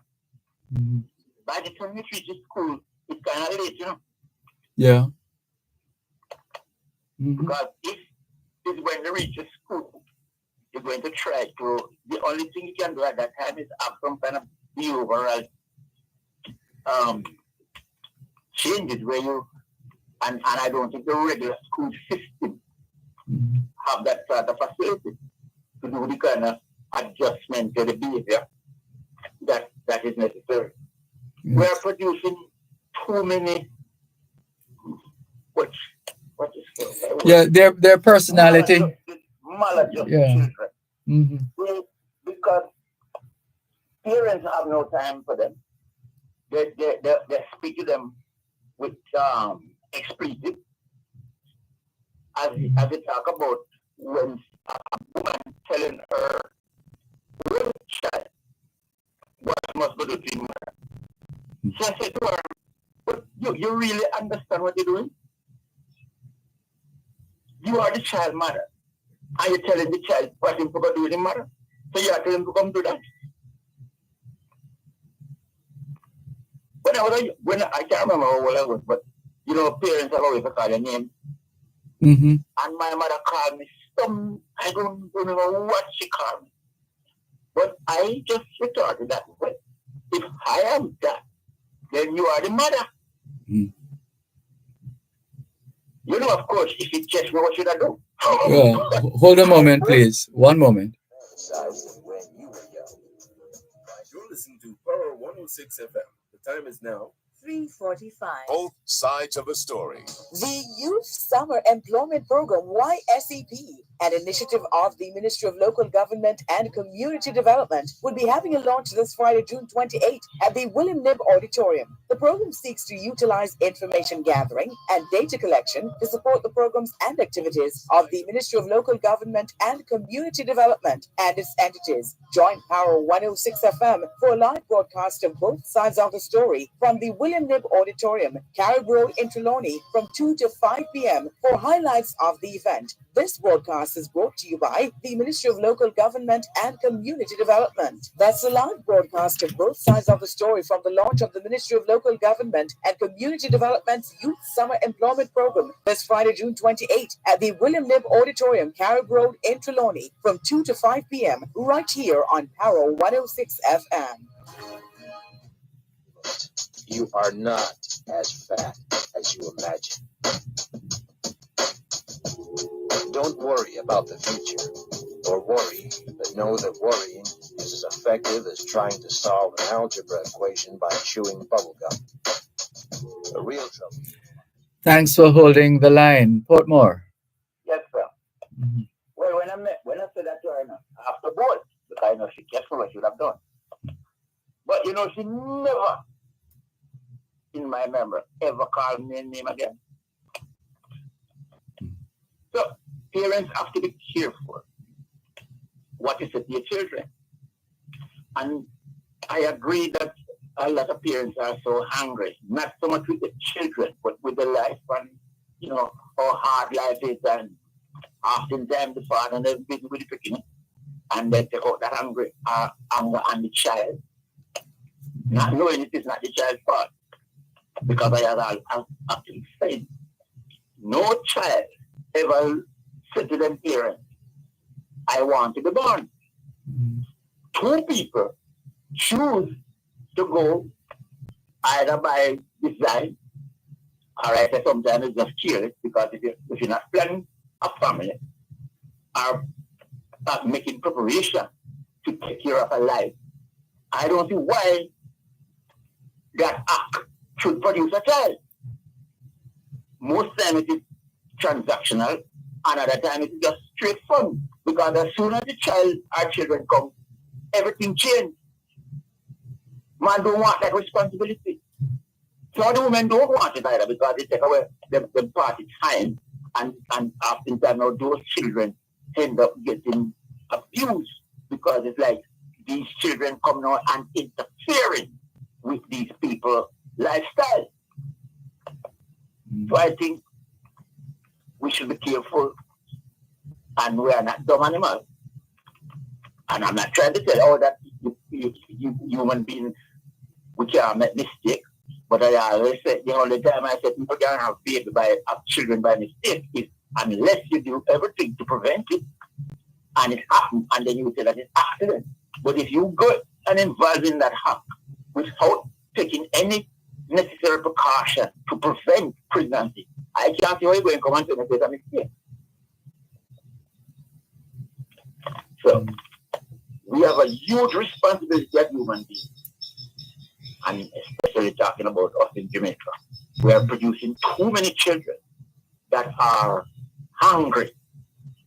Mm-hmm. By the time you reach school, it's kind of late, you know. Yeah. Mm-hmm. Because if when you reach school, you're going to try to, the only thing you can do at that time is have some kind of behavioral changes where you, and I don't think the regular school system have that sort of facility to do the kind of adjustment to the behavior that is necessary. Yes. We are producing too many, what is yeah, their personality. Maladjusted Yeah. children. Mm-hmm. Because parents have no time for them. They speak to them with expletive. As they talk about when a woman telling her child what must go to the mother. So I said to her, but you really understand what you're doing? You are the child mother. Are you telling the child what he's going to do with the mother? So you are telling him to come do that? When I can't remember how old I was, but you know, parents have always called their name. Mm-hmm. And my mother called me I don't remember what she called me. But I just retorted that way. If I am that, then you are the mother. Mm-hmm. You know, of course, if you catch me, what should I do? Hold a moment, please. One moment. You're listening to Power 106 FM, the time is now 3:45. Both sides of a story. The Youth Summer Employment Program, YSEP, an initiative of the Ministry of Local Government and Community Development, will be having a launch this Friday, June 28, at the William Knibb Auditorium. The program seeks to utilize information gathering and data collection to support the programs and activities of the Ministry of Local Government and Community Development and its entities. Join Power 106 FM for a live broadcast of both sides of the story from the William Knibb Auditorium, Carib Road in Trelawney, from 2 to 5 p.m. for highlights of the event. This broadcast is brought to you by the Ministry of Local Government and Community Development. That's a live broadcast of both sides of the story from the launch of the Ministry of Local Government and Community Development's Youth Summer Employment Program this Friday, June 28, at the William Knibb Auditorium, Carib Road in Trelawney, from 2 to 5 p.m. right here on Power 106 FM. You are not as fat as you imagine. Don't worry about the future, or worry, but know that worrying is as effective as trying to solve an algebra equation by chewing bubblegum. The real trouble. Thanks for holding the line. Portmore. Yes, sir. Mhm. Well, when I said that to her, after board, because I know she kept what she would have done. But you know, she never, in my memory, ever called me a name again. So parents have to be careful what you say to your children. And I agree that a lot of parents are so hungry, not so much with the children, but with the life and, you know, how hard life is, and oftentimes the father is busy with the picking, and they take out that anger on the child, not knowing it is not the child's fault. Because I have actually said, no child ever said to them parents, I want to be born. Two people choose to go either by design, or I say sometimes it's just careless, because if you're not planning a family or making preparation to take care of a life, I don't see why that act should produce a child. Most times it is transactional, another time it is just straight fun, because as soon as the child or children come, everything changes. Man don't want that responsibility. So the women don't want it either, because they take away the party time, and oftentimes now those children end up getting abused, because it's like these children come now and interfering with these people's lifestyle. So I think we should be careful, and we are not dumb animals. And I'm not trying to tell that you human beings, we can't make mistakes. But I always say, the only time I say people can't have children by mistake is unless you do everything to prevent it, and it happens, and then you say that it's accident. But if you go and involve in that act without taking any necessary precaution to prevent pregnancy, I can't see how you're going to come and say that there's a mistake. So we have a huge responsibility as human beings, and especially talking about us in Jamaica. We are producing too many children that are hungry,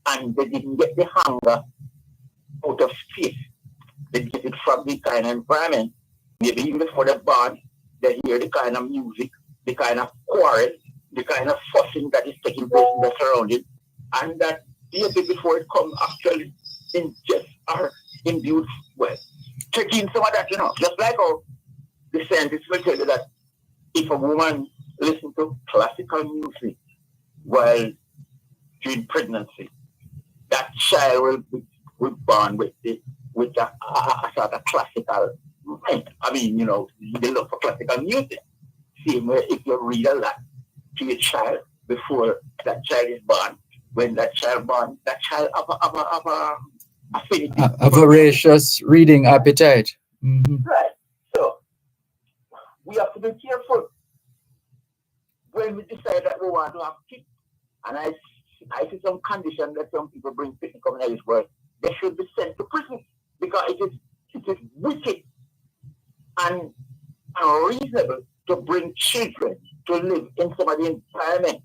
and they didn't get the hunger out of space. They get it from the kind of environment. Maybe even before they're born, they hear the kind of music, the kind of quarrel, the kind of fussing that is taking place in the surroundings, and that baby before it comes actually ingest or imbued, well, taking some of that, you know, just like how the scientists will tell you that if a woman listens to classical music while during pregnancy, that child will be born with a sort of classical mind. I mean, you know, they look for classical music. Same way if you read a lot to your child before that child is born, when that child born, that child have a affinity. A voracious reading appetite. Mm-hmm. Right. So we have to be careful when we decide that we want to have kids. And I see some condition that some people bring to coming this world. They should be sent to prison, because it is wicked and unreasonable to bring children to live in some of the environment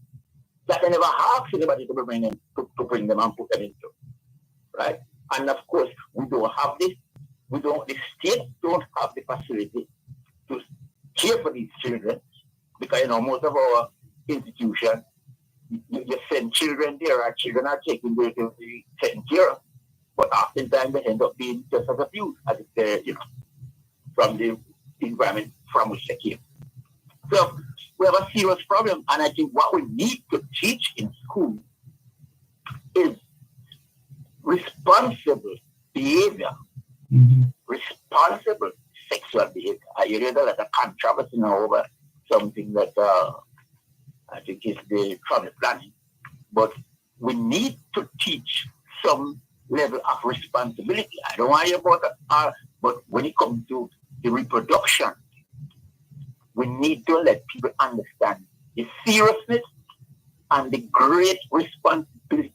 that they never asked anybody to bring them, to bring them and put them into, right? And of course, we don't have this. The state don't have the facility to care for these children because, most of our institutions, you send children there, and children are taken there to be taken care of. But oftentimes they end up being just as abused as if they're, from the environment from which they came. So we have a serious problem, and I think what we need to teach in school is responsible behavior, responsible sexual behavior. I hear a lot of controversy now over something that I think is the family planning, but we need to teach some level of responsibility. I don't want to hear about that, but when it comes to the reproduction, we need to let people understand the seriousness and the great responsibility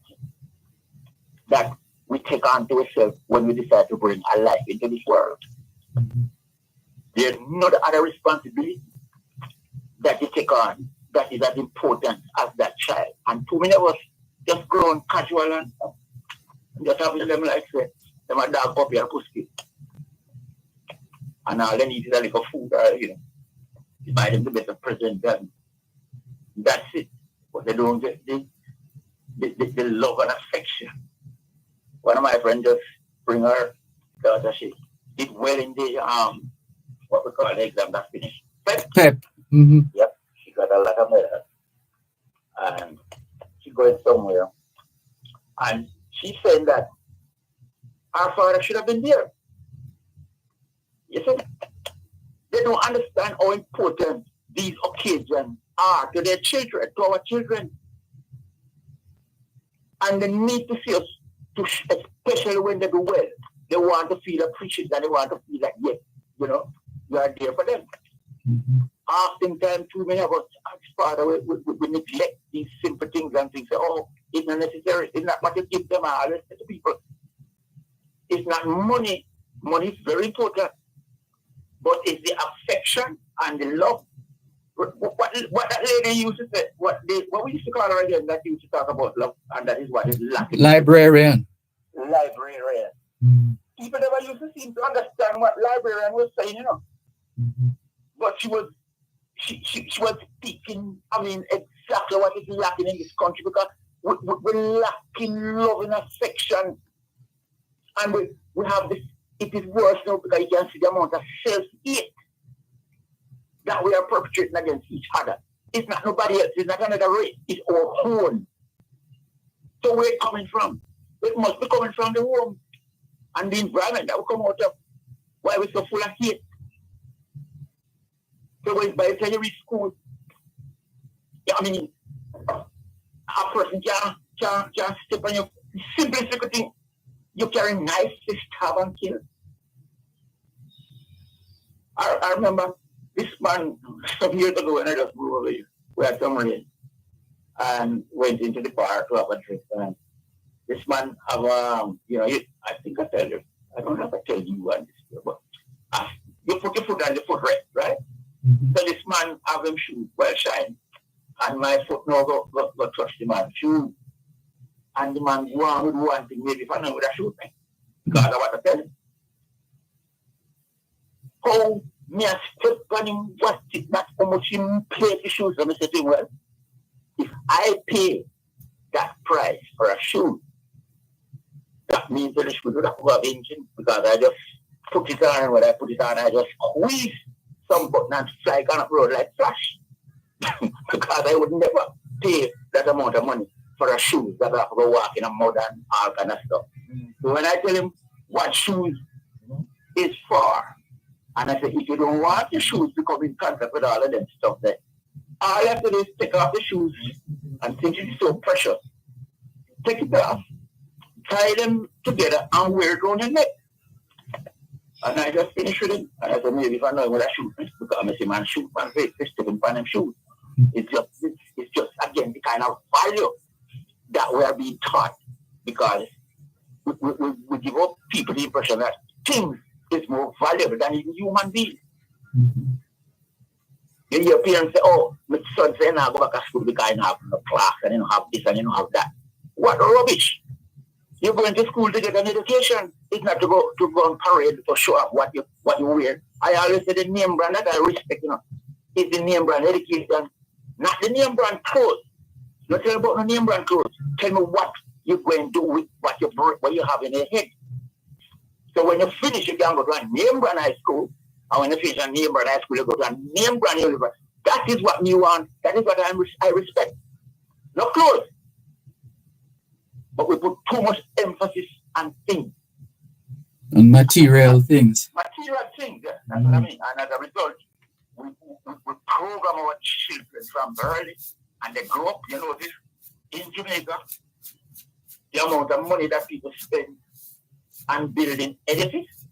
that we take on to ourselves when we decide to bring a life into this world. There's no other responsibility that you take on that is as important as that child. And too many of us just grown casual and just having them like say, them a dog puppy and pussy. And all they need is a little food, you buy them the better present, and that's it. But they don't get the love and affection. One of my friends just bring her daughter, she did well in the what we call the exam that finished. Pep. Mm-hmm. Yep, she got a lot of medals. And she going somewhere. And she said that our father should have been there. You see? They don't understand how important these occasions are to their children, to our children. And they need to see us, especially when they do well. They want to feel appreciated and they want to feel like, yes, you are there for them. Oftentimes, too many of us as father, we neglect these simple things and things. Oh, it's not necessary. It's not what you give them all to people. It's not money. Money is very important. But it's the affection and the love. What that lady used to say, what we used to call her again, that used to talk about love, and that is what is lacking. Librarian. People never used to seem to understand what librarian was saying, But she was speaking, exactly what is lacking in this country, because we're lacking love and affection. And we have this, it is worse now because you can see the amount of self-hate that we are perpetrating against each other. It's not nobody else, it's not another race, it's our own. So where it's coming from? It must be coming from the home and the environment that we come out of. Why we're so full of hate? So when by the time you reach school, a person can't step on your simplest thing. You carry knives to stab and kill. I remember this man some years ago when I just moved over here. We had some rain and went into the park to have a drink. And this man have I think I tell you, I don't know if I tell you on this, but you put your foot on the footrest, right? So this man have him shoes well shine, and my foot now go touch the man's shoe. And the man go on with one thing, maybe if I know would have shoot me. Because I want to tell him. How me a step on him, what it not how much him pay the shoes. So I say to him, well, if I pay that price for a shoe, that means that the shoe would have to have engine, because I just put it on, and when I put it on, I just squeeze some button and fly on up road like flash. Because I would never pay that amount of money for a shoes that I have to go walk in a mud and all kind of stuff. So when I tell him what shoes is for, and I say, if you don't want your shoes to come in contact with all of them stuff there, all you have to do is take off the shoes, and since it's so precious, take it off, tie them together and wear it around your neck. And I just finished with him. And I said, maybe if I know what I shoot, because I see man shoot man face, they still in them shoes. It's just again the kind of value that we are being taught, because we give up people the impression that things is more valuable than even human beings. You hear parents say, oh, my son say now go back to school because I don't have no class and you don't have this and you don't have that. What rubbish! You're going to school to get an education. It's not to go on parade to show off what you wear. I always say the name brand that I respect, is the name brand education, not the name brand clothes. Don't tell me about the name brand clothes. Tell me what you're going to do with what you have in your head. So when you finish, you can go to a name brand high school. And when you finish a name brand high school, you go to a name brand university. That is what you want. That is what I respect. No clothes. But we put too much emphasis on things. On material things. Material things, yeah. That's what I mean. And as a result, we program our children from early, and they grow up, this, in Jamaica, the amount of money that people spend on building edifices.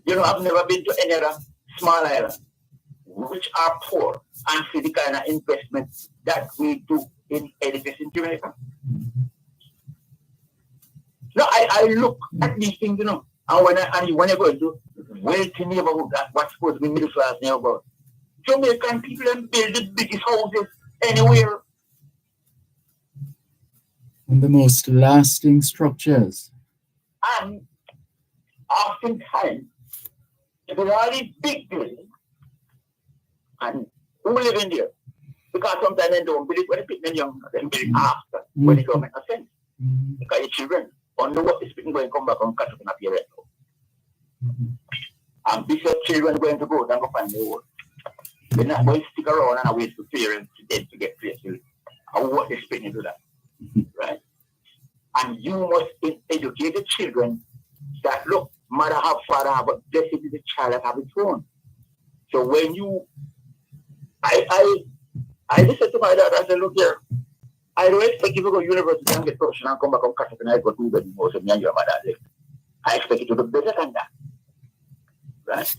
I've never been to any other small island, which are poor, and see the kind of investment that we do in edifices in Jamaica. No, I look at these things, and when I go to wealthy neighborhood, that's what's supposed to be middle class neighborhood, Jamaican people and build the biggest houses anywhere. And the most lasting structures. And oftentimes, there are all these big buildings, and who live in there? Because sometimes they don't build it when they're young, they build it after, when it don't make no sense. Because your children wonder what is going to come back and catch up in a period. And these children are going to go and go find their work. They're not going to stick around and wait for parents to get places. And what they're spending to that. Right? And you must educate the children that, look, mother have, father have, but blessed is the child that have its own. So when I listen to my dad, I said, look here, I don't expect you to go to university and get professional and come back and catch up and I go to bed more so me and your mother live. I expect you to do better than that. Right?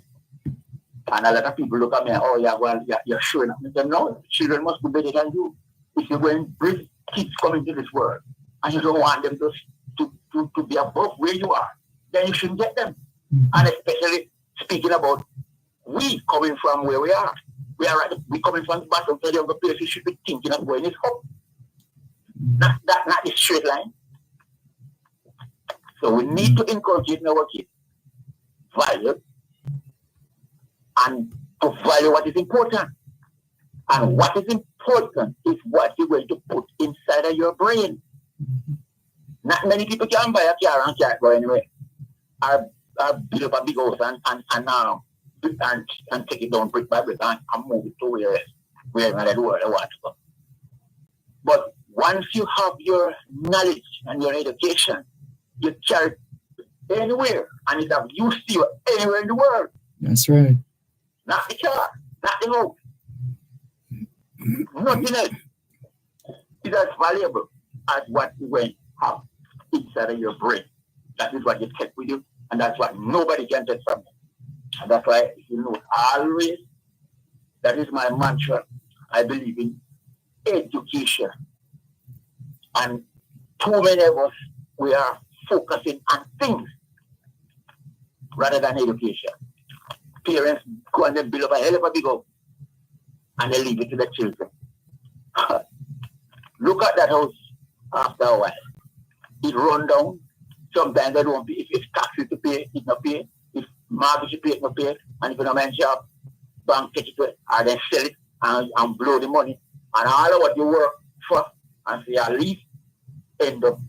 And a lot of people look at me and, oh yeah, well, you're sure enough. I say, no, children must be better than you. If you're going to bring kids coming to this world and you don't want them to be above where you are, then you shouldn't get them. And especially speaking about we coming from where we are. We coming from the bottom to the other place, we should be thinking of going up. Not the straight line. So we need to inculcate in our kids value and to value what is important. And what is important is what you're going to put inside of your brain. Not many people can buy a car and can't go anywhere. Or build up a big house and take it down brick by brick and move it to where they want to go. But once you have your knowledge and your education, you carry it anywhere and it have use to you anywhere in the world. That's right. Not the car, not the house. Nothing else is as valuable as what you going to have inside of your brain. That is what you take with you, and that's what nobody can take from you. And that's why, always, that is my mantra. I believe in education. And too many of us, we are focusing on things rather than education. Parents go and then build up a hell of a big house and they leave it to the children. Look at that house after a while. It run down. Sometimes they don't pay. If taxes to pay, it not pay. If mortgage to pay, it not pay. And if you don't mind job, bank take it away, and then sell it and blow the money. And all of what you work for and say at least end up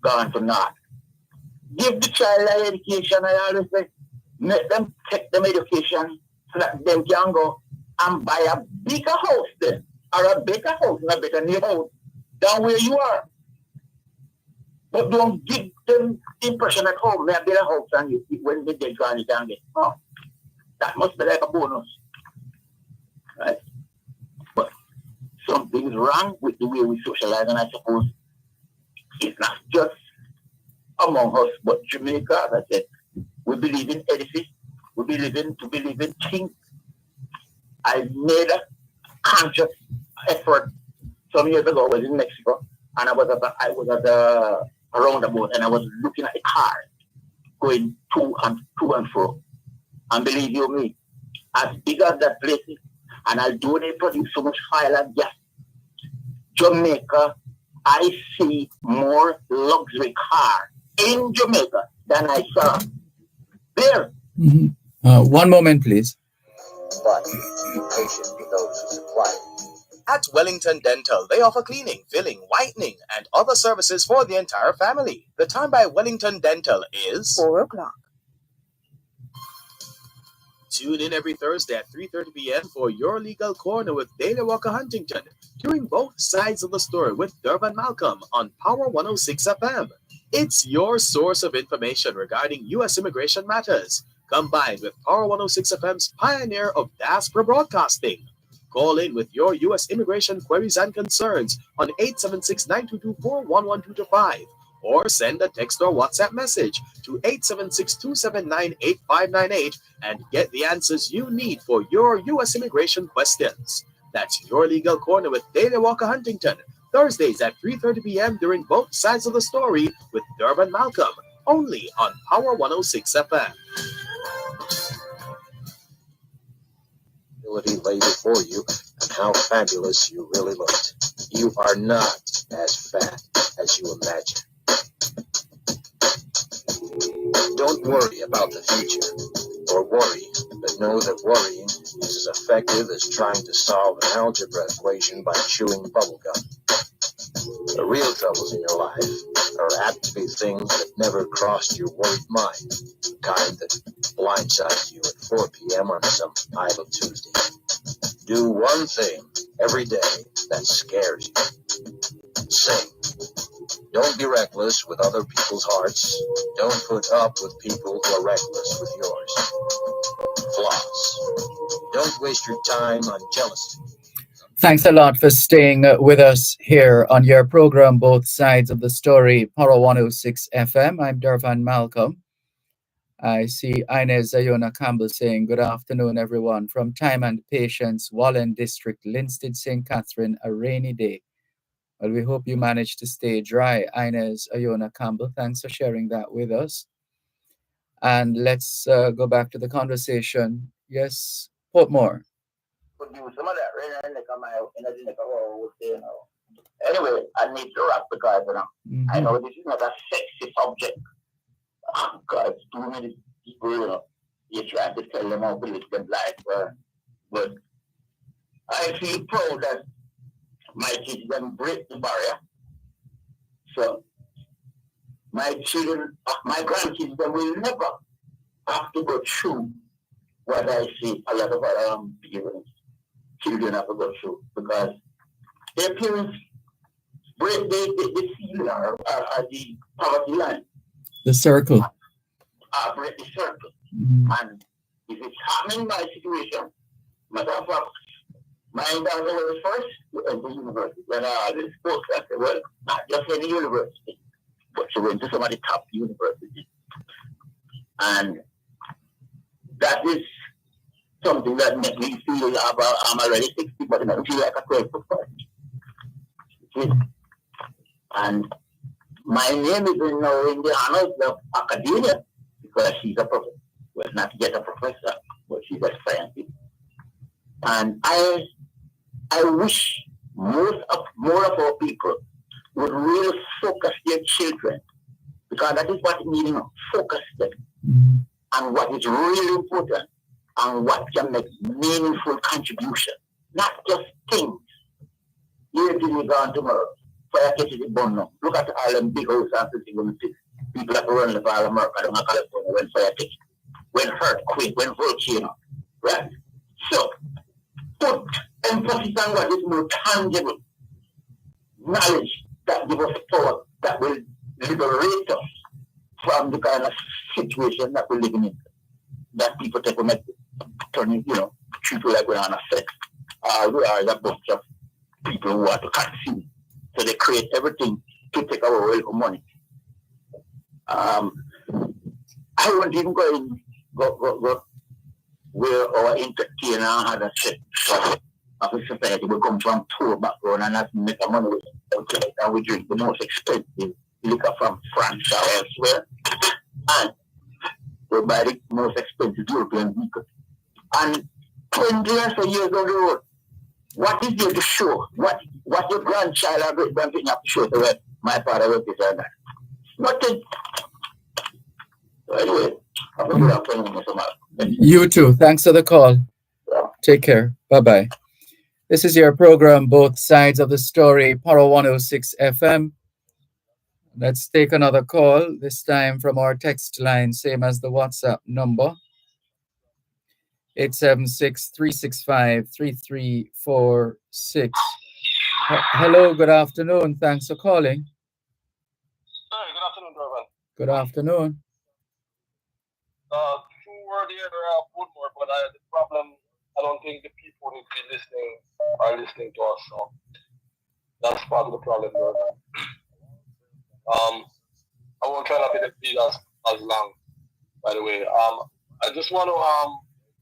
gone to naught. Give the child an education, I always say, make them take them education so that them can go and buy a bigger house then, or a better house in a better neighborhood than where you are. But don't give them the impression that, oh, may I build a house and you, when they get gone, you can get. Oh, that must be like a bonus. Right? But something is wrong with the way we socialize, and I suppose it's not just among us, but Jamaica, as I said, we believe in edifice, we believe in things. I made a conscious effort some years ago. I was in Mexico, and I was at a roundabout, and I was looking at the cars going to and fro. And believe you me, as big as that place is, and although they produce so much oil and gas, Jamaica, I see more luxury car in Jamaica than I saw there. One moment, please. But be patient with those who supply it. At Wellington Dental, they offer cleaning, filling, whitening, and other services for the entire family. The time by Wellington Dental is 4 o'clock. Tune in every Thursday at 3:30 p.m. for Your Legal Corner with Dana Walker Huntington, hearing both sides of the story with Dervan Malcolm on Power 106 FM. It's your source of information regarding U.S. immigration matters, combined with Power 106 FM's pioneer of diaspora broadcasting. Call in with your U.S. immigration queries and concerns on 876-922-41125 or send a text or WhatsApp message to 876-279-8598 and get the answers you need for your U.S. immigration questions. That's Your Legal Corner with Dana Walker Huntington, Thursdays at 3:30 p.m. during both sides of the story with Dervan Malcolm, only on Power 106 FM. Lay before you and how fabulous you really looked. You are not as fat as you imagine. Don't worry about the future, or worry, but know that worrying is as effective as trying to solve an algebra equation by chewing bubblegum. The real troubles in your life are apt to be things that never crossed your worried mind, the kind that blindside you at 4 p.m. on some idle Tuesday. Do one thing every day that scares you. Sing. Don't be reckless with other people's hearts. Don't put up with people who are reckless with yours. Floss. Don't waste your time on jealousy. Thanks a lot for staying with us here on your program, Both Sides of the Story, Power 106 FM. I'm Dervan Malcolm. I see Inez Ayona Campbell saying, good afternoon, everyone. From Time and Patience, Wallen District, Linstead, St. Catherine, a rainy day. Well, we hope you managed to stay dry, Inez Ayona Campbell. Thanks for sharing that with us. And let's go back to the conversation. Yes, Portmore. Some of that anyway, I need to wrap because I know this is not a sexy subject. Because too many people, you try to tell them how to live their life. But I feel proud that my kids can break the barrier. So my children, my grandkids, they will never have to go through what I see a lot of other parents, children have to go through, because their parents break the ceiling or the poverty line. The circle. Break the circle. And if it's happening in my situation, matter of fact, my daughter was first to enter university. When I spoke, I said, well, not just any university, but she went to some of the top universities. And that is something that makes me feel about I'm already 60, but I feel like a 12. And my name is now in the honors of academia because she's a professor. Well, not yet a professor, but she's a scientist. And I wish more of our people would really focus their children, because that is what it means, focus them on what is really important and what can make meaningful contribution, not just things. Here till we gone tomorrow. Fire catches the bun now. Look at all them big houses and people that run the all America down in California when fire catches, when earthquake, when volcano, right? So put emphasis on what is more tangible, knowledge that gives us power, that will liberate us from the kind of situation that we're living in. That people take on turning, treat you like we're on a sex. We are a bunch of people who want to consume. So they create everything to take our wealth money. I won't even go where our entertainer had a set of a society. We come from poor background and have to make a money with it. Okay, and we drink the most expensive liquor from France or elsewhere. And we buy the most expensive European liquor. And 20 or so years down the road, what is there to show? What your grandchild or great grandchildren have to show to it? My father will be there. Nothing. So anyway, have a good afternoon, Mr. Mark. You too. Thanks for the call. Take care. Bye-bye. This is your program, Both Sides of the Story, Power 106 FM. Let's take another call, this time from our text line, same as the WhatsApp number, 876-365-3346. Hello, good afternoon. Thanks for calling. Hi, good afternoon, Dervan. Good afternoon. Two word here, Woodmore, but the problem, I don't think the people need to be listening to us, so that's part of the problem, Dervan. I won't try not to be as long, by the way. I just want to,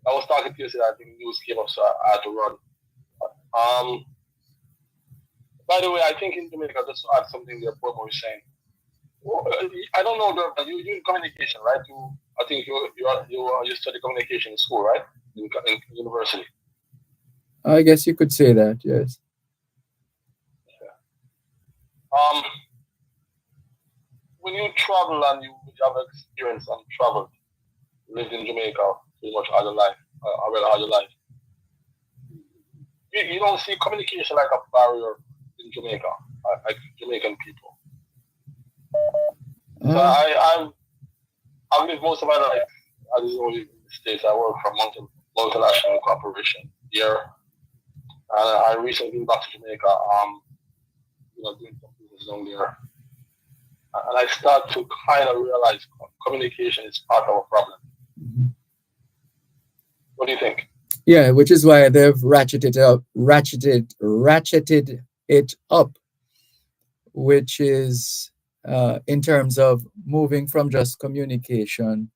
I was talking to you yesterday, I think news came up, so I had to run. By the way, I think in Jamaica, just to add something there, what was saying. Well, I don't know, Dervan, you do communication, right? I think you study communication in school, right? In university. I guess you could say that, yes. Yeah. When you travel and you have experience and traveled, lived in Jamaica pretty much all your life, you don't see communication like a barrier in Jamaica, like Jamaican people. So I've lived most of my life, as you know, in the States. I work for a multinational corporation here. And I recently been back to Jamaica, doing some business down there. And I start to kind of realize communication is part of a problem. Mm-hmm. What do you think? Yeah, which is why they've ratcheted it up, which is in terms of moving from just communication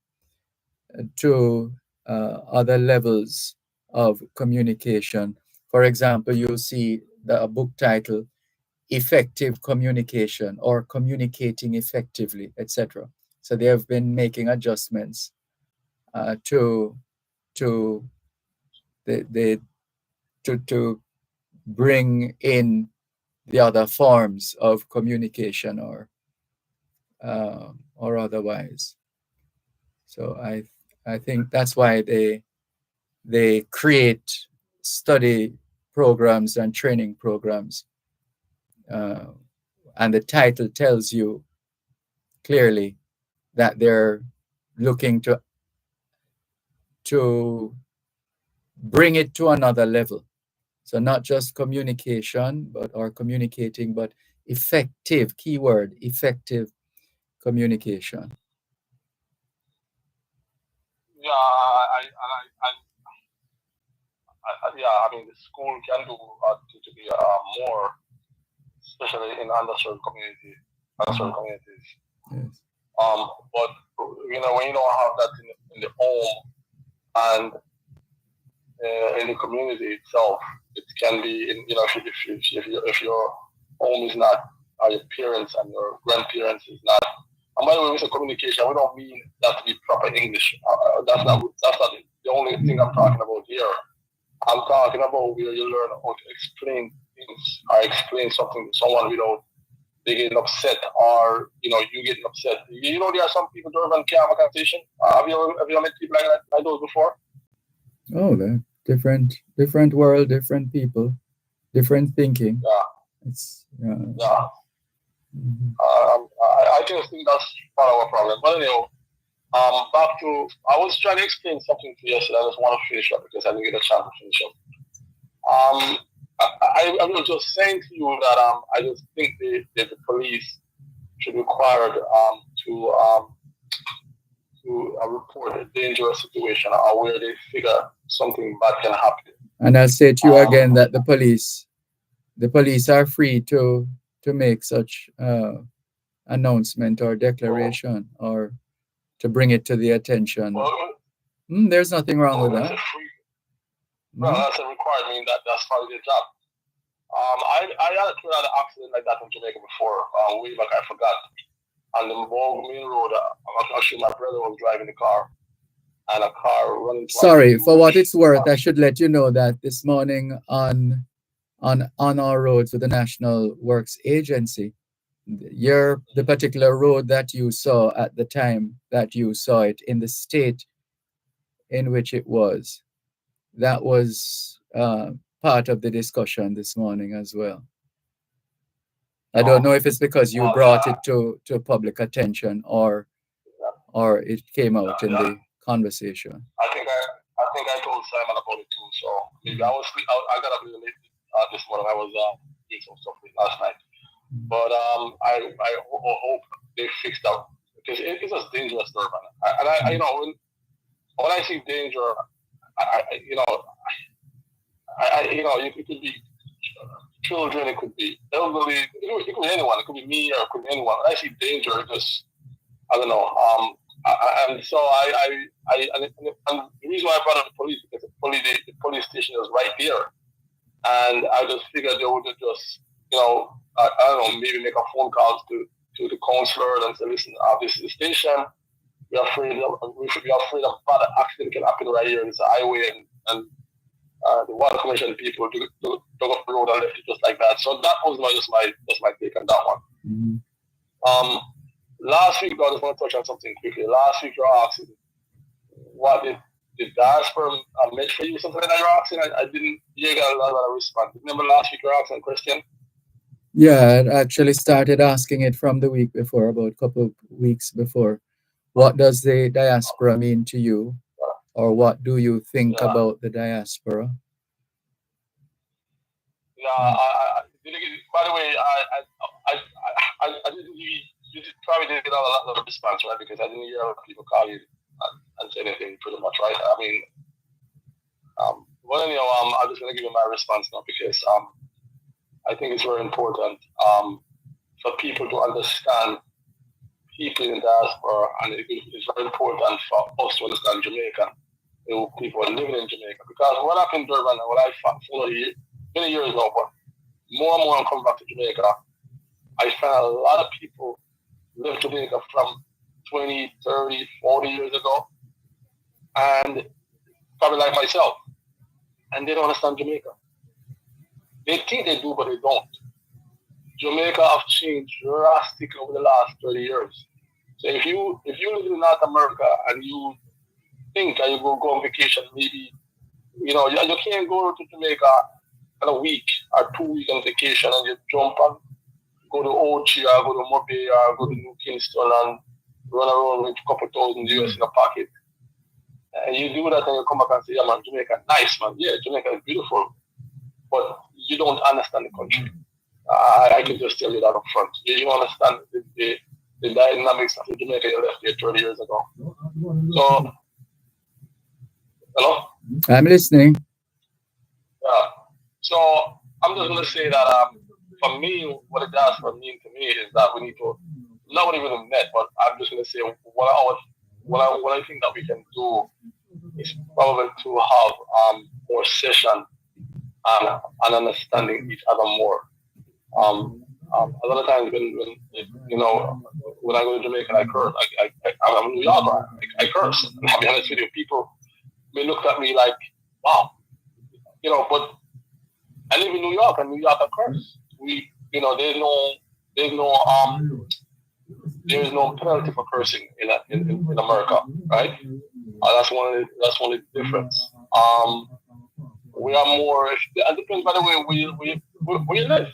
to other levels of communication. For example, you'll see a book title, Effective Communication or Communicating Effectively, etc. So they have been making adjustments to bring in the other forms of communication or otherwise. So I think that's why they create study programs and training programs, and the title tells you clearly that they're looking to bring it to another level. So not just communication, or communicating, but effective, keyword, effective communication. I mean, the school can do to be more, especially in underserved communities. Yes. But when you don't have that in the home and in the community itself, it can be if your home is not, or your parents and your grandparents is not. And by the way, we say communication, we don't mean that to be proper English. That's not the only thing I'm talking about here. I'm talking about where you learn how to explain things or explain something to someone without they getting upset or you getting upset. There are some people Dervan can't have a conversation. Have you met people like those before? Oh, they're different world, different people, different thinking. Yeah. Yeah. Mm-hmm. I just think that's part of our problem. But anyhow, back to, I was trying to explain something to you yesterday. I just want to finish up because I didn't get a chance to finish up. I was just saying to you that I just think the police should be required to report a dangerous situation or where they figure something bad can happen. And I'll say to you again that the police are free to make such announcement or declaration or to bring it to the attention. There's nothing wrong with that. No, that's a requirement. I mean, that's part of their job. I had an accident like that in Jamaica before. Way back, I forgot. On the main road, actually my brother was driving the car, and a car running. Sorry, for what it's worth, I should let you know that this morning on our roads with the National Works Agency, the particular road that you saw at the time that you saw it in the state in which it was, that was part of the discussion this morning as well. I don't know if it's because you brought it to public attention or it came out in the conversation. I think I told Simon about it too. So maybe I got up really late this morning. I was doing some stuff last night, but I hope they fixed out because it's just dangerous, Dervan. And I you know when I see danger, it could be children, it could be elderly, it could be anyone, it could be me or it could be anyone. When I see danger, just I don't know. And so and the reason why I brought up the police because the police station is right there, and I just figured they would just I don't know, maybe make a phone call to the counselor and say, listen, this is the station. We are afraid of bad accident can happen right here. It's a highway, and the water commission people dug up the road and left it just like that. So that was just my take on that one. Mm-hmm. Last week, I just want to touch on something quickly. Last week, you were asking what did diaspora make for you, something like that. You're asking. I didn't. You got a lot of response. Remember last week you were asking a question? Yeah, I actually started asking it from the week before, about a couple of weeks before. What does the diaspora mean to you, or what do you think about the diaspora? Yeah, by the way, I didn't. You probably didn't get a lot of response, right? Because I didn't hear a lot of people call you and say anything, pretty much, right? I mean, well, anyhow, I'm just gonna give you my response now because I think it's very important for people to understand people in diaspora, and it's very important for us to understand Jamaica, people living in Jamaica. Because what happened in Dervan, what I followed many years ago, but more and more I'm coming back to Jamaica, I find a lot of people live Jamaica from 20, 30, 40 years ago, and probably like myself, and they don't understand Jamaica. They think they do, but they don't. Jamaica have changed drastically over the last 30 years. So if you live in North America and you think you go on vacation, maybe you can't go to Jamaica in a week or 2 weeks on vacation and you jump on, go to Ochi or go to Mobay or go to New Kingston and run around with a couple thousand US in a pocket. And you do that and you come back and say, yeah man, Jamaica, nice man. Yeah, Jamaica is beautiful. But you don't understand the country. I can just tell you that up front. You don't understand the dynamics of the Jamaica you left here 30 years ago. So, hello? I'm listening. Yeah. So, I'm just going to say that for me, what it does for me to me is that we need to, not even met, but I'm just going to say what I think that we can do is probably to have more session and understanding each other more. A lot of times when I go to Jamaica, I curse. I'm a New Yorker. I curse. I'll be honest with you. People may look at me like, wow, but I live in New York, and New York I curse. There's no penalty for cursing in America, right? That's one of the difference. We are more. It depends, by the way, where you live.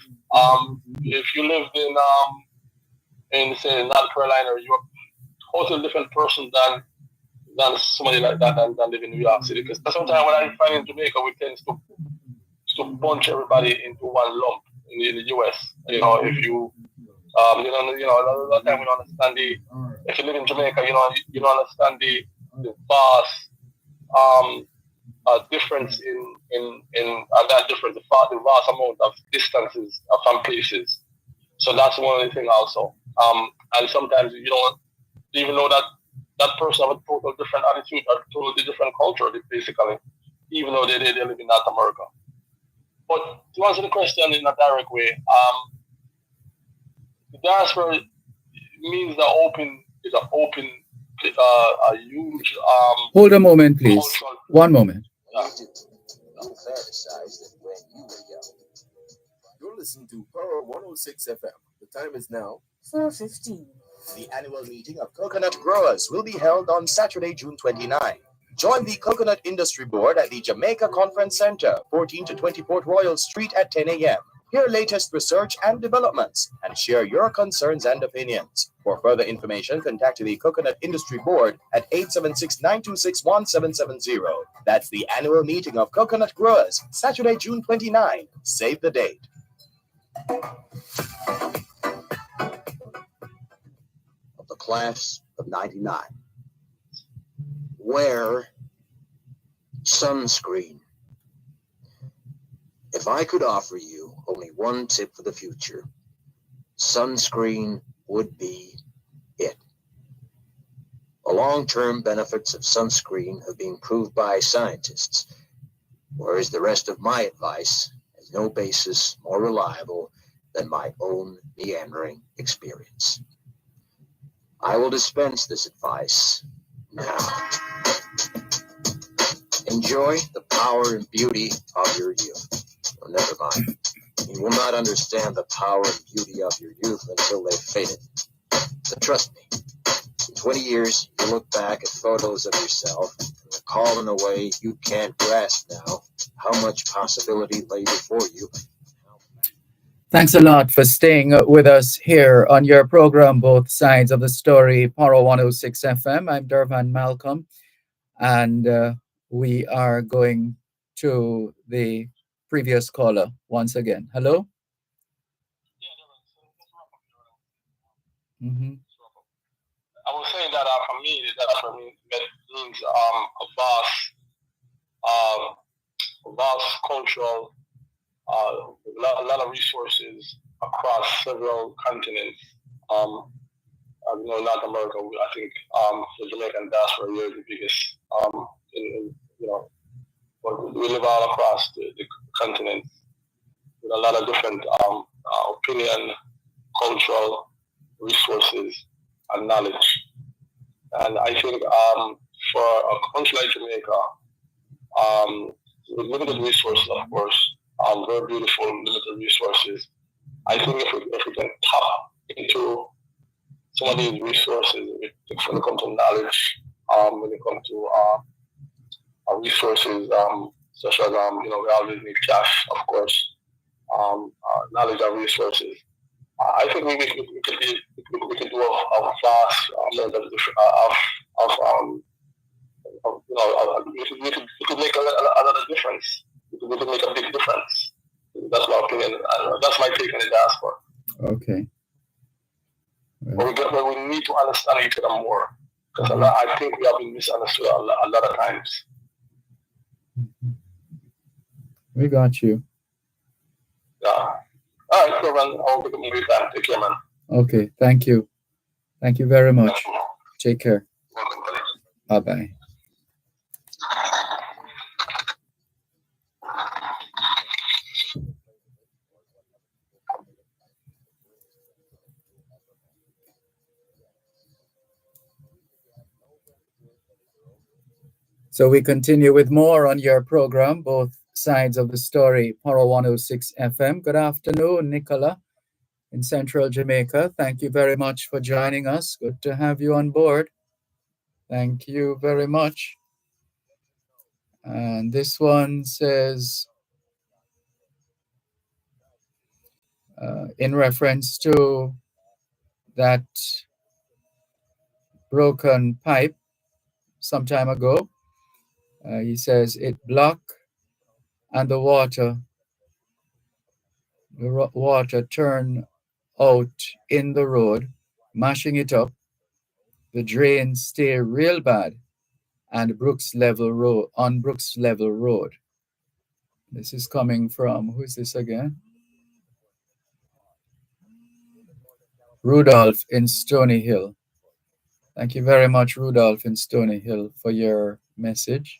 If you lived in say North Carolina, you're a totally different person than somebody like that than live in New York City. Because sometimes what I find in Jamaica, we tend to bunch everybody into one lump in the US. If you a lot of time we don't understand if you live in Jamaica, you don't understand the vast difference in that difference, the vast amount of distances from places. So that's one of the things also. And sometimes you don't even know that person have a total different attitude or totally different culture, basically, even though they live in North America. But to answer the question in a direct way, the diaspora means is an open a huge Hold a moment, please. cultural. One moment. You're listening to Power 106 FM. The time is now 4:15. The annual meeting of coconut growers will be held on Saturday, June 29. Join the Coconut Industry Board at the Jamaica Conference Center, 14 to 20 Port Royal Street at 10 a.m. Hear latest research and developments and share your concerns and opinions. For further information, contact the Coconut Industry Board at 876-926-1770. That's the annual meeting of coconut growers, Saturday, June 29. Save the date. Of the class of 99. Wear sunscreen. If I could offer you only one tip for the future, sunscreen would be it. The long-term benefits of sunscreen have been proved by scientists, whereas the rest of my advice has no basis more reliable than my own meandering experience. I will dispense this advice now. Enjoy the power and beauty of your youth. Oh, never mind. You will not understand the power and beauty of your youth until they've faded. But trust me, in 20 years, you'll look back at photos of yourself and recall in a way you can't grasp now how much possibility lay before you. Thanks a lot for staying with us here on your program, Both Sides of the Story, Power 106 FM. I'm Dervan Malcolm, and we are going to the previous caller once again. Hello? Mm-hmm. I was saying that for me, that means a vast cultural, a lot of resources across several continents. Latin America, I think the Jamaican diaspora is the biggest. But we live all across the continent with a lot of different opinion, cultural resources, and knowledge. And I think for a country like Jamaica, with limited resources, of course, very beautiful, limited resources, I think if we can tap into some of these resources, when it comes to knowledge, when it comes to resources, such as, we always need cash, of course, knowledge and resources. I think we could do a vast amount of we could make a lot of difference. We could make a big difference. That's my opinion. That's my take on the diaspora. Okay. But we need to understand each other more, because I think we have been misunderstood a lot of times. We got you. Yeah. All right, so man, I'll take a movie time. Take care, man. Okay, thank you. Thank you very much. Take care. Bye-bye. So we continue with more on your program, Both Sides of the Story, Power 106 FM. Good afternoon, Nicola in Central Jamaica. Thank you very much for joining us. Good to have you on board. Thank you very much. And this one says, in reference to that broken pipe some time ago, he says it blocked and the water turned out in the road, mashing it up. The drains stay real bad and Brooks Level Road. This is coming from, who is this again? Rudolph in Stony Hill. Thank you very much, Rudolph in Stony Hill, for your message.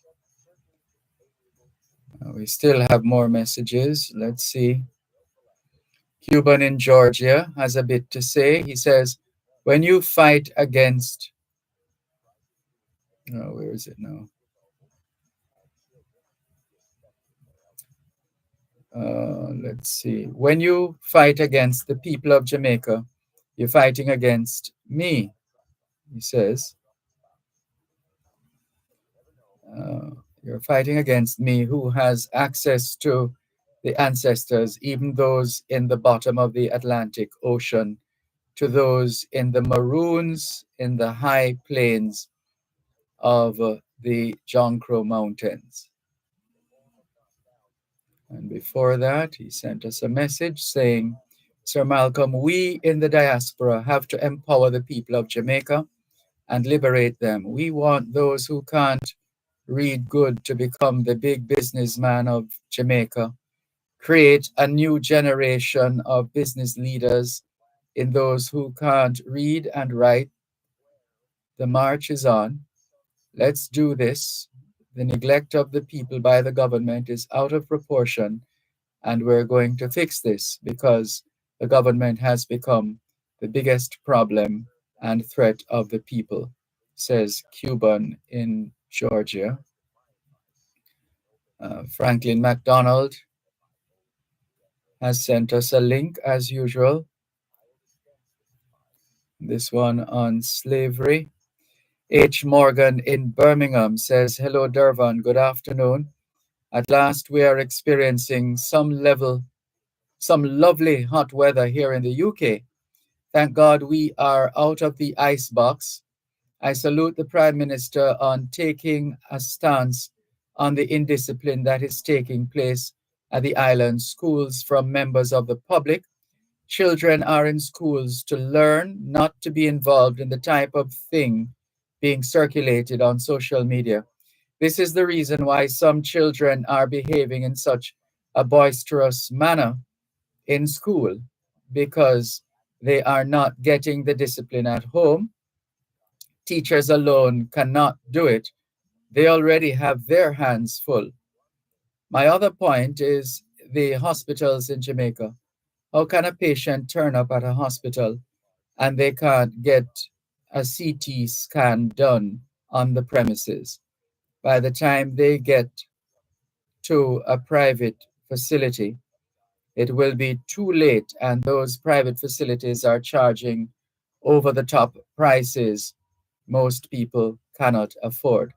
We still have more messages. Let's see. Cuban in Georgia has a bit to say. He says, when you fight against Where is it now? Let's see. When you fight against the people of Jamaica, you're fighting against me, he says. Uh, you're fighting against me who has access to the ancestors, even those in the bottom of the Atlantic Ocean, to those in the maroons in the high plains of the John Crow Mountains. And before that, he sent us a message saying, Sir Malcolm, we in the diaspora have to empower the people of Jamaica and liberate them. We want those who can't read good to become the big businessman of Jamaica. Create a new generation of business leaders in those who can't read and write. The march is on. Let's do this. The neglect of the people by the government is out of proportion, and we're going to fix this because the government has become the biggest problem and threat of the people, says Cuban in Georgia. Franklin MacDonald has sent us a link as usual. This one on slavery. H. Morgan in Birmingham says, hello, Dervan. Good afternoon. At last, we are experiencing some lovely hot weather here in the UK. Thank God we are out of the ice box. I salute the Prime Minister on taking a stance on the indiscipline that is taking place at the island schools from members of the public. Children are in schools to learn, not to be involved in the type of thing being circulated on social media. This is the reason why some children are behaving in such a boisterous manner in school, because they are not getting the discipline at home. Teachers alone cannot do it. They already have their hands full. My other point is the hospitals in Jamaica. How can a patient turn up at a hospital and they can't get a CT scan done on the premises? By the time they get to a private facility, it will be too late, and those private facilities are charging over the top prices most people cannot afford.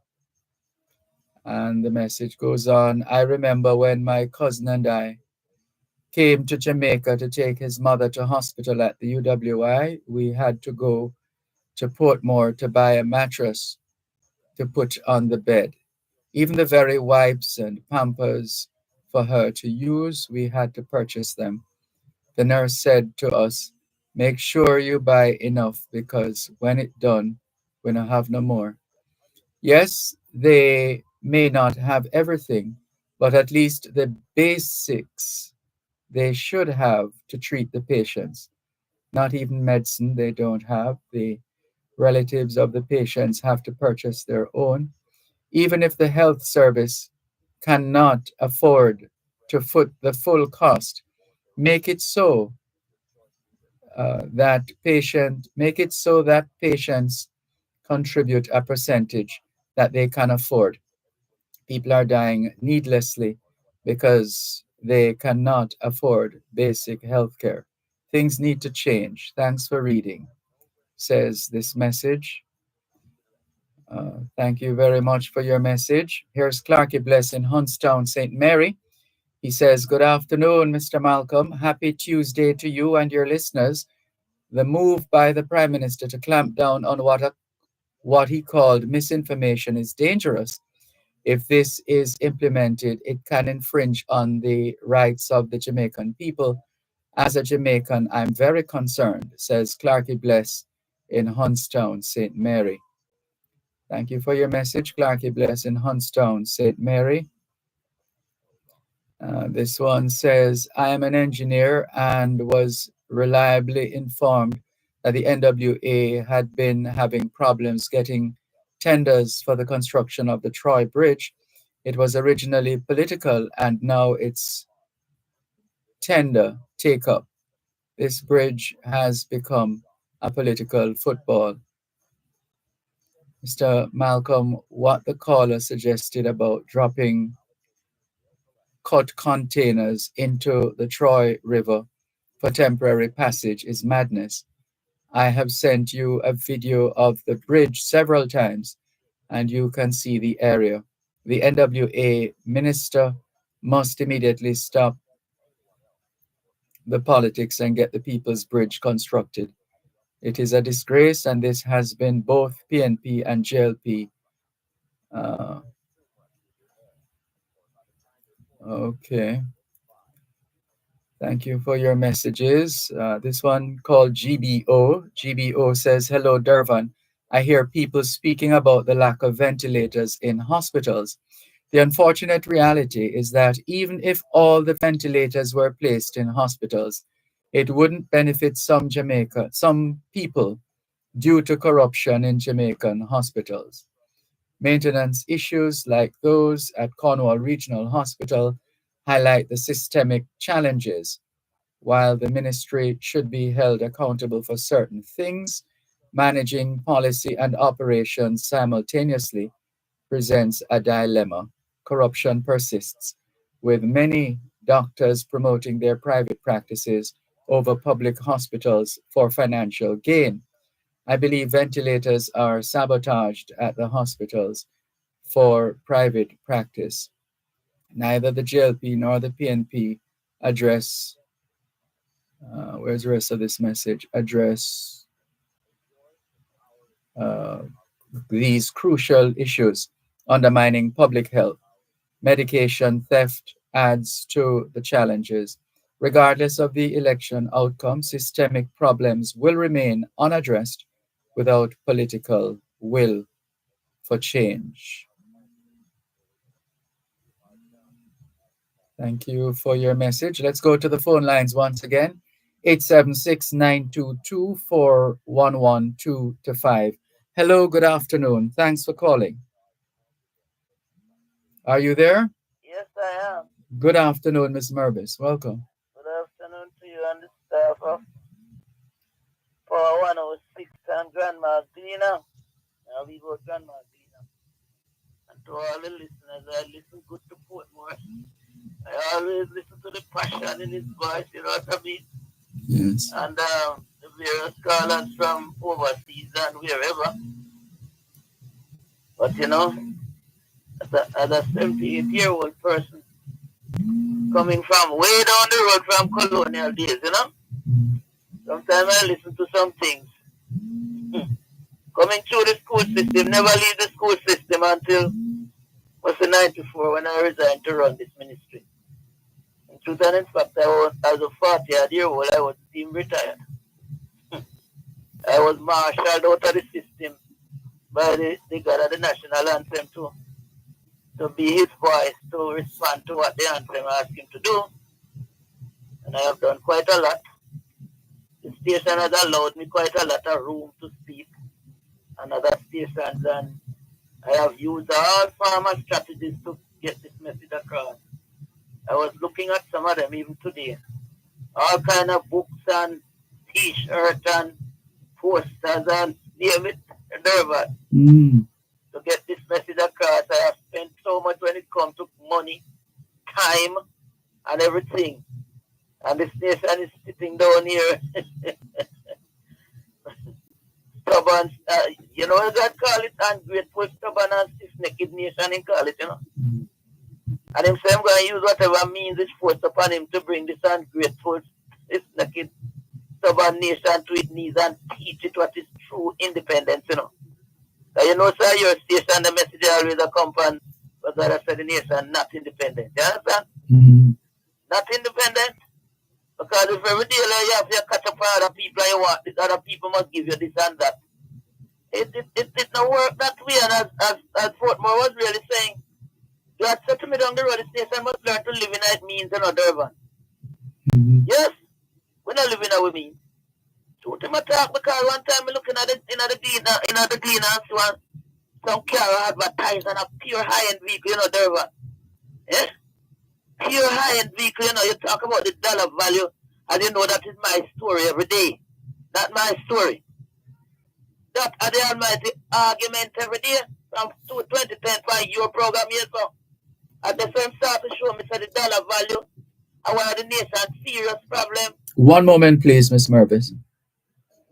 And the message goes on. I remember when my cousin and I came to Jamaica to take his mother to hospital at the UWI. We had to go to Portmore to buy a mattress to put on the bed. Even the very wipes and pampers for her to use, we had to purchase them. The nurse said to us, make sure you buy enough because when it's done, we don't have no more. Yes, they may not have everything, but at least the basics they should have to treat the patients. Not even medicine they don't have. The relatives of the patients have to purchase their own. Even if the health service cannot afford to foot the full cost, make it so make it so that patients contribute a percentage that they can afford. People are dying needlessly because they cannot afford basic health care. Things need to change. Thanks for reading, says this message. Thank you very much for your message. Here's Clarky Bless in Huntstown, St. Mary. He says, good afternoon, Mr. Malcolm. Happy Tuesday to you and your listeners. The move by the Prime Minister to clamp down on what he called misinformation is dangerous. If this is implemented, it can infringe on the rights of the Jamaican people. As a Jamaican, I'm very concerned, says Clarky Bless in Huntstown, St. Mary. Thank you for your message, Clarky Bless in Huntstown, St. Mary. This one says, I am an engineer and was reliably informed that the NWA had been having problems getting tenders for the construction of the Troy Bridge. It was originally political and now it's tender take up. This bridge has become a political football. Mr. Malcolm, what the caller suggested about dropping cut containers into the Troy River for temporary passage is madness. I have sent you a video of the bridge several times, and you can see the area. The NWA minister must immediately stop the politics and get the People's Bridge constructed. It is a disgrace, and this has been both PNP and JLP. Okay. Thank you for your messages. This one called GBO. GBO says, hello, Dervan. I hear people speaking about the lack of ventilators in hospitals. The unfortunate reality is that even if all the ventilators were placed in hospitals, it wouldn't benefit some people due to corruption in Jamaican hospitals. Maintenance issues like those at Cornwall Regional Hospital highlight the systemic challenges. While the ministry should be held accountable for certain things, managing policy and operations simultaneously presents a dilemma. Corruption persists, with many doctors promoting their private practices over public hospitals for financial gain. I believe ventilators are sabotaged at the hospitals for private practice. Neither the JLP nor the PNP address, where's the rest of this message? Address these crucial issues undermining public health. Medication theft adds to the challenges. Regardless of the election outcome, systemic problems will remain unaddressed without political will for change. Thank you for your message. Let's go to the phone lines once again. 876-922-4112-5. Hello, good afternoon. Thanks for calling. Are you there? Yes, I am. Good afternoon, Ms. Mervis. Welcome. Good afternoon to you and the staff of Power 106 and Grandma Gleaner. I'll be about Grandma Gleaner. And to all the listeners, I listen good to Portmore. I always listen to the passion in his voice, you know what I mean? Yes. And the various callers from overseas and wherever. But you know, as a 78-year-old person, coming from way down the road from colonial days, you know, sometimes I listen to some things. Coming through the school system, never leave the school system until was in 94 when I resigned to run this ministry. In truth and in fact, I was, as a 40-year-old, I was deemed retired. I was marshaled out of the system by the God of the national anthem to be his voice, to respond to what the anthem asked him to do. And I have done quite a lot. The station has allowed me quite a lot of room to speak on other stations, and I have used all form of strategies to get this message across. I was looking at some of them even today. All kind of books and t-shirts and posters and name it, Dervan. To get this message across, I have spent so much when it comes to money, time, and everything. And this nation is sitting down here. Stubborn, you know, God call it ungrateful, stubborn, and stiff-necked nation, he call it, you know. And him say, I'm going to use whatever means is forced upon him to bring this ungrateful, stiff-necked, stubborn nation to its knees and teach it what is true independence, you know. So you know, sir, your station, the message always accompanied, but God has said the nation not independent. You understand? Not independent. Because if every day like, you have to catch up with other people and you want this, other people must give you this and that. It don't work that way. And as Portmore was really saying, you had said to me down the road, the station must learn to live in how it means in Dervan. Yes, we're not living how we mean. So to my talk, because one time I'm looking at it in the Gleaner and so on, some car advertised on a pure high-end vehicle, you know, Dervan. Yes? Pure high-end vehicle, you know, you talk about the dollar value, and you know that is my story every day. Not my story. That are the almighty argument every day from 2010 for your program here. So at the same start to show me say the dollar value, our the nation serious problem. One moment, please, Miss Mervis.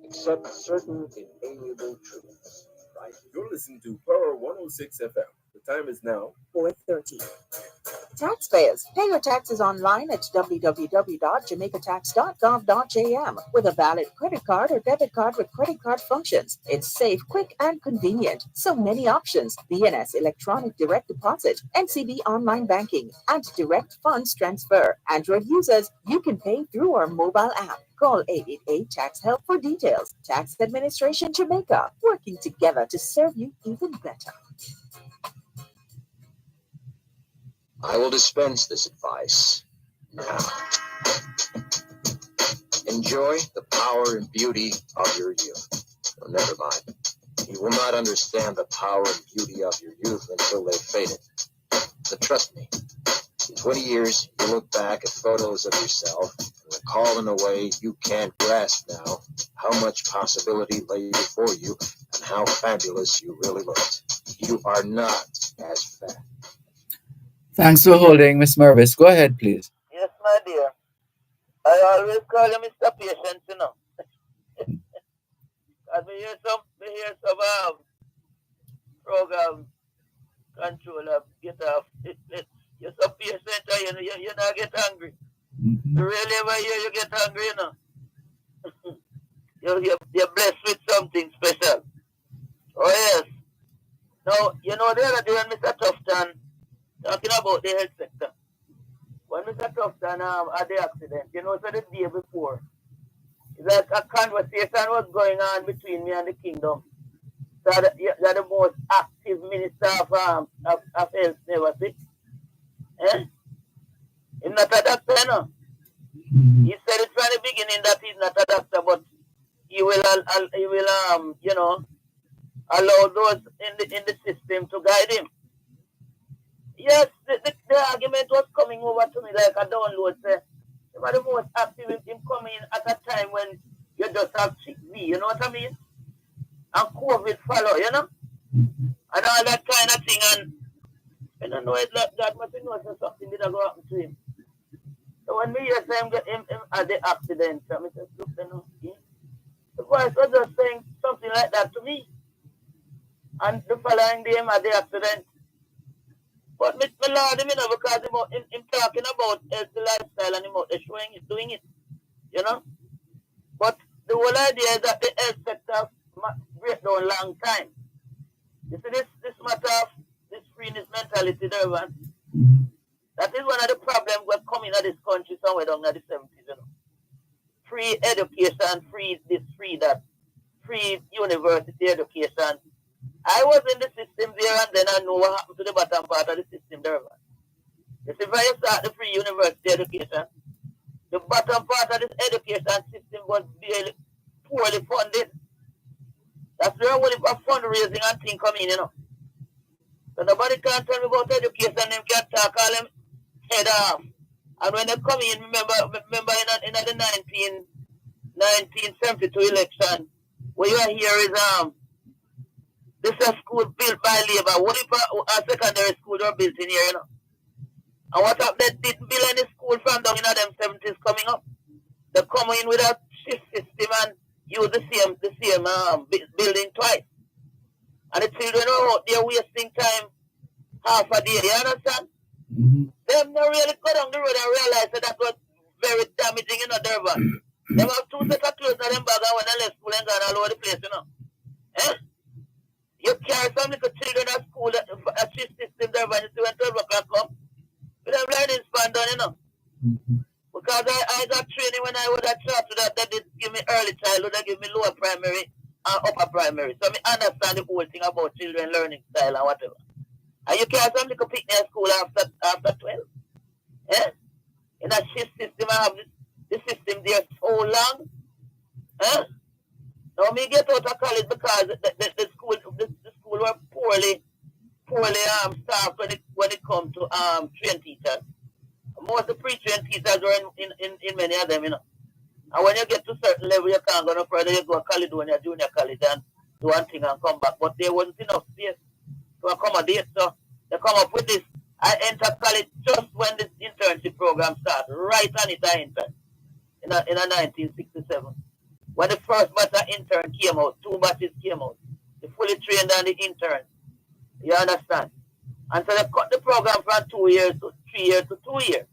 Accept certain inalienable truths. Right? You're listening to Power 106 FM. The time is now 4:30. Taxpayers, pay your taxes online at www.jamaicatax.gov.jm with a valid credit card or debit card with credit card functions. It's safe, quick, and convenient. So many options: BNS Electronic Direct Deposit, NCB Online Banking, and Direct Funds Transfer. Android users, you can pay through our mobile app. Call 888-TAX-HELP for details. Tax Administration Jamaica, working together to serve you even better. I will dispense this advice now. Enjoy the power and beauty of your youth. Oh, never mind. You will not understand the power and beauty of your youth until they faded. But trust me, in 20 years, you look back at photos of yourself and recall in a way you can't grasp now how much possibility lay before you and how fabulous you really looked. You are not as fat. Thanks for holding, Miss Mervis. Go ahead, please. Yes, my dear. I always call you Mr. Patient, you know. Because we hear some program controller get off. You're so patient, you not get angry. Mm-hmm. You really ever hear you get angry, you know. You're blessed with something special. Oh, yes. Now, you know, the other day when Mr. Tufton talking about the health sector. When Mr. Tufton had the accident, you know, so the day before, it's like a conversation was going on between me and the kingdom. So you're the most active minister of health, never see? Eh? He's not a doctor, you know. Mm-hmm. He said it from the beginning that he's not a doctor, but he will you know, allow those in the system to guide him. Yes, the argument was coming over to me like a download. Say, you are the most active in coming at a time when you just have sick B, you know what I mean? And COVID follow, you know? Mm-hmm. And all that kind of thing. And I don't know, God must know something did go happen to him. So when me hear him at the accident, I said, look, you know, the voice was just saying something like that to me. And the following day, him at the accident. But me Lord, you know, because him talking about healthy lifestyle and him out there showing it, doing it, you know. But the whole idea is that the health sector break down long time. You see this matter of this freeness mentality, Dervan, Mm-hmm. that is one of the problems we're coming in this country somewhere down in the 70s, you know. Free education, free this, free that, free university education. I was in the system there and then I know what happened to the bottom part of the system there. You see, when you start the free university education, the bottom part of this education system was really poorly funded. That's where only for fundraising and things come in, you know. So nobody can tell me about education, them can talk all them head off. And when they come in, remember in the 1972 election, what you hear is this is a school built by labor. What if a secondary school are built in here, you know? And what up they didn't build any school from down in them 70s coming up. They come in with a shift system and use the same building twice. And the children are out there wasting time half a day, you understand? Mm-hmm. Them not really go down the road and realize that was very damaging, you know, Dervan. Them have two sets of clothes in them bag and when they left school and gone all over the place, you know. Eh? You carry some little children at school, a shift system there, when you see when 12 o'clock come. With them learning span done, you know. Mm-hmm. Because I got training when I was at church that they did give me early childhood, they give me lower primary and upper primary. So I understand the whole thing about children learning style and whatever. And you carry some little picnic at school after 12. Eh? In a shift system, I have this system there so long. Eh? Now me get out of college because the school were poorly staffed when it come to trained teachers. Most of the pre-trained teachers were in many of them, you know. And when you get to a certain level, you can't go no further. You go to Caledonia Junior College, and do one thing and come back. But there wasn't enough space to accommodate. So they come up with this. I entered college just when this internship program started. Right on it, I entered in 1967. When the first batch of intern came out, 2 batches came out. They fully trained on the intern. You understand? And so they cut the program from 2 years to 3 years to 2 years.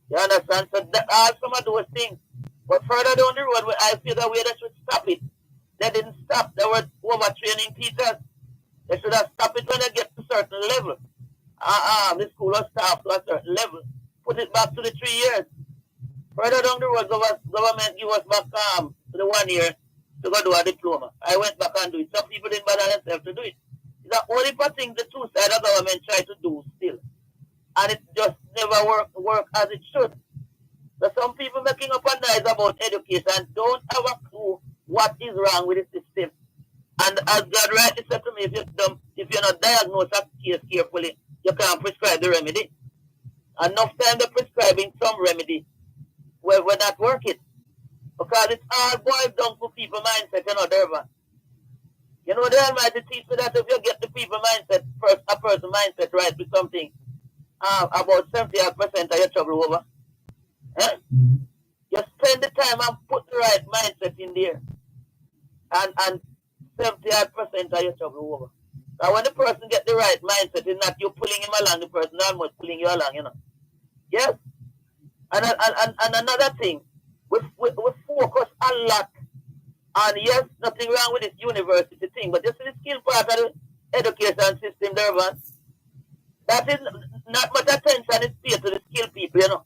You understand? So that all some of those things. But further down the road, I feel that way they should stop it. They didn't stop. They were overtraining teachers. They should have stopped it when they get to a certain level. The school was staffed to a certain level. Put it back to the 3 years. Further down the road, government give us back to the 1 year to go do a diploma. I went back and do it. Some people didn't bother themselves to do it. It's the only thing the two sides of government try to do still. And it just never work as it should. So some people making up a noise about education don't have a clue what is wrong with the system. And as God rightly said to me, if you're not diagnosed a case carefully, you can't prescribe the remedy. Enough time they're prescribing some remedy where we're not working. Because it's all boiled down to people mindset, Dervan. You know, the Almighty teach me that if you get the people mindset, a person mindset right with something, about 70% of your trouble over. You spend the time and put the right mindset in there. And 70% of your trouble over. Now when the person get the right mindset, it's not you pulling him along, the person almost pulling you along, Yes. And another thing, we focus a lot on, yes, nothing wrong with this university thing, but this is the skill part of the education system, Dervan. That is not much attention is paid to the skill people,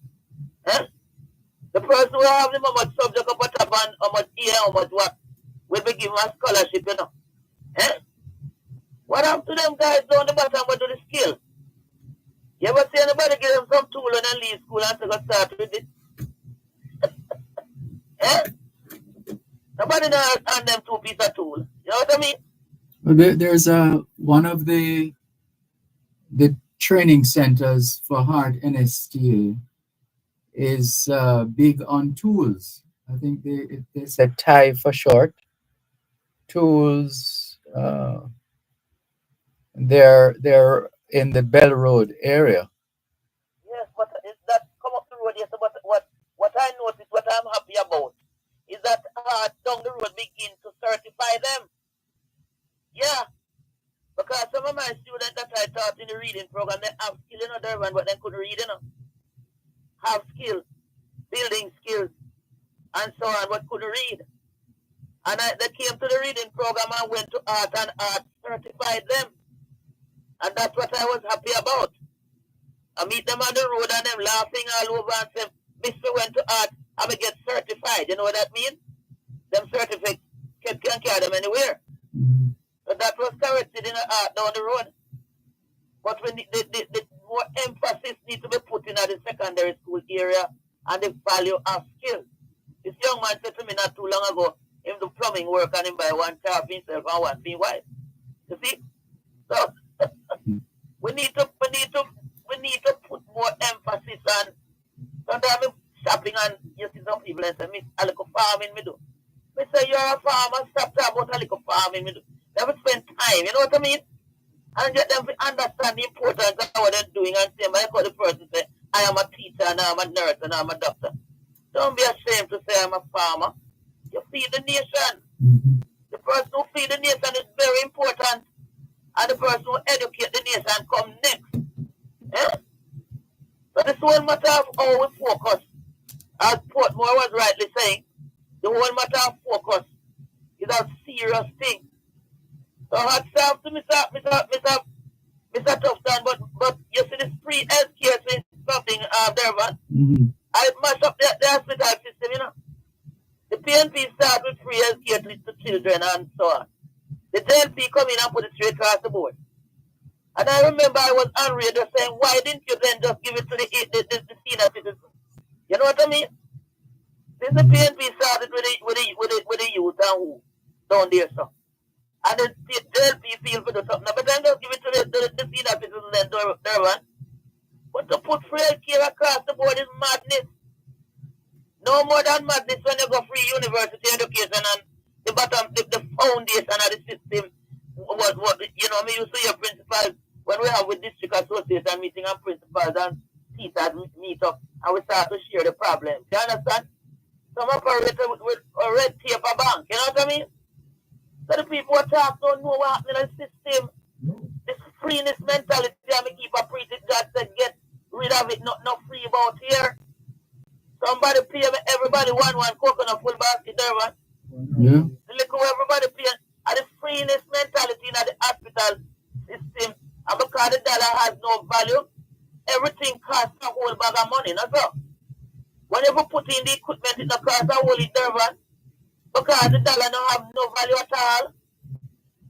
The person who have them how much subject up at top and how much ear, how much what, will be given a scholarship, What happened to them guys down the bottom but do the skill? You ever see anybody give them some tool and then leave school and take a start with it? Nobody knows on them 2 pieces of tool. You know what I mean? Well, there's one of the training centers for heart NSTA is big on tools. I think they said TIE for short. Tools. They're in the Bell Road area. Yes, but that come up the road, yes, but what I noticed, what I'm happy about, is that down the road begin to certify them. Yeah. Because some of my students that I taught in the reading program, they have skill in Dervan, but they couldn't read, Have skill, building skills, and so on, but couldn't read. And they came to the reading program and went to art, and art certified them. And that's what I was happy about. I meet them on the road and them laughing all over and say, Mr. went to art, I'm going to get certified. You know what that means? Them certificates can carry them anywhere. So that was corrected in the art down the road. But when the more emphasis needs to be put in at the secondary school area and the value of skill. This young man said to me not too long ago, him do plumbing work and him buy one car for himself and one for his wife. You see? So we need to put more emphasis on. Sometimes I'm shopping and you see some people and say, Miss, a little farming me do. Me say, you're a farmer, stop talking about a little farming me do. They have to spend time, you know what I mean? And get them to understand the importance of what they're doing and say, I call the person say, I am a teacher and I'm a nurse and I'm a doctor. Don't be ashamed to say I'm a farmer. You feed the nation. The person who feed the nation is very important. And the person who educate the nation come next. So this whole matter of how we focus, as Portmore was rightly saying, the whole matter of focus is a serious thing. So hats off to Mr. Tufton, but you see this free healthcare thing, something, Dervan. I mash up the hospital system, The PNP start with free healthcare to children and so on. The JLP come in and put it straight across the board. And I remember I was on radio saying, why didn't you then just give it to the senior citizens? You know what I mean? Since the PNP started with the youth and who down there, so. And the JLP feel for the something. But then just give it to the senior citizens and Dervan. But to put free healthcare across the board is madness. No more than madness when you go free university education and the foundation of the system. What you know, me used to hear principals when we have with district association meeting and principals and teachers meet up and we start to share the problem. You understand? Some operator with a red tape a bank, you know what I mean? So the people who talk don't know what happening in the system. This freeness mentality, I mean, keep a preaching God said get rid of it, not free about here. Somebody pay me, everybody one coconut full basket there, man. Yeah. The little everybody pay, and the freeness mentality in the hospital system, and because the dollar has no value, everything costs a whole bag of money, not so. Whenever put in the equipment, it don't cost a whole Dervan, because the dollar don't have no value at all.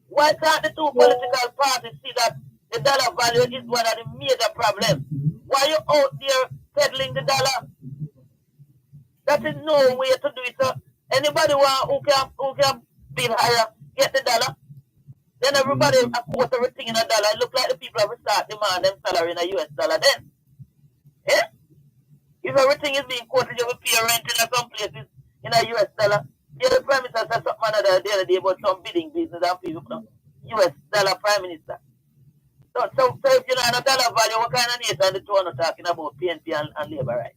Why can't the two political parties see that the dollar value is one of the major problems? Why you out there peddling the dollar? That is no way to do it. So anybody who can bid higher, get the dollar. Then everybody quote everything in a dollar. It look like the people have to start demand them salary in a US dollar then. Eh? If everything is being quoted, you will pay rent in some places in a US dollar. The Prime Minister said something the other day about some bidding business and people, US dollar Prime Minister. So if you know a dollar value, what kind of nation the two are talking about PNP and labor rights?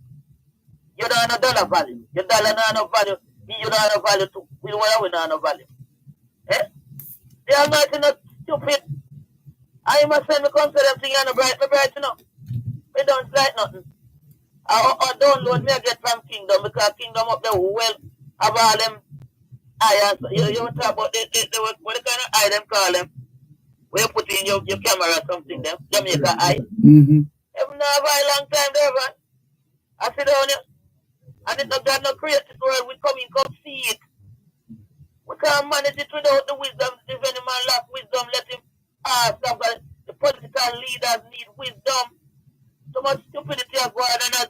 You don't have a dollar value. Your dollar don't have no value. You don't have no value too. We don't have no value. Eh? They are not stupid. I must send me come to them thing and bright, you know. We don't like nothing. I download me I get from Kingdom because Kingdom up there well have all them eye. You talk about what kind of eye them call them? Where you put in your camera or something them? Jamaica eye. Mm-hmm. Have not have a long time there, man. I sit down here. And if God not create this world, we come see it. We can't manage it without the wisdom. If any man lack wisdom, let him ask. The political leaders need wisdom. So much stupidity has gone on.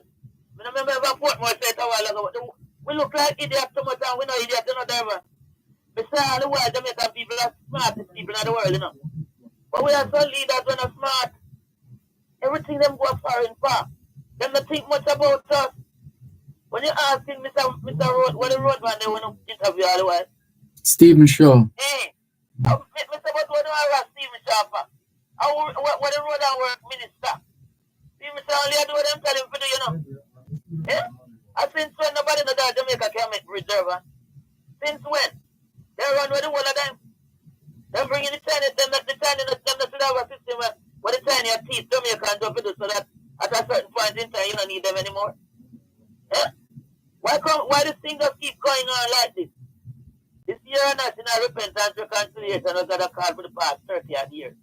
I remember Portmore said a while ago, we look like idiots so much and we know idiots, you know, Dervan. Besides all the world, Jamaican people are smartest people in the world, you know. But we are some leaders when are smart. Everything them go far and far. Them don't think much about us. When you asking Mr. Road, what the roadman they want to interview all the while? Stephen Shaw. Hey, Mr. What do I ask Stephen Shaw for? What the road and work minister? Stephen Shaw only do what them tell him to do, you know. Yeah? I since when nobody in the Jamaica can make reserve. Since when? They run with the whole of them. They bring in the Chinese, them should have a system where the Chinese teeth Jamaica and jump into so that at a certain point in time you don't need them anymore. Yeah? Why this thing just keep going on like this? This year national repentance reconciliation was got a call for the past 30 odd years.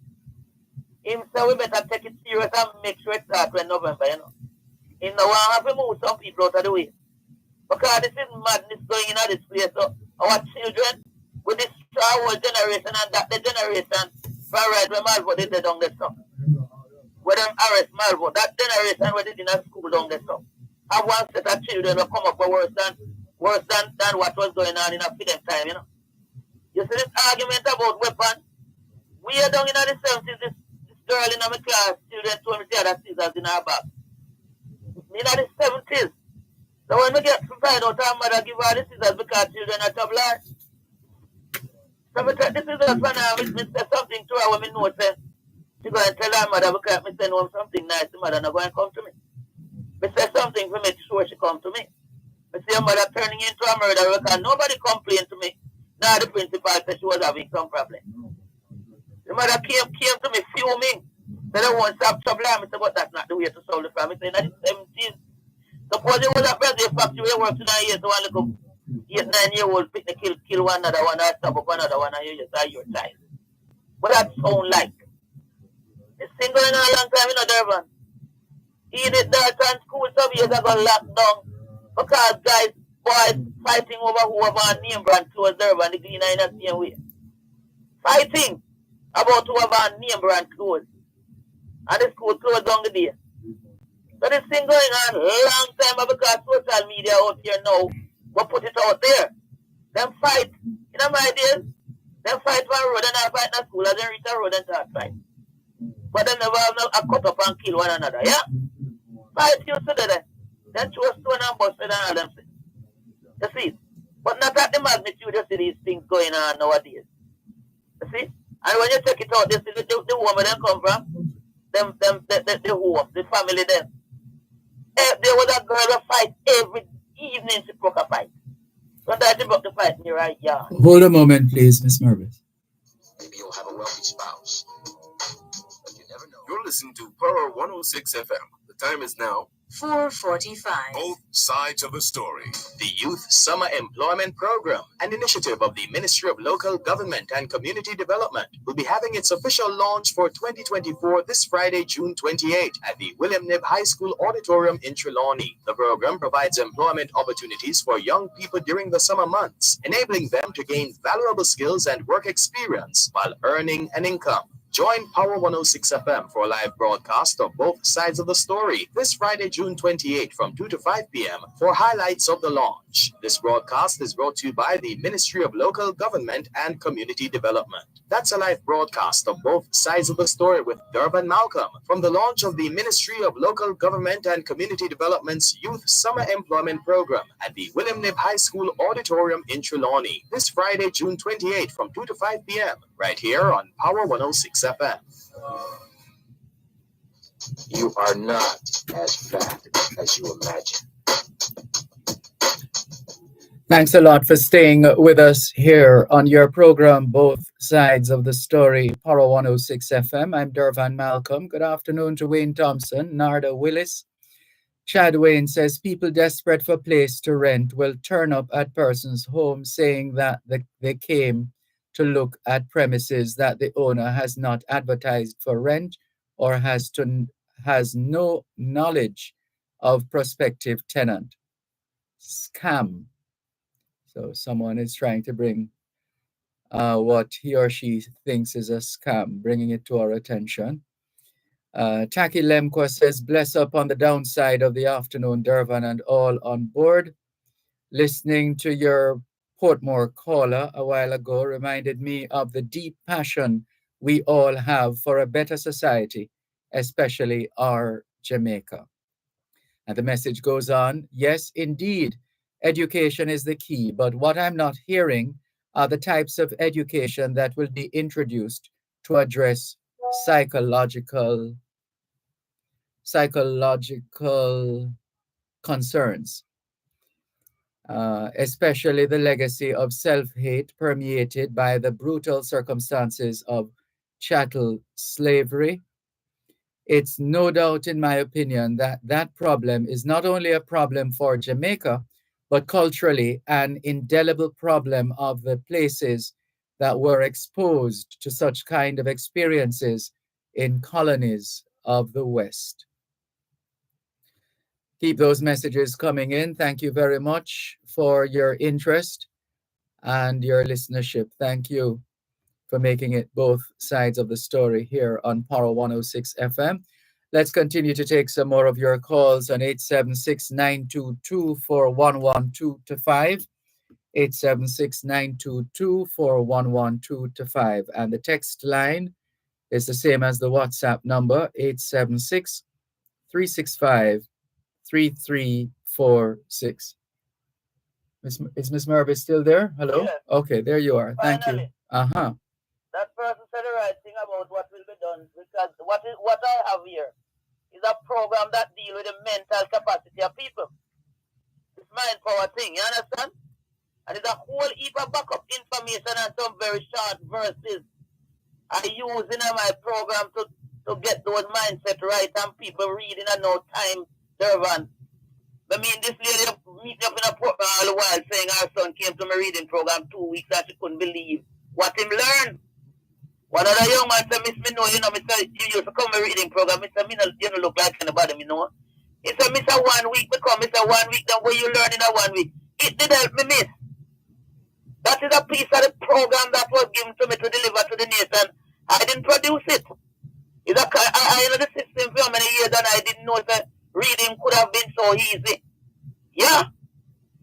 Him say we better take it serious and make sure it starts in November, you know. Him no want have to move some people out of the way. Because this is madness going in this place. So our children will destroy our whole generation and that the generation for right when Malvo did down the stuff. When them arrest Malvo, that generation where they did in school down the stuff. Have one set of children will come up worse than what was going on in a freedom time, you know. You see this argument about weapons? We are down in the 70s, this girl in my class, children told me she had scissors in her bag. In the 70s. So when we get to find out her mother give her the scissors because children are tablar. So we take the scissors for now, we say something to her when we know say she go and tell her mother because me send home something nice, the mother not going to come to me. We say something to make sure she come to me. I see her mother turning into a murderer because nobody complained to me. Now the principal said she was having some problem. The mother came to me fuming. Said I want to stop trouble. I said, but that's not the way to solve the problem. I said, in the 70s, suppose you was a birthday factory where you work 9 years, so one little 8-9-year-old pick the kill one another one, and stop up another one, and you just are your child. What that sound like? This thing going on a long time, you know, Dervan. Edith Dalton school some years ago locked down because boys fighting over who have a name brand clothes Dervan, the cleaner in the same way. Fighting about who have a name brand clothes. And the school closed down the day. So this thing going on a long time because social media out here now will put it out there. Them fight, you know my days, them fight one road and I fight in a school and then reach a road and start fight. But they never have a cut up and kill one another, yeah? Fight used to do that. Then throw a stone and bust it and all them things. You see? But not at the magnitude you see these things going on nowadays. see? And when you check it out, this is the home where they come from. The home, the family them. There was a girl that fight every evening. She broke a fight. Sometimes she broke the fight in the right yard. Hold a moment, please, Miss Mervis. Maybe you'll have a wealthy spouse. But you never know. You're listening to Power 106 FM. The time is now 4:45. Both Sides of the Story. The Youth Summer Employment Program, an initiative of the Ministry of Local Government and Community Development, will be having its official launch for 2024 this Friday, June 28, at the William Knibb High School Auditorium in Trelawney. The program provides employment opportunities for young people during the summer months, enabling them to gain valuable skills and work experience while earning an income. Join Power 106 FM for a live broadcast of Both Sides of the Story this Friday, June 28 from 2 to 5 p.m. for highlights of the launch. This broadcast is brought to you by the Ministry of Local Government and Community Development. That's a live broadcast of Both Sides of the Story with Dervan Malcolm from the launch of the Ministry of Local Government and Community Development's Youth Summer Employment Program at the William Knibb High School Auditorium in Trelawney this Friday, June 28 from 2 to 5 p.m. right here on Power 106 FM. You are not as fat as you imagine. Thanks a lot for staying with us here on your program, Both Sides of the Story, Power 106 FM. I'm Dervan Malcolm. Good afternoon to Wayne Thompson, Narda Willis. Chad Wayne says people desperate for place to rent will turn up at persons' homes saying that they came to look at premises that the owner has not advertised for rent or has no knowledge of prospective tenant. Scam. So someone is trying to bring what he or she thinks is a scam, bringing it to our attention. Taki Lemko says, bless up on the downside of the afternoon, Dervan, and all on board. Listening to your Portmore caller a while ago reminded me of the deep passion we all have for a better society, especially our Jamaica. And the message goes on, yes, indeed, education is the key, but what I'm not hearing are the types of education that will be introduced to address psychological concerns. Especially the legacy of self-hate permeated by the brutal circumstances of chattel slavery. It's no doubt, in my opinion, that that problem is not only a problem for Jamaica, but culturally an indelible problem of the places that were exposed to such kind of experiences in colonies of the West. Keep those messages coming in. Thank you very much for your interest and your listenership. Thank you for making it both sides of the story here on Power 106 FM. Let's continue to take some more of your calls on 876-922-4112-5, 876-922-4112-5. And the text line is the same as the WhatsApp number, 876-365-3346. Is Miss Mervis still there? Hello? Yes. Okay, there you are. Finally. Thank you. Uh-huh. That person said the right thing about what will be done, because what I have here is a program that deals with the mental capacity of people. It's mind power thing, you understand? And it's a whole heap of backup information and some very short verses I use in my program to get those mindset right and people reading at no time, Dervan. I mean, this lady meet up in a Port all the while saying our son came to my reading program 2 weeks and she couldn't believe what him learned. One other young man said, Miss, me know, you know, Mr. You used to come to my reading program. Mr. Me, you don't look like anybody, you know. He said, Mr. 1 week, me come, Mr. 1 week, then what you learn in a 1 week? It did help me, miss. That is a piece of the program that was given to me to deliver to the nation. I didn't produce it. I know the system for how many years and I didn't know that reading could have been so easy. Yeah.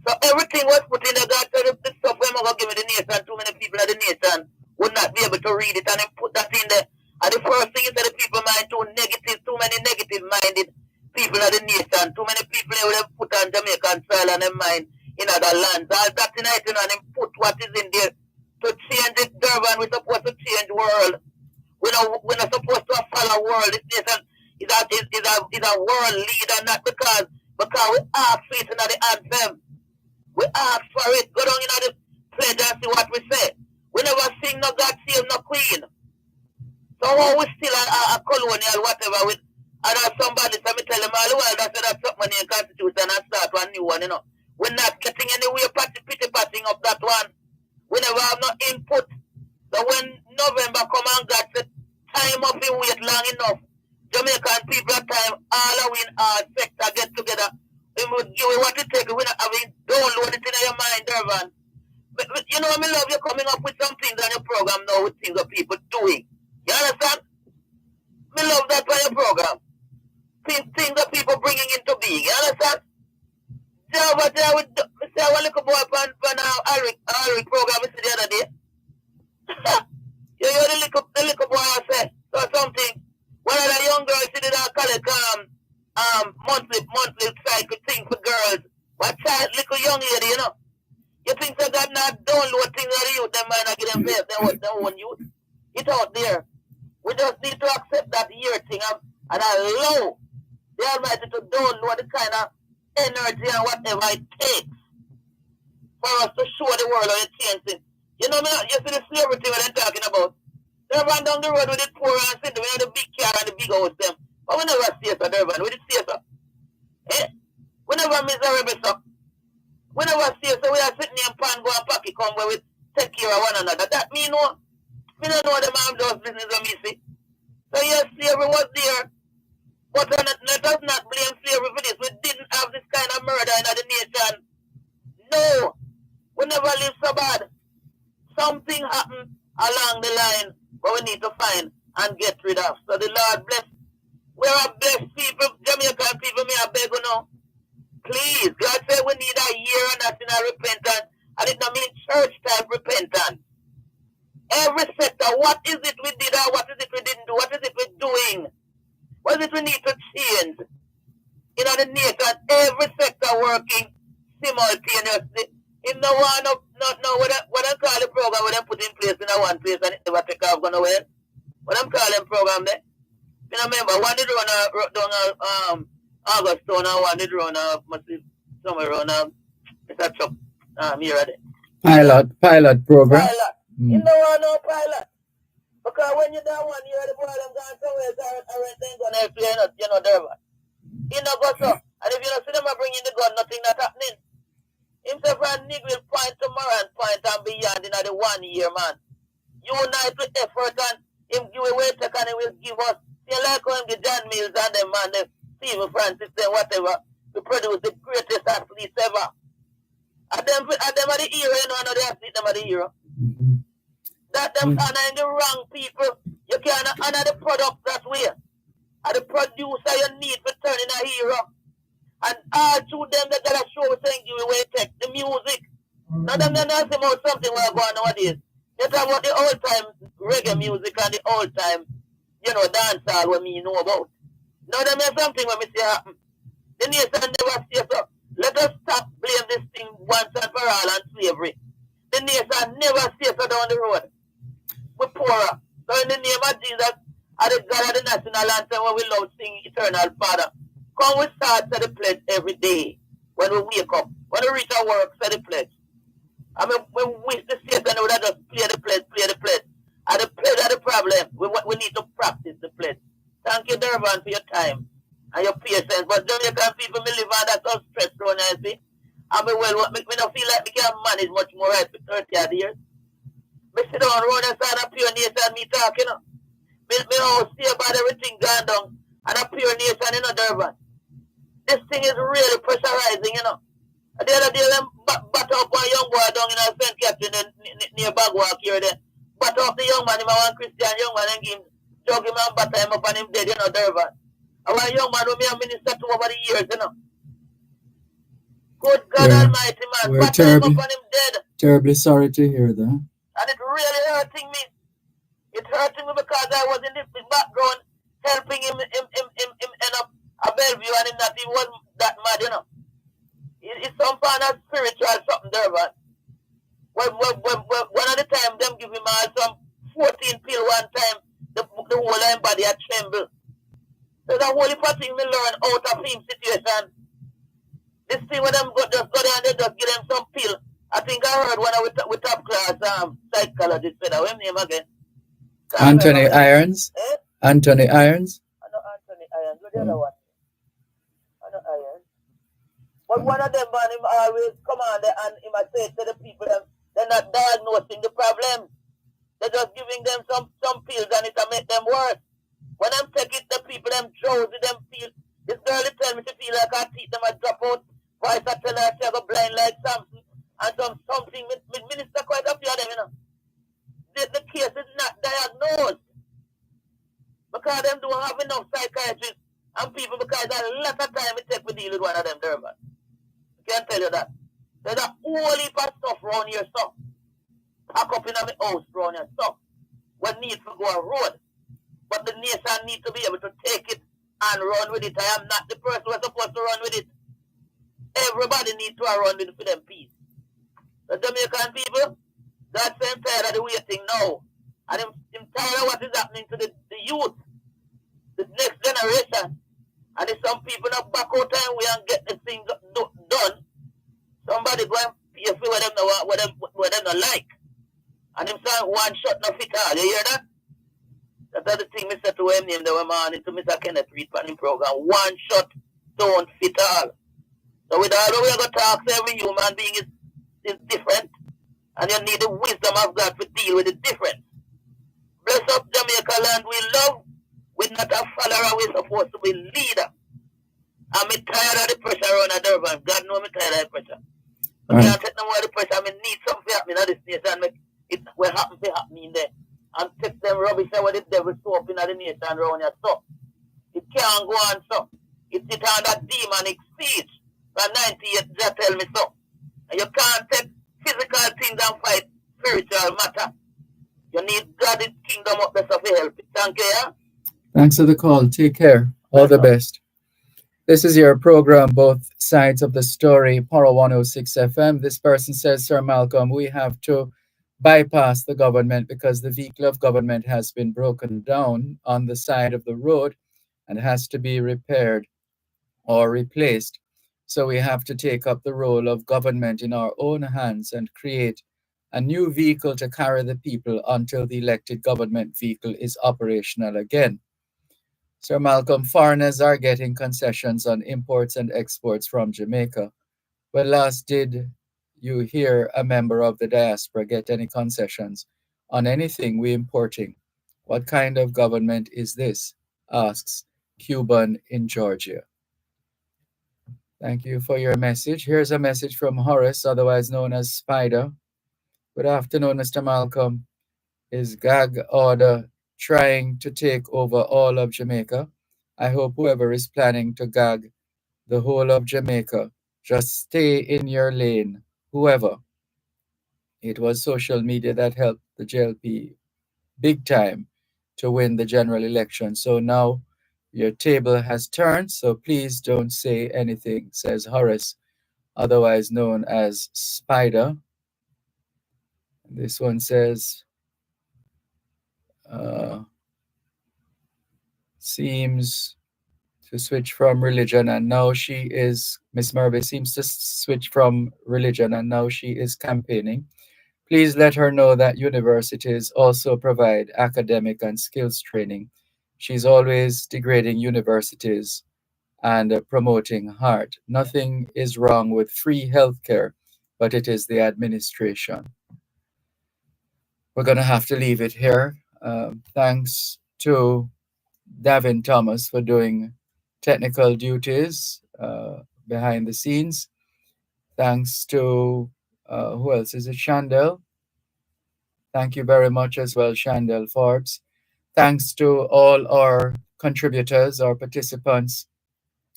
So everything was put in the God to the stuff we're going to give the nation. Too many people in the nation would not be able to read it and then put that in there. And the first thing is that the people mind too many negative-minded people in the nation. Too many people they would have put on Jamaican soil and their mind in other lands. All that in it, and then put what is in there to change it, Dervan. We're supposed to change the world. We're not supposed to follow world. This nation is a world leader, not because we ask for it in the anthem. We ask for it. Go down in the pledge and see what we say. We never sing no God save no Queen. So how we still a colonial whatever with and somebody tell me tell them all the while that said that's something in the constitution and start one new one, you know. We're not getting anywhere patting up that one. We never have no input. So when November come and God said time up we wait long enough. Jamaican people at time all in our sector get together. We would give you what it takes. We're not having download it in your mind, Dervan. But you know, I love you coming up with some things on your program now with things that people doing. You understand? Me love that on your program. Things that people bringing into being. You understand? Java, I say I want to boy on Eric program the other day. You hear the little boy I say so something. One of the young girls see that call it monthly cycle thing for girls. What child little young lady, you know? You think that God not download things that the youth, them might not get them face, they own youth. It's out there. We just need to accept that year thing and allow the Almighty to download the kind of energy and whatever it takes for us to show the world how it's changing. You know, you see the slavery thing that they're talking about. They run down the road with the poor and sitting with the big car and the big house them. But we never see it, Dervan. We did see it. Eh? We never miserable stuff. We never see it, so we are sitting in pan go and pocket come where we take care of one another. That me know. Me don't know them have those business of me see. So yes, slavery was there. But let us not blame slavery for this. We didn't have this kind of murder in the nation. No. We never lived so bad. Something happened along the line, but we need to find and get rid of. So the Lord bless. We are blessed people, Jamaican people, me I beg you now. Please, God said we need a year of national repentance, and it don't mean church type repentance. Every sector, what is it we did or what is it we didn't do? What is it we're doing? What is it we need to change? In the nation, every sector working simultaneously. In no one of what I call the program when they put in place in a one place and it never take off going away. What I'm calling program there. You know, remember one did run August town and one did run must be somewhere around it's a truck here there. Pilot program. Pilot. You know what no pilot. Because when you don't want you the boy them gone somewhere and then gonna explain it, you know, Dervan. You know go so. And if you don't see them bringing the gun, nothing not happening. Himself and Nick will point tomorrow and point and beyond in the 1 year, man. Unite with effort and him give away take and he will give us. You like how him the John Mills and them man, the Stephen Francis and whatever, to produce the greatest athletes ever. And them are the hero, you know, another athlete them are the hero. That them honoring the wrong people. You can't honor the product that way. And the producer you need for turning a hero. And all through them that got a show saying give away tech, the music. Now them they're not about something we're going nowadays. They talk about the old time reggae music and the old time, you know, dancehall what me know about. Now them is something when me see happen. The nation never stays up. Let us stop blame this thing once and for all on slavery. The nation never stays down the road. We're poorer. So in the name of Jesus, and the God of the national anthem when we love sing Eternal Father. Come we start say the pledge every day. When we wake up. When we reach our work, say the pledge. I mean, when we wish to see it, and we just play the pledge. And the pledge are the problem. We need to practice the pledge. Thank you, Dervan, for your time and your patience. But Jamaican people, me live under some stress, you see. I mean, well, me don't feel like we can manage much more right for 30 odd years. Me sit down around the side of pure nation and me talk, you know. Me all see about everything gone down and a pure nation, you know, Dervan. This thing is really pressurizing, you know. The other day, them batter up one young boy down in St. Catherine near Bagwalk here, then. Batter up the young man, him a one Christian young man, and give him, jug him and batter him up and him dead, you know, Dervan. And one young man who me a minister to over the years, you know. Good God Almighty, man. Batter him up and him dead. Terribly sorry to hear that. And it really hurting me. It hurting me because I was in the background helping him end up a Bellevue and him not even wasn't that mad, you know. It's some kind of spiritual something there, man. One of the time them give him all some 14 pill one time, the whole of him body a tremble. So the whole heap of thing me learn out of him situation. This thing when them just go there and they just give them some pill. I think I heard one of with top class psychologist said that. What's name again? Anthony Irons. Eh? Anthony Irons. I know Anthony Irons. What's the other one? I know Irons. But one of them man him always come on there and him say to the people them they're not diagnosing the problem. They're just giving them some pills and it'll make them worse. When them take it, the people them drowsy, them feel. This girl tell me she feel like her teeth them a drop out. Voice I tell her she go blind like something. And something with minister quite a few of them, you know. The case is not diagnosed. Because them don't have enough psychiatrists and people because there's a lot of time it take to deal with one of them, Dervan. I can tell you that. There's a whole heap of stuff around here, stuff. Pack up in my house around here, stuff. What needs to go a road. But the nation needs to be able to take it and run with it. I am not the person who's supposed to run with it. Everybody needs to run with it for them peace. The Jamaican people, that's them tired of the waiting now. And I'm tired of what is happening to the youth, the next generation. And if some people not back out time we and get the thing done, somebody go and pay for what them not like. And him say one shot no fit all. You hear that? That's the thing Mr. to him name the man to Mr. Kenneth Reed planning program. One shot don't fit all. So with all the way I go talk to every human being is different. And you need the wisdom of God to deal with the difference. Bless up Jamaica land we love. We're not a follower, we're supposed to be leader. I'm tired of the pressure around a Dervan. God knows I'm tired of the pressure. I can't take no more of the pressure. I need something happening in this nation. It will happen to happen in there. And take them rubbish away the devil soap in the nation around here. So it can't go on so. It's on that demonic speech. From 98, just tell me so. And you can't take physical things and fight spiritual matter. You need God's kingdom up there to help it. Thank you. Yeah? Thanks for the call. Take care. All the best. This is your program, Both Sides of the Story, Power 106 FM. This person says, Sir Malcolm, we have to bypass the government because the vehicle of government has been broken down on the side of the road and has to be repaired or replaced. So we have to take up the role of government in our own hands and create a new vehicle to carry the people until the elected government vehicle is operational again. Sir Malcolm, foreigners are getting concessions on imports and exports from Jamaica. When last did you hear a member of the diaspora get any concessions on anything we're importing? What kind of government is this? Asks Cuban in Georgia. Thank you for your message. Here's a message from Horace, otherwise known as Spider. Good afternoon, Mr. Malcolm. Is gag order trying to take over all of Jamaica? I hope whoever is planning to gag the whole of Jamaica, just stay in your lane, whoever. It was social media that helped the JLP big time to win the general election. So now your table has turned, so please don't say anything, says Horace, otherwise known as Spider. This one says, seems to switch from religion, and now she is, Miss Murby seems to switch from religion, and now she is campaigning. Please let her know that universities also provide academic and skills training. She's always degrading universities and promoting heart. Nothing is wrong with free healthcare, but it is the administration. We're going to have to leave it here. Thanks to Davin Thomas for doing technical duties behind the scenes. Thanks to, who else? Is it Chandel? Thank you very much as well, Chandel Forbes. Thanks to all our contributors, our participants,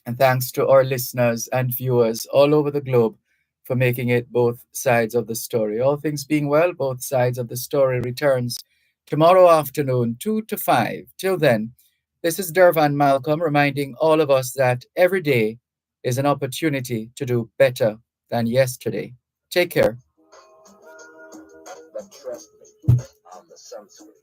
and thanks to our listeners and viewers all over the globe for making it Both Sides of the Story. All things being well, Both Sides of the Story returns tomorrow afternoon, 2 to 5. Till then, this is Dervan Malcolm reminding all of us that every day is an opportunity to do better than yesterday. Take care. Trust me on the sunscreen.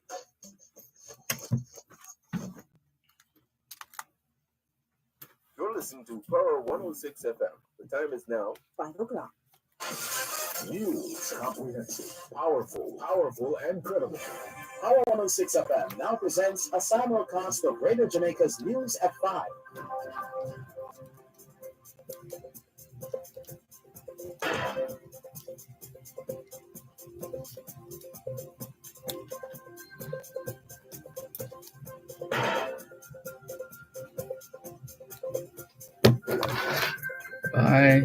You're listening to Power 106 FM. The time is now 5 o'clock. news, comprehensive, powerful, and credible. Power 106 FM now presents a simulcast of Greater Jamaica's news at 5. Bye.